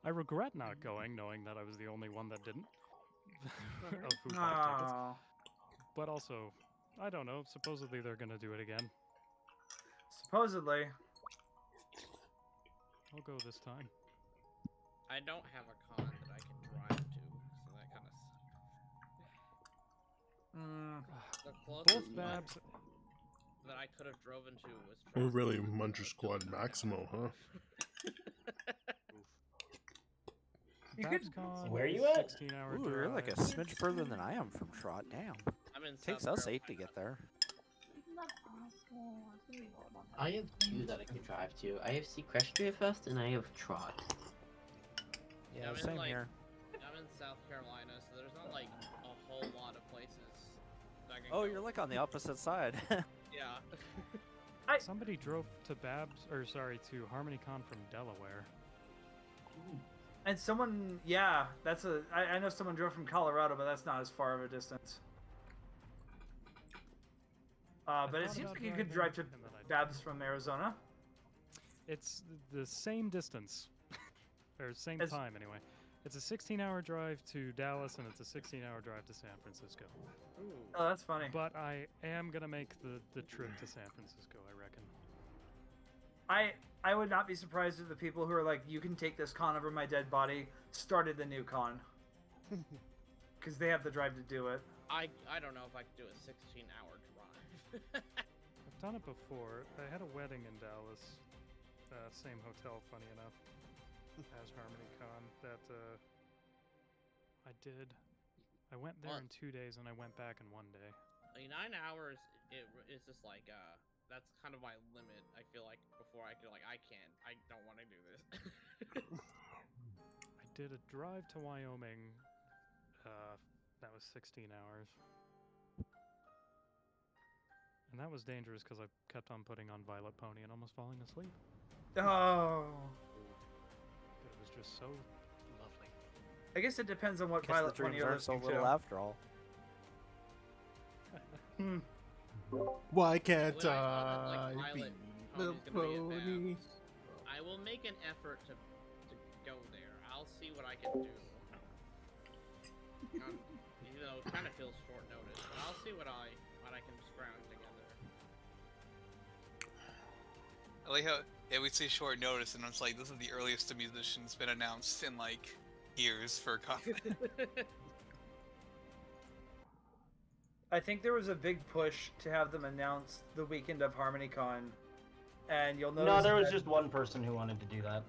I regret not going, knowing that I was the only one that didn't. Of who bought tickets. Aw. But also, I don't know. Supposedly they're gonna do it again. Supposedly. I'll go this time. I don't have a con that I can drive to, so that kind of. The closest Both Babs. that I could have driven to was. We're really Muncher Squad Maximo, huh? BabsCon, Where are you at? 16-hour Ooh, you're like a drive. smidge further than I am from Trot. Damn. I'm in Takes South us 8 to Carolina. get there. I have 2 that I could drive to. I have Sequestria first, and I have Trot. Yeah, I'm in, same like, here. I'm in South Carolina, so there's not like a whole lot of places. That I can Oh, go. you're like on the opposite side. Yeah. Somebody drove to to HarmonyCon from Delaware. And someone, yeah, I know someone drove from Colorado, but that's not as far of a distance. But it seems like you could drive to Babs from Arizona. It's the same distance, or same time anyway. It's a 16-hour drive to Dallas, and it's a 16-hour drive to San Francisco. Oh, that's funny. But I am gonna make the trip to San Francisco, I reckon. I would not be surprised if the people who are like, you can take this con over my dead body, started the new con. Because they have the drive to do it. I don't know if I could do a 16-hour drive. I've done it before. I had a wedding in Dallas. Same hotel, funny enough, as HarmonyCon. That I did. I went there in 2 days, and I went back in 1 day. 9 hours is just like that's kind of my limit. I feel like before I don't want to do this. I did a drive to Wyoming. That was 16 hours. And that was dangerous because I kept on putting on Violet Pony and almost falling asleep. Oh. But it was just so lovely. I guess it depends on what Guess Violet the Pony dreams you're aren't so listening little to. after all. Why can't When I Violet be Pony's the gonna be at pony? Babs, I will make an effort to go there. I'll see what I can do. Even though it kind of feels short notice, but I'll see what I can scrounge together. I like how we say short notice, and it's like this is the earliest a musician's been announced in like years for a concert. I think there was a big push to have them announce the weekend of HarmonyCon, and you'll notice. No, there was that just one person who wanted to do that.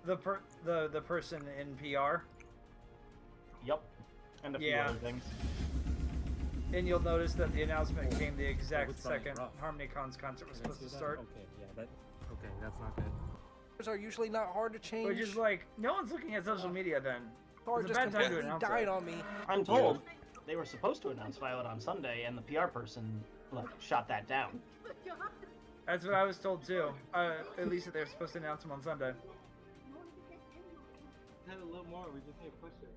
the person in PR. Yep, and a few other things. And you'll notice that the announcement came the exact second HarmonyCon's concert was supposed to start. Okay, that's not good. Are usually not hard to change. Which is like, no one's looking at social media then. Or It's a just bad time to completely announce died it. on me. I'm told they were supposed to announce Violet on Sunday, and the PR person shot that down. That's what I was told too. At least that they're supposed to announce them on Sunday. Had a little more. We just need to push it.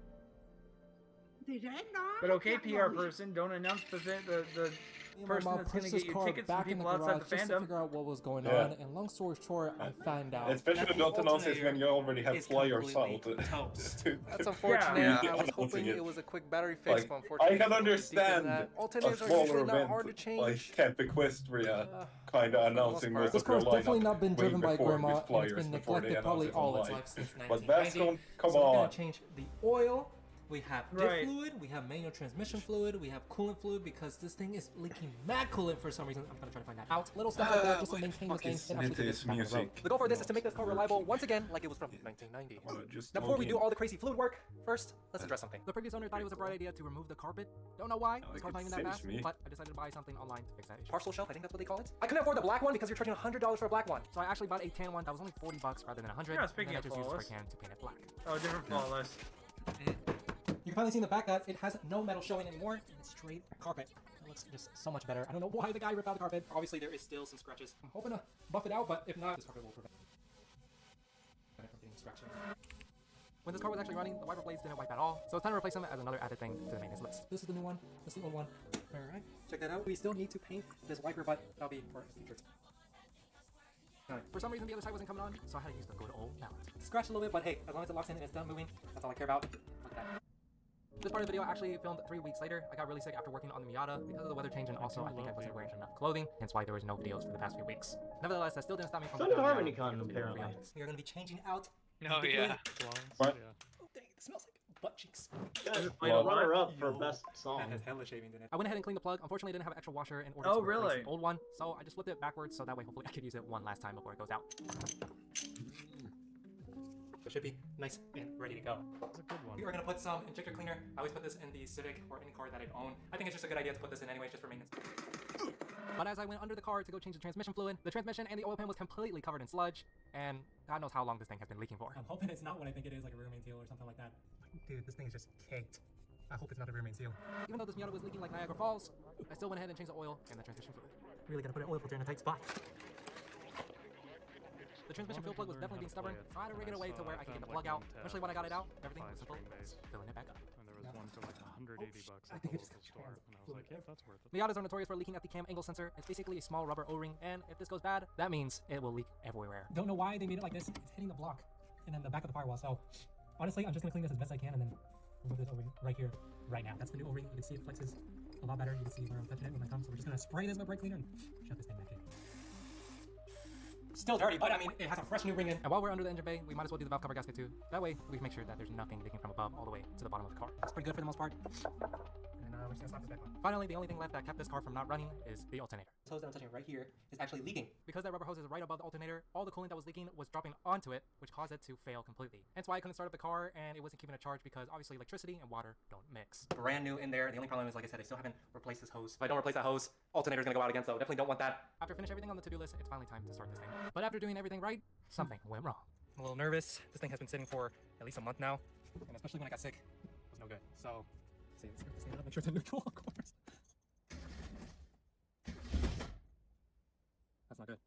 But okay, PR person, don't announce the person that's going to get you tickets from people outside the just to fandom. figure out what was going Yeah. on, and long story short, I found out. Especially don't announce it when you already have flyers out. That's unfortunate. Yeah. I was hoping it was a quick battery fix, Like, but unfortunately, I can understand that. a Alternatives are smaller usually not event hard to change. like Camp Equestria kind of announcing most This of their car's definitely lineup not been way driven by before Grandma, with and it's flyers been before they neglected probably announce it all its online. life since But 1990. Bascom, come so we're gonna on. change the oil. We have diff Right. fluid, we have manual transmission fluid, we have coolant fluid because this thing is leaking mad coolant for some reason. I'm gonna try to find that out. Little stuff like that just to maintain the thing and actually get this back on the road. The goal for this is to make this car reliable once again like it was from 1990. Now before we do all the crazy fluid work, first let's address something. The previous owner thought it was a bright idea to remove the carpet. Don't know why, this car's not even that fast, but I decided to buy something online to fix that issue. Parcel shelf, I think that's what they call it. I couldn't afford the black one because you're charging $100 for a black one. So I actually bought a tan one that was only $40 rather than $100. Yeah, speaking and then of I just used a flawless. spray can to paint it black. Oh, different flawless. You can finally see in the back that it has no metal showing anymore, and it's straight carpet. It looks just so much better. I don't know why the guy ripped out the carpet. Obviously, there is still some scratches. I'm hoping to buff it out, but if not, this carpet will prevent it from getting scratched. When this car was actually running, the wiper blades didn't wipe at all, so it's time to replace them as another added thing to the maintenance list. This is the new one. This is the old one. Alright, check that out. We still need to paint this wiper, but that'll be for future time. For some reason, the other side wasn't coming on, so I had to use the good old mallet. Scratched a little bit, but hey, as long as it locks in and it's done moving, that's all I care about. Look at that. This part of the video I actually filmed 3 weeks later. I got really sick after working on the Miata because of the weather change, and also I think I wasn't wearing enough clothing, hence why there was no videos for the past few weeks. Nevertheless, that still didn't stop me from So did HarmonyCon, apparently. We are going to be changing out. Oh yeah. What? Oh dang, it smells like butt cheeks. Runner up for best song. That has hella shavings in it. I went ahead and cleaned the plug. Unfortunately, I didn't have an extra washer in order Oh, to replace really? the old one, so I just flipped it backwards so that way hopefully I could use it one last time before it goes out. It should be nice and ready to go. That's a good one. We are going to put some injector cleaner. I always put this in the Civic or any car that I own. I think it's just a good idea to put this in anyway, just for maintenance. But as I went under the car to go change the transmission fluid, the transmission and the oil pan was completely covered in sludge, and God knows how long this thing has been leaking for. I'm hoping it's not what I think it is, like a rear main seal or something like that. Dude, this thing is just caked. I hope it's not a rear main seal. Even though this Miata was leaking like Niagara Falls, I still went ahead and changed the oil and the transmission fluid. Really gotta put an oil filter in a tight spot. The transmission fuel plug was definitely being stubborn. Try to rig it away to where I could get the plug out. Eventually when I got it out, everything was simple. Filling it back up. And there was one for like $180 I at think the it just local store. And I was like, yeah, that's worth it. Miatas are notorious for leaking at the cam angle sensor. It's basically a small rubber O-ring, and if this goes bad, that means it will leak everywhere. Don't know why they made it like this. It's hitting the block and then the back of the firewall. So honestly, I'm just gonna clean this as best I can and then remove this O-ring right here, right now. That's the new O-ring. You can see it flexes a lot better. You can see where I'm touching it with my thumb. So we're just gonna spray this with brake cleaner and shove this thing back in. Still dirty, but I mean, it has a fresh new ring in. And while we're under the engine bay, we might as well do the valve cover gasket too. That way, we can make sure that there's nothing leaking from above all the way to the bottom of the car. It's pretty good for the most part. And we're just gonna slap this back on. Finally, the only thing left that kept this car from not running is the alternator. This hose that I'm touching right here is actually leaking. Because that rubber hose is right above the alternator, all the coolant that was leaking was dropping onto it, which caused it to fail completely. Hence why I couldn't start up the car, and it wasn't keeping a charge because obviously electricity and water don't mix. Brand new in there. The only problem is, like I said, I still haven't replaced this hose. If I don't replace that hose, alternator's gonna go out again, so definitely don't want that. After I finish everything on the to-do list, it's finally time to start this thing. But after doing everything right, something went wrong. I'm a little nervous. This thing has been sitting for at least a month now, and especially when I got sick, it was no good. So, let's see, make sure it's in neutral, of course. That's not good.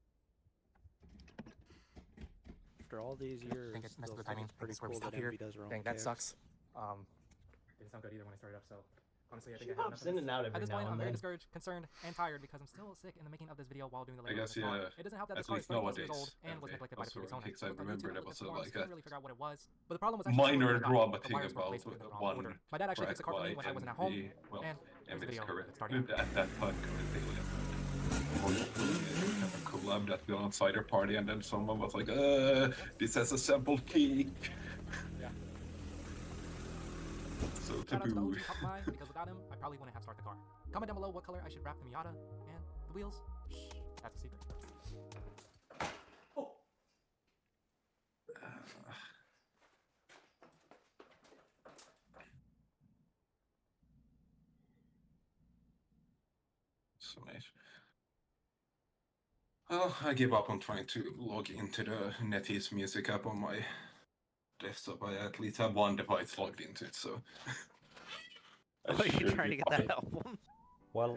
After all these years, I think it's messed still with the timing. think it's pretty That's where we cool stop that here. Envy does her own Dang, that kicks. sucks. It didn't sound good either when I started up, so honestly, I think She I have pops enough of in and out this. every At this now point, and I'm very then. discouraged, concerned, and tired because I'm still sick in the making of this video while doing the I labor of guess, the car. yeah, It doesn't help that at this car is least 30 plus years nowadays, old and was okay, neglected by the also previous owner. kicks I I looked on remember YouTube, there looked was at forums, like couldn't a really figure out what it was. But the problem was actually minor the drama wires thing were about placed within the wrong one order. My dad actually fixed the car for me when I wasn't at home, well, and Envy this is video correct. that started. At that time, a collab that we on Cider Party, and then someone was like, this has a sample kick. Yeah. So Shout out to the taboo. OG Pop Mai, because without him, I probably wouldn't have started the car. Comment down below what color I should wrap the Miata and the wheels. Shh, that's a secret. So nice. Well, I give up on trying to log into the NetEase music app on my desktop. I at least have one device logged into it, so. Oh, you're trying to get that album? Well,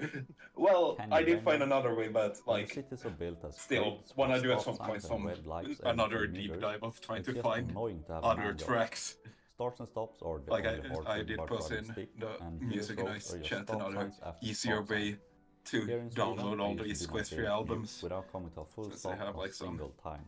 Well, can you I did blame find them? another way, but When like, cities are built as still, grids when I with do at stop some point signs and some red lights another and deep meters, dive of trying it's to just find annoying to have other manual. tracks. Starts and stops are the Like only hard I thing did about post driving in stick, the and music heroes nice are just chat stop another signs after easier stop way signs. to Here in Sweden, download all you these should do Quest not 3 say albums. without coming to a full Since they stop have, a like, some- single time.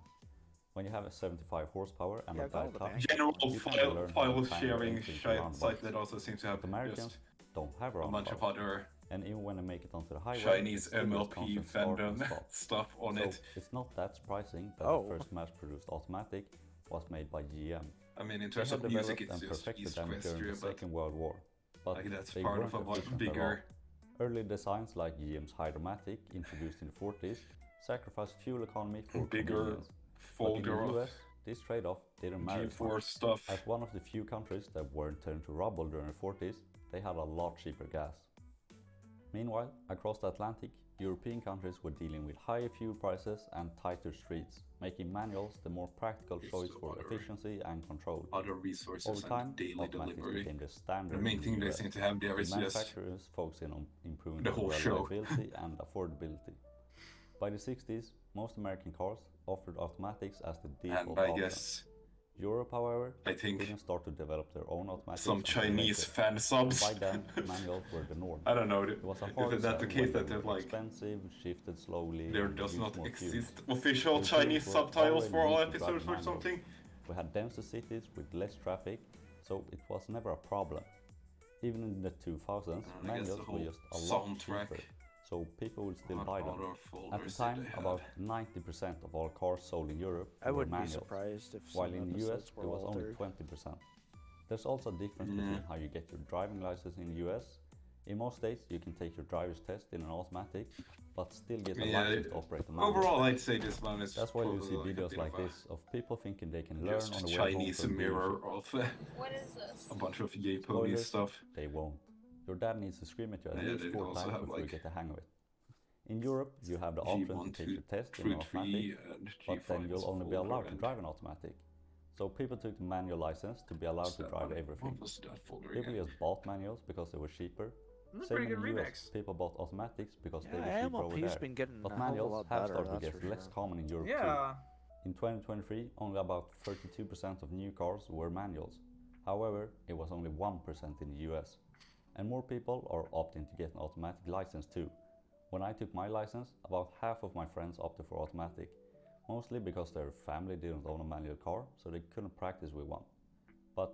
When you have a 75 horsepower and Yeah, a go bad to the time, bank. General you can learn how to file time your sharing engine to site roundabouts. that also seems to have But Americans just don't have a bunch of roundabouts. other And even when they make it onto the highway, Chinese it's still just MLP constant start and fandom stop. stuff on So it. it's not that surprising that Oh. the first mass-produced automatic was made by GM. I mean, in They terms had of music, developed it's and just perfected East them during the Equestria, but Second World War, but like that's they part weren't of a much efficient at all. bigger. Early designs like GM's Hydromatic, introduced in the 40s, sacrificed fuel economy for Bigger convenience. But in the folder of US, this trade-off didn't matter. as G4 much. stuff. As one of the few countries that weren't turned to rubble during the 40s, they had a lot cheaper gas. Meanwhile, across the Atlantic, European countries were dealing with higher fuel prices and tighter streets, making manuals the more practical choice for other- efficiency and control. Other resources Over time, and daily automatics delivery. became the standard The main in thing they US, seem to have there with is just manufacturers focusing on improving the whole show. reliability and affordability. By the 60s, most American cars offered automatics as the default and I option. guess Europe, however, I think didn't start to develop their own automatics some until Chinese later. fan subs. By then, manuals were the norm. I don't know. It was a Is hard it that the sell case when that they they're were like expensive, shifted slowly, there and does used not more fuel. exist official The Chinese tools were subtitles for all already used to drive episodes or manuals. something? We had denser cities with less traffic, so it was never a problem. Even in the 2000s, And I guess the manuals were whole just a lot soundtrack cheaper, so people would still on buy them. other At the folders time, that they about had. 90% of all cars sold in Europe I were wouldn't be manuals, surprised if while some in the US episodes it were was only altered. 20%. There's also a difference Mm. between how you get your driving license in the US. In most states, you can take your driver's test in an automatic, but still get a Yeah, license to operate a manual. overall, I'd say this one is That's why you see probably videos a bit like of a this of people thinking they can learn just on the way home Chinese from mirror dealership. of What is this? a bunch of yay pony Spoilers, stuff. They won't. Your dad needs to scream at you at Yeah, least they 4 also times have, before you like, get the hang of it. In Europe, you have the option G1, to take the test in 2, an 3, automatic, and but then G5 you'll is only be folder allowed to and- drive an automatic. So people took the manual license to be allowed to drive everything. What was that folder People again? just bought manuals because they were cheaper, That's a Same pretty in good the US, remix. people bought automatics because they Yeah, were cheaper over MLP's there. been getting but a hell of a manuals lot have better, started to that's get for less sure. common in Europe Yeah. too. In 2023, only about 32% of new cars were manuals. However, it was only 1% in the US. And more people are opting to get an automatic license too. When I took my license, about half of my friends opted for automatic, mostly because their family didn't own a manual car, so they couldn't practice with one. But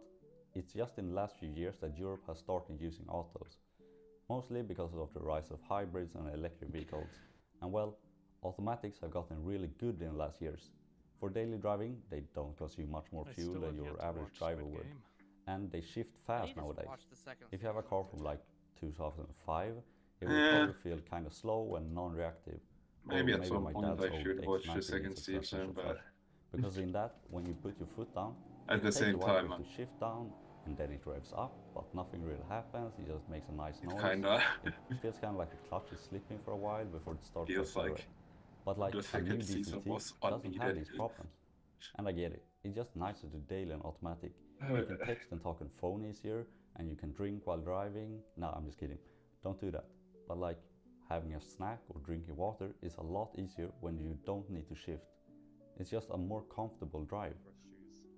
it's just in the last few years that Europe has started using autos, mostly because of the rise of hybrids and electric vehicles. And well, automatics have gotten really good in the last years. For daily driving, they don't consume much more I fuel still than have your yet to average watch driver Squid would. Game. And they shift I fast need to nowadays. watch the second If you have a season car too. from like 2005, it will Yeah. probably feel kind of slow and non-reactive. Maybe Or at some my point dad's I old should watch the X90 second is a transmission season, but flush. Because in that, when you put your foot down, at it the takes a same while time, for it to shift down, and then it revs up, but nothing really happens. It just makes a nice noise. kinda It feels kind of like the clutch is slipping for a while before it starts to feels accelerate. like But like the a second new season DCT was doesn't have unneeded. these problems. And I get it. It's just nicer to daily and automatic. You can text and talk on phone easier, and you can drink while driving. No, I'm just kidding. Don't do that. But like having a snack or drinking water is a lot easier when you don't need to shift. It's just a more comfortable drive.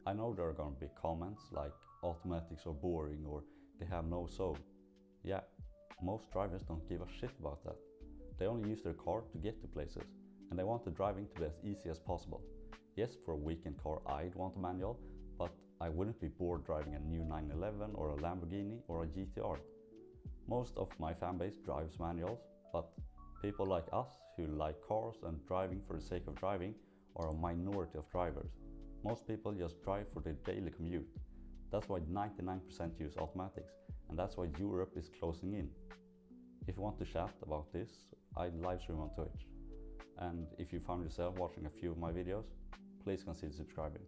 I know there are gonna be comments like automatics are boring or they have no soul. Yeah, most drivers don't give a shit about that. They only use their car to get to places, and they want the driving to be as easy as possible. Yes, for a weekend car I'd want a manual, but I wouldn't be bored driving a new 911 or a Lamborghini or a GTR. Most of my fanbase drives manuals, but people like us who like cars and driving for the sake of driving are a minority of drivers. Most people just drive for their daily commute. That's why 99% use automatics, and that's why Europe is closing in. If you want to chat about this, I livestream on Twitch. And if you found yourself watching a few of my videos, please consider subscribing.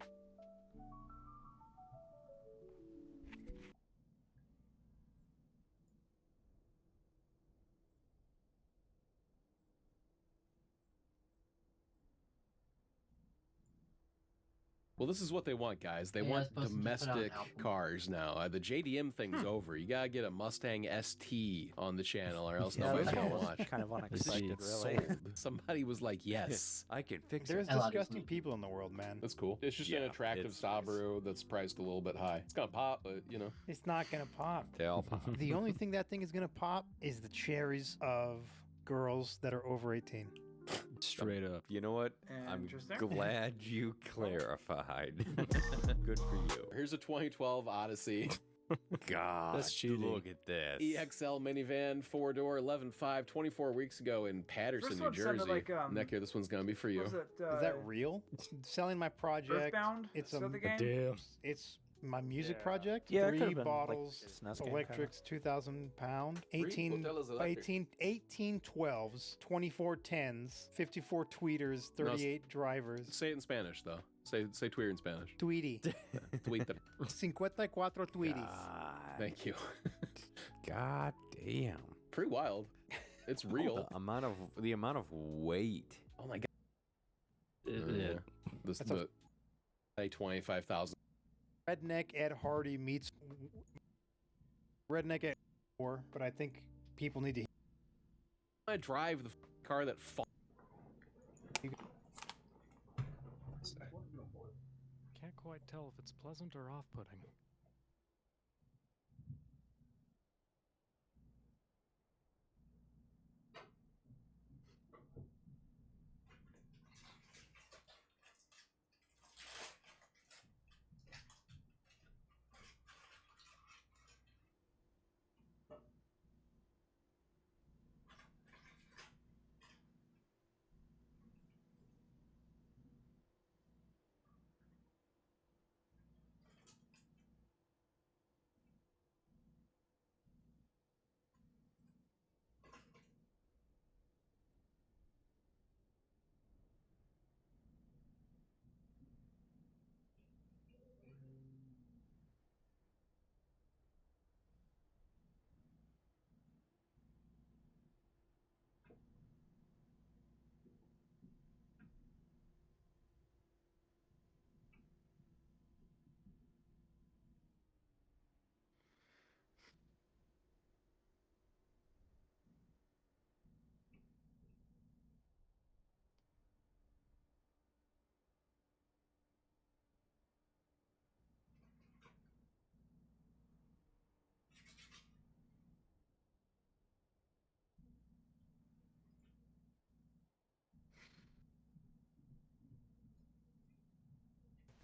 Well, this is what they want, guys. They Yeah, want it's supposed to put out an domestic album. cars now. The JDM thing's over. You gotta get a Mustang ST on the channel, or else Yeah, nobody's that gonna was watch. kind of This unexpected, shit's really. sold. Somebody was like, "Yes, I can fix it." There's I like it. disgusting people in the world, man. That's cool. It's just an attractive Subaru that's priced a little bit high. It's gonna pop, but you know. It's not gonna pop. They all pop. The only thing that thing is gonna pop is the cherries of girls that are over 18. Straight up. You know what? I'm Interesting. glad you clarified. Good for you. Here's a 2012 Odyssey. God, That's cheating. look at this. EXL minivan, 4-door, 11.5, 24 weeks ago in Patterson, First New one sounded Jersey. like, Neck here, this one's gonna be for you. Was it, Is that real? Selling my project. Earthbound? It's Is a that the game? It's my music project. Yeah, it could've 3 been like bottles, SNES game electrics, 2,000 pound, 18, Hotel is electric. 18 12s, 24 10s, 54 tweeters, 38 drivers. Say it in Spanish, though. Say tweeter in Spanish. Tweety. Tweeter. 54 tweeties. Thank you. God damn. Pretty wild. It's real. The amount of weight. Oh my god. Yeah. This That's the a 25,000. Redneck Ed Hardy meets Redneck Ed 4, but I think people need to. I drive the car that falls. Can't quite tell if it's pleasant or off-putting.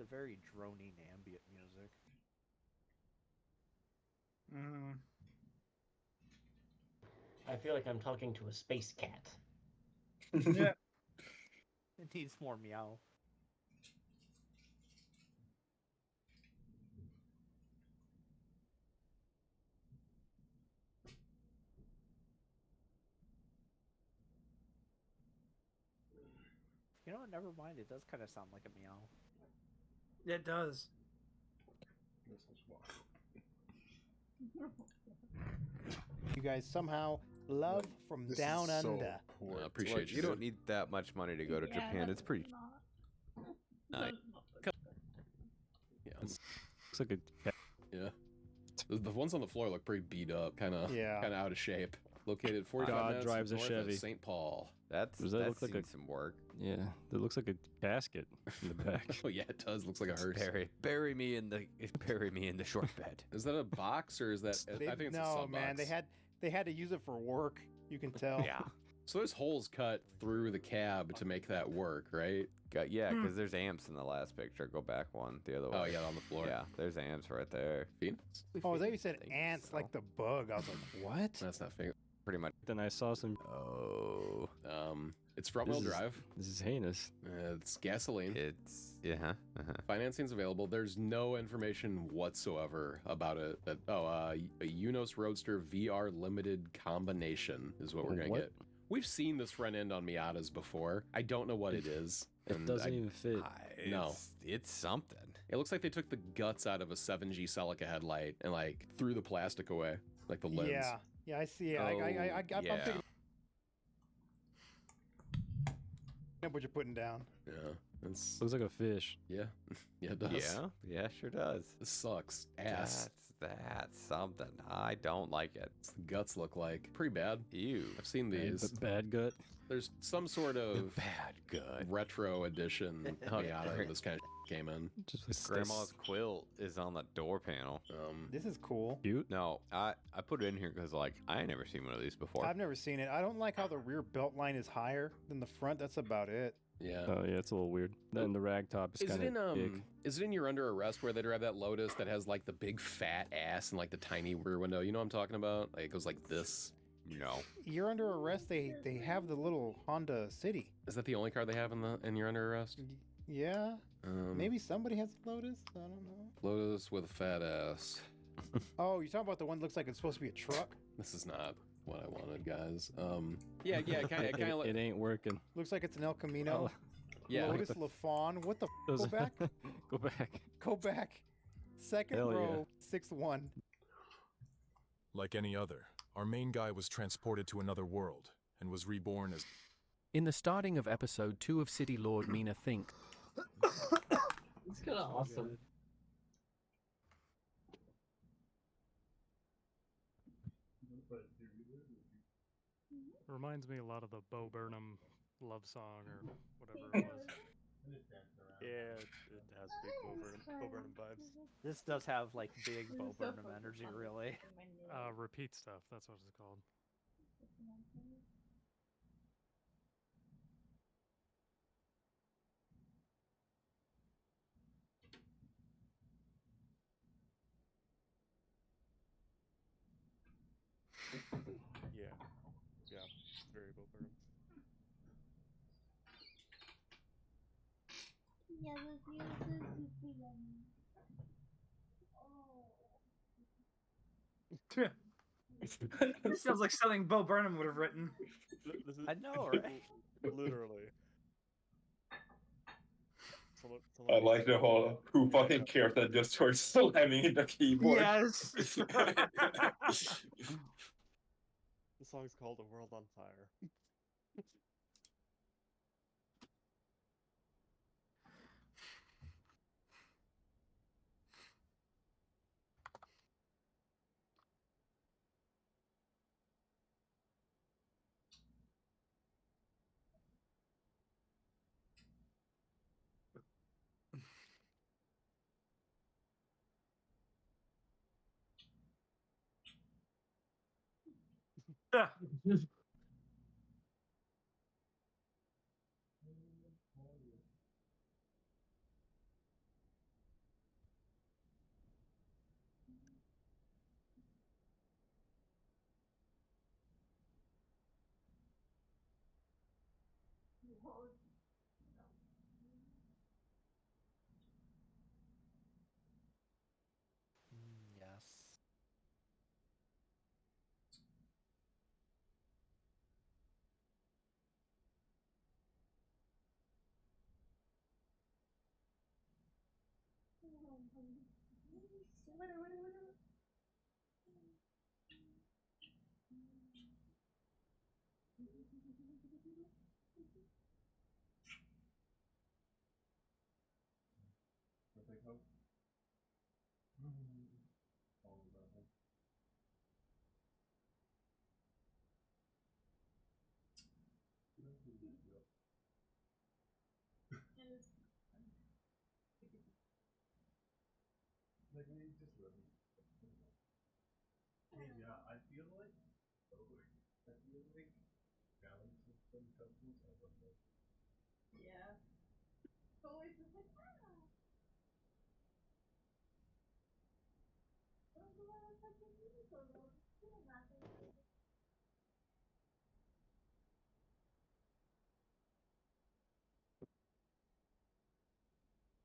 a very droning ambient music. Mm. I feel like I'm talking to a space cat. Yeah. It needs more meow. You know what? Never mind. It does kind of sound like a meow. It does. You guys somehow love from This down is so under. poor. I appreciate Look, you. you don't need that much money to go to Japan. It's pretty. Nice. Yeah. Looks like a Yeah. The ones on the floor look pretty beat up, kind of out of shape. Located 45 God minutes drives a north Chevy. of St. Paul. Does that look like some work. Yeah, that looks like a casket in the back. Oh yeah, it does. Looks like a hearse. Bury me in the short bed. Is that a box or is that? I think it's a no, sub man. box. They had to use it for work. You can tell. Yeah. So there's holes cut through the cab to make that work, right? Yeah, because there's amps in the last picture. Go back one, the other way. Oh yeah, on the floor. Yeah, there's amps right there. Phoenix? Oh, they said ants like the bug. I was like, what? That's not fake. Pretty much. Then I saw some. Oh. It's front-wheel drive. This is heinous. It's gasoline. It's Financing's available. There's no information whatsoever about it. That a Unos Roadster VR limited combination is what we're gonna What? get. We've seen this front end on Miatas before. I don't know what it is. It doesn't even fit. No. It's something. It looks like they took the guts out of a 7G Celica headlight and like threw the plastic away, like the lens. Yeah, I see it. Oh, I'm yeah. picking up what you're putting down. Yeah. It's Looks like a fish. yeah. Yeah, it does. Yeah, sure does. This sucks. Ass. That's something. I don't like it. What's the guts look like? Pretty bad. Ew. I've seen these. Bad gut. There's some sort of Bad good. retro edition Miata that this kind of came in. Just Grandma's quilt is on the door panel. This is cool. cute. No, I put it in here because like I ain't never seen one of these before. I've never seen it. I don't like how the rear belt line is higher than the front. That's about it. Yeah. Oh yeah, it's a little weird. Then the rag top is Is it kind in of big. Is it in You're Under Arrest where they drive that Lotus that has like the big fat ass and like the tiny rear window? You know what I'm talking about? Like it goes like this. No. You're Under Arrest. They have the little Honda City. Is that the only car they have in You're Under Arrest? Yeah. Maybe somebody has a Lotus. I don't know. Lotus with a fat ass. Oh, you're talking about the one that looks like it's supposed to be a truck? This is not what I wanted, guys. Yeah, kind of. It ain't working. Looks like it's an El Camino. Yeah. Lotus Lafon. What the? Go back. Go back. Go back. Second Hell yeah. row, 6-1. Like any other, our main guy was transported to another world and was reborn as. In the starting of episode 2 of City Lord Mina Think. It's kind of awesome. Reminds me a lot of the Bo Burnham love song or whatever it was. Yeah, it has big Bo Burnham vibes. This does have like big Bo Burnham energy, really. Repeat stuff, that's what it's called. Yeah, very Bo Burnham. This sounds like something Bo Burnham would have written. I know, right? Literally. I like the whole who fucking cares that just starts slamming in the keyboard. Yes. The song's called "A World on Fire." Yes. Yeah, I feel like balance system companies are the most. Yeah. Always just like, ah. Don't go out like a unicorn. Still nothing.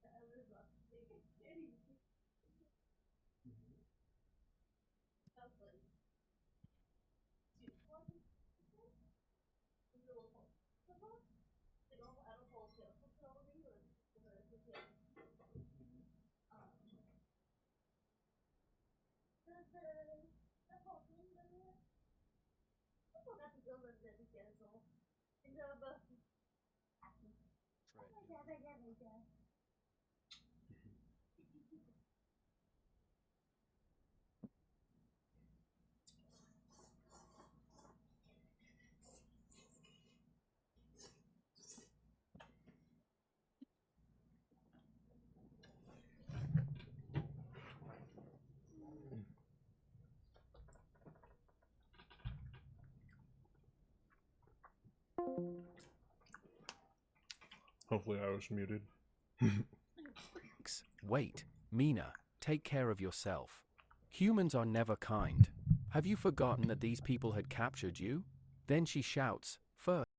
I was not taking any. That's like. Hopefully I was muted. Wait, Mina, take care of yourself. Humans are never kind. Have you forgotten that these people had captured you? Then she shouts, first.